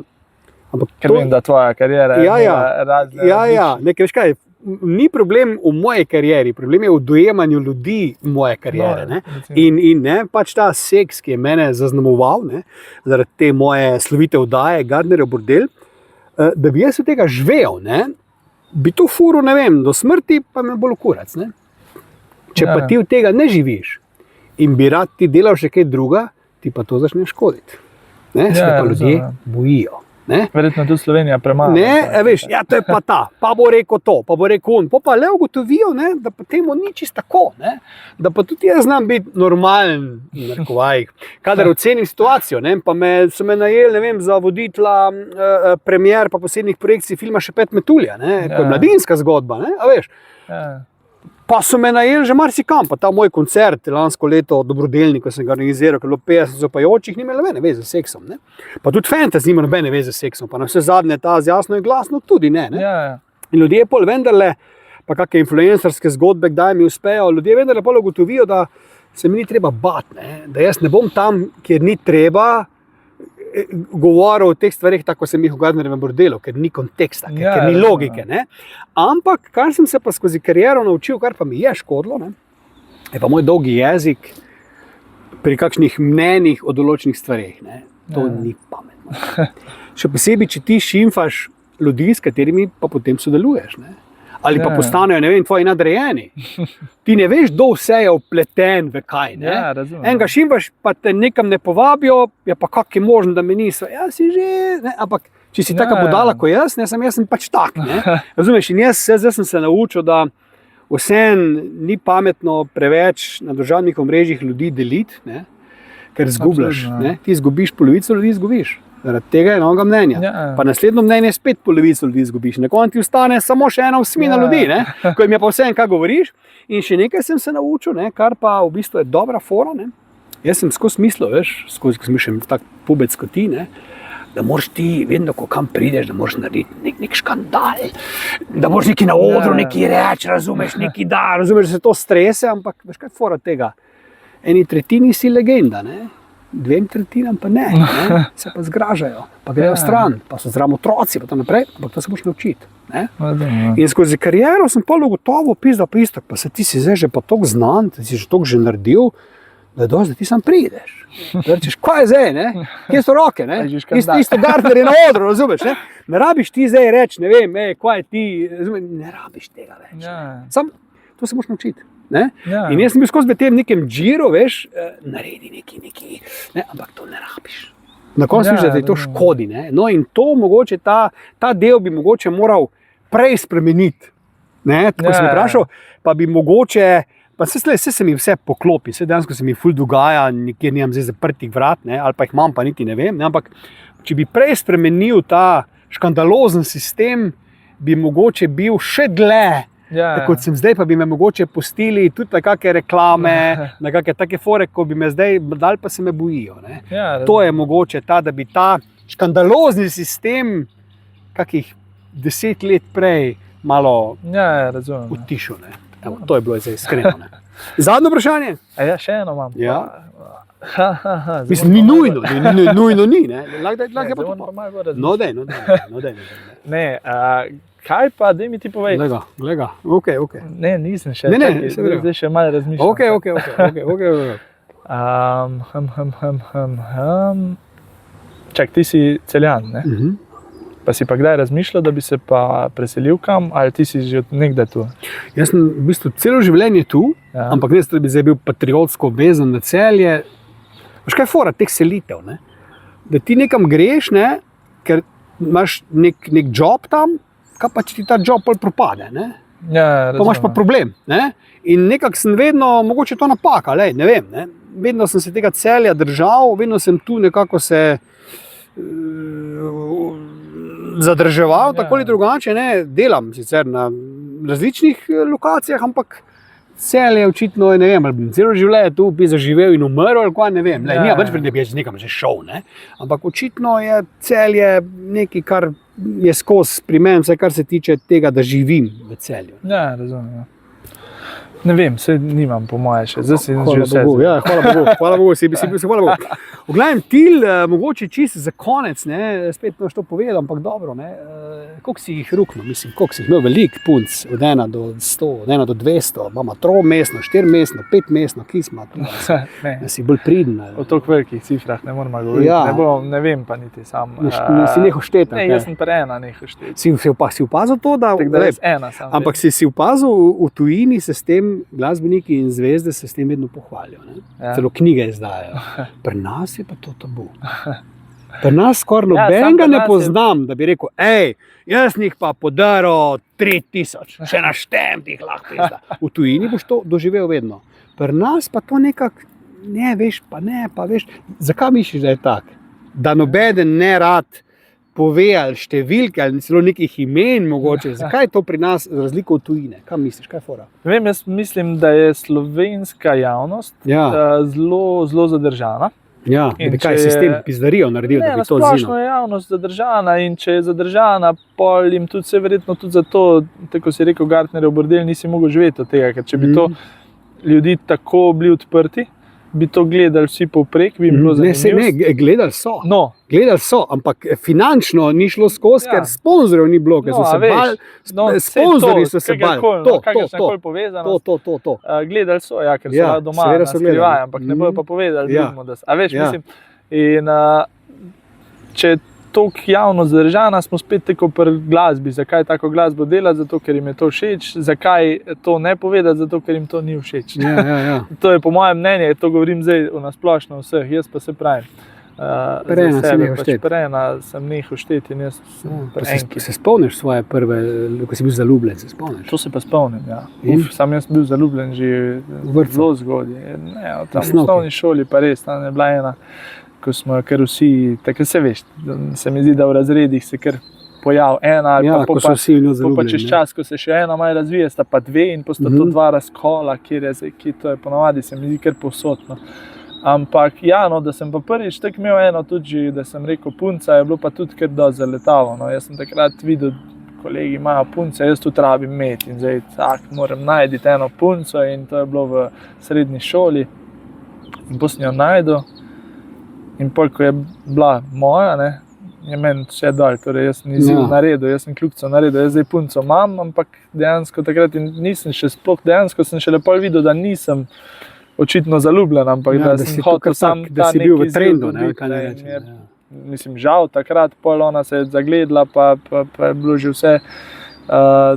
Ker vem, da tvoja kariera je različna. Nekaj, veš kaj, ni problem v moji karieri, problem je v dojemanju ljudi moje kariere. Ne? In ne, pač ta seks, ki je mene zaznamoval, ne, zaradi te moje slovite oddaje Gardnerjev bordel, da bi jaz od tega živel, ne, bi to furil, ne vem, do smrti, pa me bolj kurac. Ne? Če pa ti od tega ne živiš in bi rad ti delal še kaj druga, ti pa to začne škoditi. Ne? Se pa ljudje bojijo. Ne? Verjetno tudi Slovenija premalo. Ne, veš, to je pa ta, pa bo rekel to, pa bo rekel on. Pa le ugotovijo, ne, da pa temu ni čisto tako, ne, da pa tudi jaz znam biti normalen, kadar ocenim situacijo, ne, pa so me najeli, ne vem, za voditla premier pa posebnih projekcij filma Šepet Metulja, ne, ko je mladinska zgodba, ne, a veš. Pa so me najeli že marsikam, pa ta moj koncert lansko leto Dobrodelnik, ko sem ga organiziral, ker je bilo 50 zopajočih, ni imelo nobene veze s seksom. Ne? Pa tudi Fantasy nima nobene veze s seksom, pa na vse zadnje ta z jasno in glasno tudi ne. In ljudje pol vendarle, pa kakšne influencerske zgodbe, kdaj mi uspejo, ljudje vendarle pol ugotovijo, da se mi ni treba bati, ne? Da jaz ne bom tam, kjer ni treba, govoril o teh stvarih, tako sem jih v Gardnerjevem bordelu, ker ni konteksta, ker ni logike. Ne? Ampak, kar sem se pa skozi kariero naučil, kar pa mi je škodilo, ne? Je pa moj dolgi jezik pri kakšnih mnenjih o določenih stvarih. Ne? To ni pametno. Še posebej, če ti šimfaš ljudi, s katerimi pa potem sodeluješ. Ne? Ali pa postanejo, ne vem, tvoji nadrejeni. Ti ne veš, kdo vse je vpleten v kaj. Ne? Enega šimfaš, pa te nekam ne povabijo, je pa kak je možno, da me niso. Ja, si že, ne? Ampak če si taka budala kot jaz, jaz sem pač tak. Ne? Razumeš, in jaz sem se naučil, da vseeno ni pametno preveč na družabnih omrežjih ljudi deliti, ne? Ker zgubljaš. Ne? Ti izgubiš polovico ljudi, izgubiš. Zaradi tega je novega mnenja. Pa naslednjo mnenje spet polovico ljudi izgubiš. Na koncu ti ostane samo še ena osmina ljudi, ne? Ko jim je pa vseeno, kaj govoriš. In še nekaj sem se naučil, ne? Kar pa v bistvu je dobra fora. Ne? Jaz sem skozi mislil, ko sem še tak pubec kot ti, ne? Da moraš ti, vedno, ko kam prideš, da moraš narediti nek škandal, da moraš neki na odru neki reči, razumeš, da se to strese, ampak veš kaj fora tega? Eni tretjini si legenda, ne? 2/3 pa ne, se pa zgražajo, pa grejo stran, pa so zraven otroci, pa to naprej, ampak to se moš naučiti. In skozi kariero sem pol ugotovil, pa isto, pa se ti si zdaj že pa toliko znan, ti si že toliko že naredil, da je dosti, da ti sam prideš. Da rečeš, kaj je zdaj, ne? Kje so roke, ne? Isto Gartner je na odru, razumeš, ne? Ne rabiš ti zdaj reči, ne vem, kaj je ti, ne rabiš tega več. Sam, to se moš naučiti. In jaz sem bil skozi v tem nekem džiru, veš, naredi neki, ampak to ne rabiš. Na koncu vidiš, da ti to škodi, ne? No in to mogoče, ta del bi mogoče moral prej spremeniti, ne? Tako sem vprašal, pa bi mogoče, pa se mi vse poklopi, dejansko se mi ful dogaja, nikjer nimam zdaj zaprtih vrat, ne? Ali pa jih imam, pa niti ne vem, ne? Ampak če bi prej spremenil ta škandalozen sistem, bi mogoče bil še dlje, kot sem zdaj, pa bi me mogoče pustili tudi na kakšne reklame, na kakšne take fore, ko bi me zdaj dali, pa se me bojijo. To je mogoče da bi ta škandalozni sistem kakih 10 let prej malo utišal. To je bilo zdaj iskreno. Zadnje vprašanje? Še eno imam. Mislim, ni nujno, nujno ni. Lahko je pa to malo. No, daj. Ne, kaj pa, daj mi ti povej. Gleda, ok. Ne, nisem še. Zdaj še malo razmišljam. Ok. Čak, ti si Celjan, ne? Pa si pa kdaj razmišljal, da bi se pa preselil kam, ali ti si že nekdaj tu? Jaz sem v bistvu celo življenje tu, ampak ne, da bi zdaj bil patriotsko vezan na Celje. Veš kaj je fora teh selitev, ne? Da ti nekam greš, ne? Ker imaš nek job tam, kaj pa če ti ta job pol propade, ne? Pa imaš pa problem, ne? In nekako sem vedno, mogoče to napaka, ne vem, ne? Vedno sem se tega Celja držal, vedno sem tu nekako se zadrževal, tako ali drugače, ne, delam sicer na različnih lokacijah, ampak Celje očitno, ne vem, ali bi celo življenje tu bi zaživel in umrl, ali kaj, ne vem, nima več, da bi jaz nekam že šel, ne, ampak očitno je Celje nekaj, kar je skozi pri meni, vse kar se tiče tega, da živim v Celju. Ja, razumem. Ne vem, se nimam po moje še, zdaj si že vse. Hvala Bogu, hvala Bogu. V glavnem, Til, mogoče čisto za konec, ne, spet imaš to povedal, ampak dobro, ne, koliko si jih ruknil, mislim, koliko si jih imel veliko punc, od 1 do 100, od 1 do 200, imamo 3-mestno, 4-mestno, 5-mestno, kisma, da si bolj priden. O toliko velikih cifrah ne moramo govoriti, ne vem pa niti sam. Si neho šteti. Ne, jaz sem pa ena neho šteti. Si opazil to, da ampak si opazil v tujini se s tem glasbeniki in zvezde se s tem vedno pohvalijo. Celo knjige izdajajo. Pri nas je pa to tabu. Pri nas skoraj nobenega ne poznam, da bi rekel, jaz njih pa podaril 3000, še naštem tih lahko izda. V tujini boš to doživel vedno. Pri nas pa to nekako, ne veš, zakaj misliš, da je tak? Da nobeden ne rad pove ali številke ali celo nekih imen mogoče. Zakaj je to pri nas razliko od tujine? Kaj misliš, kaj je fora? Vem, jaz mislim, da je slovenska javnost zelo zadržana. Ja, kaj si s tem pizdarijo naredil, da bi to zino? Ne, nasplošno je javnost zadržana in če je zadržana, pol jim tudi se verjetno tudi zato, tako si rekel, Gartnerjev bordel, nisi mogel živeti od tega, ker če bi to ljudi tako bili odprti, bi to gledali vsi povprek, bi jim bilo zanimivo. Ne, gledali so, ampak finančno ni šlo skozi, ker sponzorjev ni bilo, ker so se bali, sponzorji so se bali. To. Gledali so, ker so doma naskrivajo, ampak ne bojo pa povedali, a veš, mislim, in če je toliko javno zadržana, smo spet tako pri glasbi. Zakaj tako glasbo delati? Zato, ker jim je to všeč. Zakaj to ne povedati? Zato, ker jim to ni všeč. Ja. To je po mojem mnenju, to govorim zdaj na splošno vseh, jaz pa se pravim. Prejena sem nehal šteti in jaz sem Se spomniš svoje prve, ko si bil zaljubljen, se spomniš? To se pa spomnim, ja. Sam jaz bil zaljubljen že zelo zgodaj. Tam v osnovni šoli pa res, tam je bila ena, ko smo kar vsi, tako se veš, se mi zdi, da v razredih se kar pojav ena ali pa čez čas, ko se še ena malo razvije, sta pa dve in posta to dva razkola, kjer je zdaj, ki to je ponavadi, se mi zdi kar povsodno. Ampak da sem pa prvič tako imel eno tudi, da sem rekel punca, je bilo pa tudi kar dosti zaletavo. Jaz sem takrat videl, kolegi imajo punce, jaz tudi rabim imeti in zdaj moram najti eno punco in to je bilo v srednji šoli in potem jo najdu. In pol, ko je bila moja, ne, je meni vse dal, torej jaz sem izziv naredil, jaz sem kljukico naredil, jaz zdaj punco imam, ampak dejansko takrat nisem še sploh, dejansko sem šele pol videl, da nisem očitno zaljubljen, ampak da sem hotel sam da si bil v trendu, ne, kaj ne reče. Mislim, žal takrat, pol ona se je zagledala, pa je bilo že vse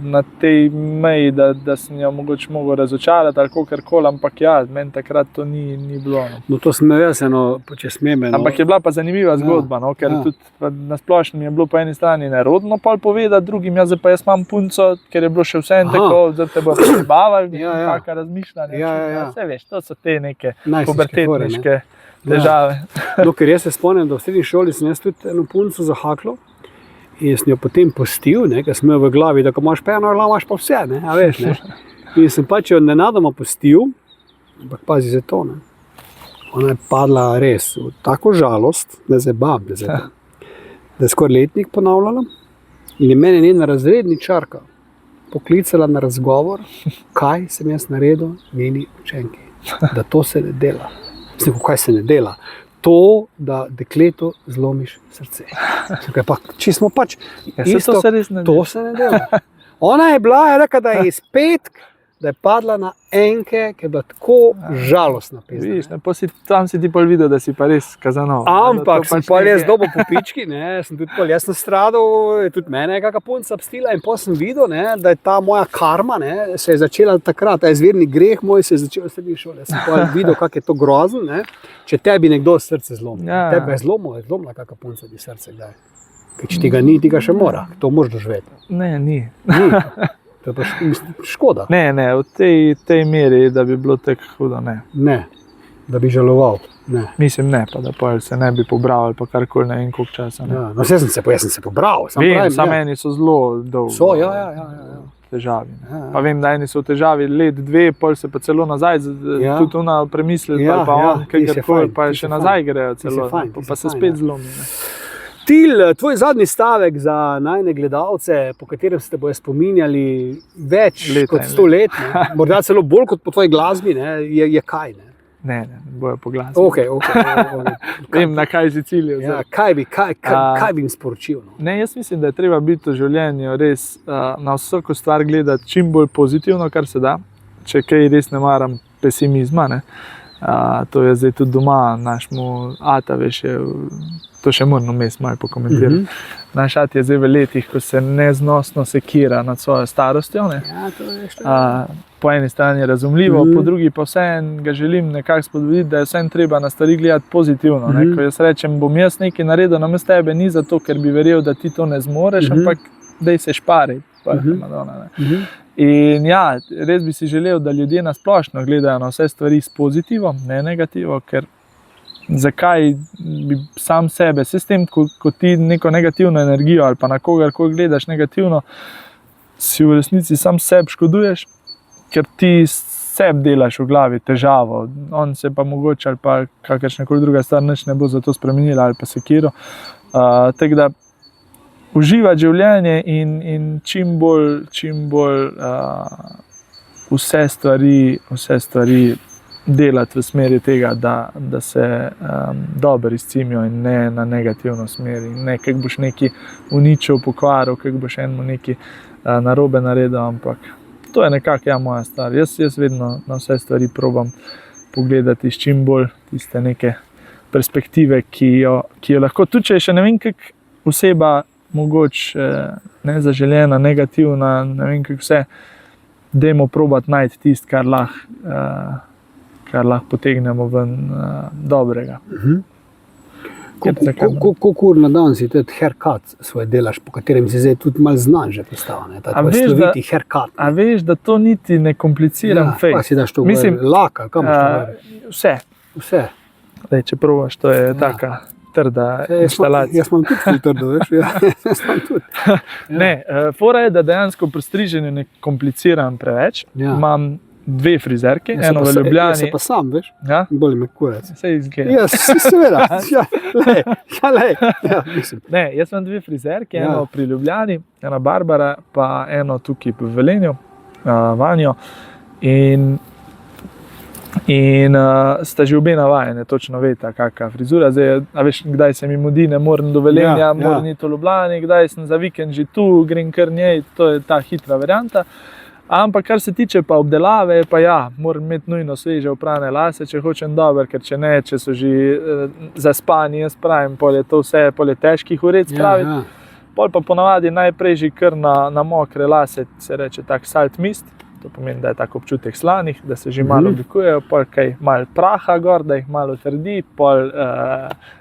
na tej meji, da sem jo mogoče mogel razočarati ali kakorkoli, ampak ja, meni takrat to ni bilo. No, to sem jaz če smem. Ampak je bila pa zanimiva zgodba, no, ker tudi na splošnem je bilo po eni strani nerodno pol povedati drugim, jaz imam punco, ker je bilo še vse en tako, da te bo prebavali, kakšna razmišljanja. Vse veš, to so te neke pubertetniške težave. No, ker jaz se spomnim, da v srednji šoli sem jaz tudi eno punco zahaklo. In sem jo potem pustil, ker sem imel v glavi, da ko imaš pa eno, imaš pa vse, a veš, ne. In sem pač jo nenadoma pustil, ampak pazi za to, ne. Ona je padla res v tako žalost, da je skoraj letnik ponavljala. In je mene njena razredničarka poklicala na razgovor, kaj sem jaz naredil njeni učenki, da to se ne dela. Mislim, kaj se ne dela? To, da dekletu zlomiš srce. Pa, če smo pač isto, to se ne dela. Ona je bila, je rekla, da je iz petk, da je padla na enke, ki je bila tako žalostna pesma. Vidiš, tam si ti pol videl, da si pa res Kazanov. Ampak sem pol jaz dobil po pički, sem tudi pol jaz nastradal, tudi mene je kakšna punca obstila in pol sem videl, da je ta moja karma, se je začela takrat, ta izvirni greh moj se je začel v srednji šoli. Jaz sem pol videl, kak je to grozen, če tebi nekdo srce zlomi. Tebe je zlomila kakšna punca bi srce kdaj. Ker če ti ga ni, ti ga še mora, to moraš doživeti. Ne, ni. To je pa škoda. Ne, v tej meri, da bi bilo tako hudo, ne. Ne, da bi žaloval, ne. Mislim, ne, pa da se ne bi pobral ali pa karkoli, ne vem koliko časa. Ja, no, jaz sem se pobral. Vem, eni so zelo dolgo. So, ja. Težavi. Pa vem, da eni so v težavi let, dve, pol se pa celo nazaj, tudi ona premisliti, pa on, kakorkoli, pa še nazaj grejo celo, pa se spet zlomi. Til, tvoj zadnji stavek za najne gledalce, po katerem se te bojo spominjali več kot 100 let, morda celo bolj kot po tvoji glasbi, je kaj? Ne bojo po glasbi. Okay. Vem, na kaj si ciljil. Ja, kaj bi jim sporočil? No? Ne, jaz mislim, da je treba biti v življenju res na vsako stvar gledati čim bolj pozitivno, kar se da. Če kaj res ne maram pesimizma, ne. To je zdaj tudi doma, našemu ata, veš, to še moram vmes malo pokomentirati. Naš at je zdaj v letih, ko se neznosno sekira nad svojo starostjo. Ne? Ja, to je še. Po eni strani je razumljivo, po drugi pa vseeno ga želim nekako spodbuditi, da je vseeno treba na stvari gledati pozitivno. Ne? Ko jaz rečem, bom jaz nekaj naredil namesto tebe, ni zato, ker bi verjel, da ti to ne zmoreš, ampak daj se špari. In ja, res bi si želel, da ljudje na splošno gledajo na vse stvari s pozitivom, ne negativo, ker zakaj bi sam sebe, s tem, ko ti neko negativno energijo ali pa na kogarkoli gledaš negativno, si v resnici sam sebi škoduješ, ker ti sebi delaš v glavi težavo, on se pa mogoče ali pa kakršnakoli druga stvar nič ne bo za to spremenila ali pa sekiro. Tako da uživati življenje in čim bolj vse stvari delati v smeri tega, da se dobro izcimijo in ne na negativno smeri. Ne, kako boš neki uničil, pokvaril, kako boš enemu neki narobe naredil, ampak to je nekako moja stvar. Jaz vedno na vse stvari probam pogledati s čim bolj tiste neke perspektive, ki jo lahko, tudi če je še ne vem kak oseba mogoče nezaželjena, negativna, ne vem kak vse, dajmo probati najti tisto, kar lahko potegnemo ven dobrega. Koliko ur na dan si tudi haircut svoj delaš, po katerem si zdaj tudi malo znan že postal, ta tvoj sloviti haircut? A veš, da to niti ne kompliciram fejs. Pa si daš to laka, kam boš to vse. Vse? Daj, če probaš, to je taka trda instalacija. Jaz imam tudi ful trdo, veš? Jaz imam tudi. Ne, fora je, da dejansko pri striženju ne kompliciram preveč. Imam dve frizerke, eno v Ljubljani. Jaz se pa sam, veš? Boli me kurac. Saj izgleda. Seveda. Mislim. Ne, jaz imam dve frizerke, eno pri Ljubljani, ena Barbara, pa eno tukaj v Velenju, Vanjo. In In sta že obe navajene, točno veta, kakšna frizura. Zdaj, a veš, kdaj se mi mudi, ne morem do Velenja, moram iti v Ljubljani, kdaj sem za vikend že tu, grem kar njej, to je ta hitra varianta. Ampak kar se tiče pa obdelave, pa ja, moram imeti nujno sveže oprane lase, če hočem dober, ker če ne, če so že zaspani, jaz pravim, pol je to vse, pol je težkih urec spraviti. Pol pa ponavadi najprej že kar na mokre lase, se reče tak salt mist. To pomeni, da je tak občutek slanih, da se že malo oblikujejo, pol kaj malo praha gor, da jih malo trdi, pol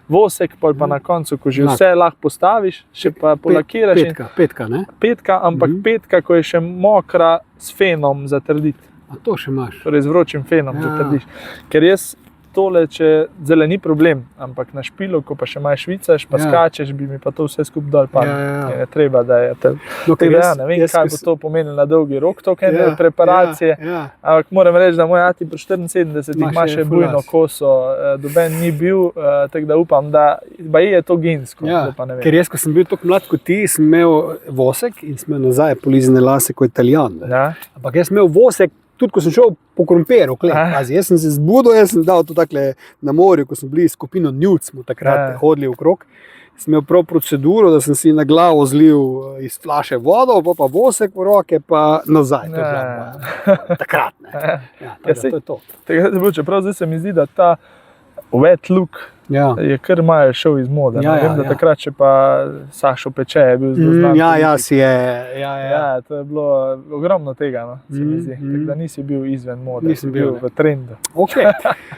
vosek, pol pa na koncu, ko že vse lahko postaviš, še pa polakiraš. Petka, ne? Petka, ampak petka, ko je še mokra, s fenom zatrditi. A to še imaš? Torej z vročim fenom zatrdiš. Ker jaz tole, če zelo ni problem, ampak na špilu, ko pa še malo švicaš, pa skačeš, bi mi pa to vse skupaj dol padlo. Je treba, da je to. Ne vem, kaj bo to pomenilo na dolgi rok, to ene preparacije, ampak moram reči, da moj ati pri 74 ima še bujno koso, doben ni bil, tako da upam, da je to gensko. Ker jaz, ko sem bil tako mlad kot ti, sem imel vosek in sem imel nazaj polizane lase kot Italijan. Ampak jaz sem imel vosek, tudi ko sem šel po kromperu, jaz sem se zbudil, jaz sem dal to takle na morju, ko smo bili skupino Nude, smo takrat hodili okrog. Sem imel prav proceduro, da sem si na glavo zlil iz flaše vodo, pa vosek v roke, pa nazaj. Takrat, ne. To je to. Čeprav zdaj se mi zdi, da ta wet look je kar malo šel iz mode. Vem, da takrat, če pa Sašo Peče je bil zelo znan. To je bilo ogromno tega, se mi zdi. Tako da nisi bil izven mode, si bil v trendu.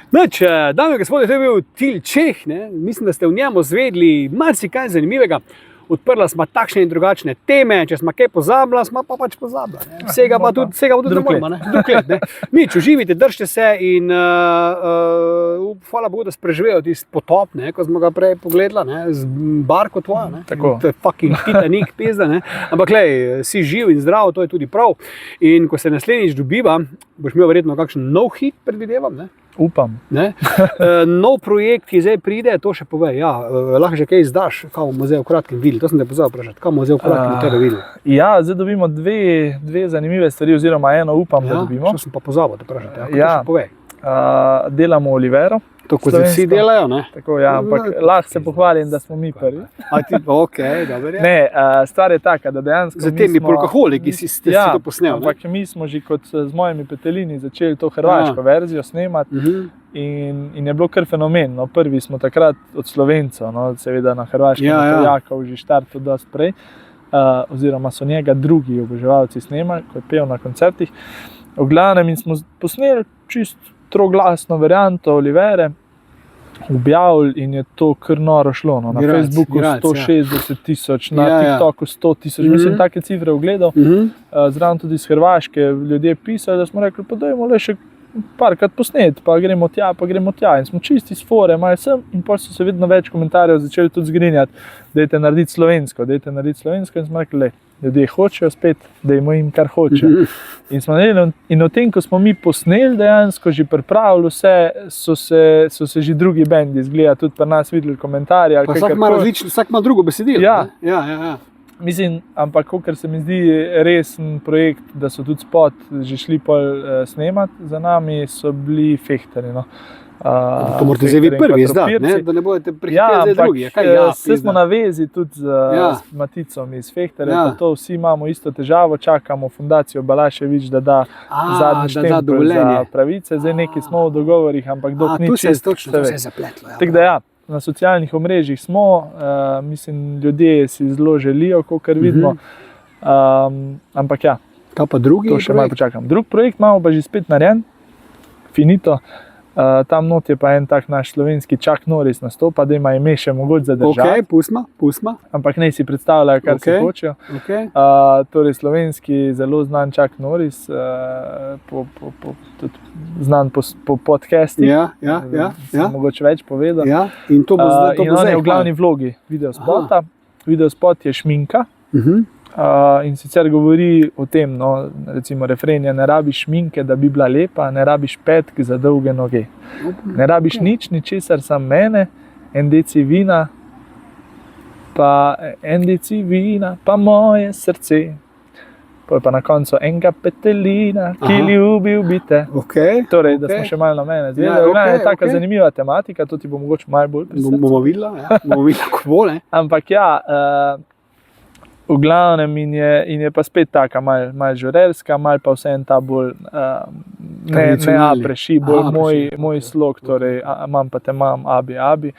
Dame in gospodje, to je bil Til Čeh. Mislim, da ste v njemu zvedli marsikaj zanimivega. Odprla smo takšne in drugačne teme, če smo kaj pozabila, smo pa pač pozabila. Vsega pa tudi ne moramo. Nič, uživite, držite se in hvala Bogu, da ste preživeli tisti potop, ko smo ga prej pogledali, z barko tvoja. To je fucking Titanic pizda. Ampak glej, si živ in zdrav, to je tudi prav. In ko se naslednjič dobiva, boš imel verjetno kakšen nov hit, predvidevam. Upam. Nov projekt, ki zdaj pride, to še povej. Lahko že kaj izdaš, kaj bomo zdaj v kratkem videli. To sem te pozabil vprašati, kaj bomo zdaj v kratkem od tebe videli. Zdaj dobimo dve zanimive stvari, oziroma eno upam, da dobimo. Što sem pa pozabil te vprašati, to še povej. Delamo Olivero. To, ko se vsi delajo, ne? Tako, ampak lahko se pohvalim, da smo mi prvi. Dobro je. Ne, stvar je taka, da dejansko za temi polkaholiki si to posnel. Ampak mi smo že kot z mojimi petelini začeli to hrvaško verzijo snemati in je bilo kar fenomen. Prvi smo takrat od Slovencev, seveda na Hrvaškem Jakov že štartil dosti prej, oziroma so njega drugi oboževalci snemali, ko je pel na koncertih. V glavnem in smo posneli čist troglasno varianto Olivere, objavili in je to kar noro šlo. Na Facebooku 160 000, na TikToku 100 000, mislim, take cifre ogledal. Zraven tudi iz Hrvaške ljudje pisali, da smo rekli, pa dajmo le še parkrat posnet, pa gremo tja. In smo čisti iz fore, malo sem, in potem so se vedno več komentarjev začeli tudi zgrinjati, dajte narediti slovensko. In smo rekli, ljudje hočejo spet, dajmo jim kar hočejo. In o tem, ko smo mi posneli, dejansko že pripravili vse, so se že drugi bendi izgleda, tudi pri nas videli komentarje. Vsak ima drugo besedilo. Ja. Mislim, ampak kakor se mi zdi resen projekt, da so tudi spot že šli pol snemati, za nami so bili Fehtarji. To morate zdaj vi prvi izdati, da ne boste prihiteli zdaj drugi. Vse smo na vezi tudi z Maticom iz Fehtarja, pa to vsi imamo isto težavo, čakamo fundacijo Balašević, da da zadnji štempel za pravice. Zdaj nekaj smo v dogovorih, ampak dok ni čisto. To se je zapletlo. Tako da na socialnih omrežjih smo, mislim, ljudje si zelo želijo, kakor vidimo, ampak Kaj pa drugi to še malo počakam. Drug projekt imamo pa že spet narejen, finito. Tam not je pa en tak naš slovenski Chuck Norris nastopa, da ima ime še mogoče zadržati. Pusma. Ampak ne si predstavljajo, kar se hočejo. Torej slovenski zelo znan Chuck Norris, tudi znan po podcastih. Mogoče več povedal. In to bo zdaj. In on je v glavni vlogi videospota. Videospot je šminka. In sicer govori o tem, recimo refren je, ne rabiš šminke, da bi bila lepa, ne rabiš petk za dolge noge. Ne rabiš ničesar, sam mene, en deci vina, pa moje srce, pol pa na koncu enega petelina, ki ljubil bi te. Torej, da smo še malo na mene zvedeli. Je taka zanimiva tematika, to ti bo mogoče malo bolj prisrcati. Bomo videla, ko bo, ne? Ampak ja, v glavnem in je pa spet taka malo žurerska, malo pa vseeno ta bolj ne apreši, bolj moj slog, torej imam pa te mam, abi.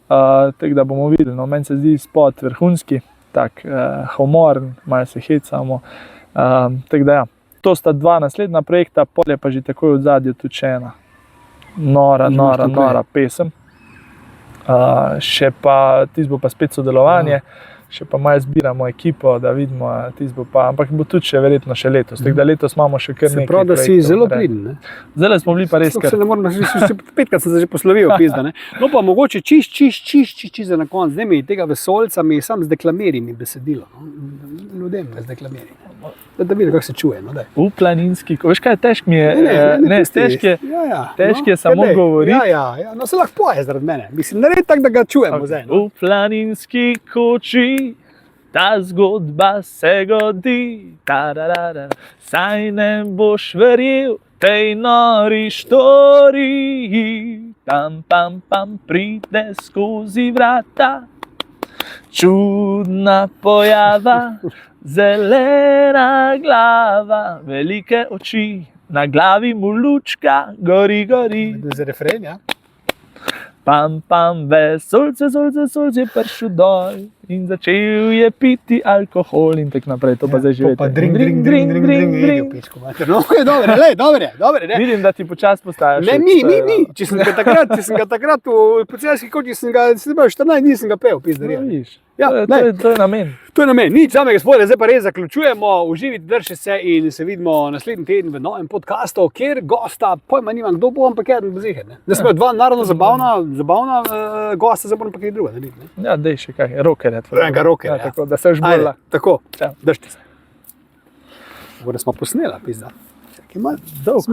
Tako da bomo videli, no, meni se zdi spot vrhunski, tak humoren, malo se hecamo. Tako da ja, to sta dva naslednja projekta, pol je pa že takoj v zadju tudi še ena nora pesem. Še pa, tis bo pa spet sodelovanje, še pa malo zbiramo ekipo, da vidimo, ampak bo tudi še verjetno še letos. Tako da letos imamo še kar nekaj projektov. Se pravi, da si zelo priden, ne? Zdaj smo bili pa res kar. Se ne moram, še 5krat sem se že poslovil, pizda, ne? No pa mogoče čist za na konc, zdaj mi tega vesoljca mi sam zdeklameri mi besedilo, no? Ljudem me zdeklameri. Da vidim, kako se čuje, no daj. V planinski, veš kaj, težk mi je, težk je samo govoriti. Ja, no se lahko poje zaradi mene, mislim, naredi tako, da ga čujemo zdaj. V planinski koči ta zgodba se godi, saj ne boš verjel tej nori štoriji, pam pride skozi vrata, čudna pojava, zelena glava, velike oči, na glavi mu lučka, gori. Za refren, ja? Pam, vesolce prišel dol in začel je piti alkohol in tak naprej, to pa zdaj živeti. Pa drink. No, dobre, ne. Vidim, da ti počas postajaš. Ne, mi. Če sem ga takrat v Policijalski koči, sem ga 14 dni sem ga pel, pizdarija. To je namen. To je namen. Nič, same gospode, zdaj pa res zaključujemo. Uživite, držite se in se vidimo naslednji teden v novem podcastu, kjer gosta, pojma nimam, kdo bo, ampak eden bo ziher. Zdaj smo dva narodno zabavna gosta, zdaj bomo pa kaj druga narediti. Ja, dej še kaj, rokerja. Rokerja, ja. Tako, da se žbola. Tako, držite se. Gore smo posnela, pizda. Dolg,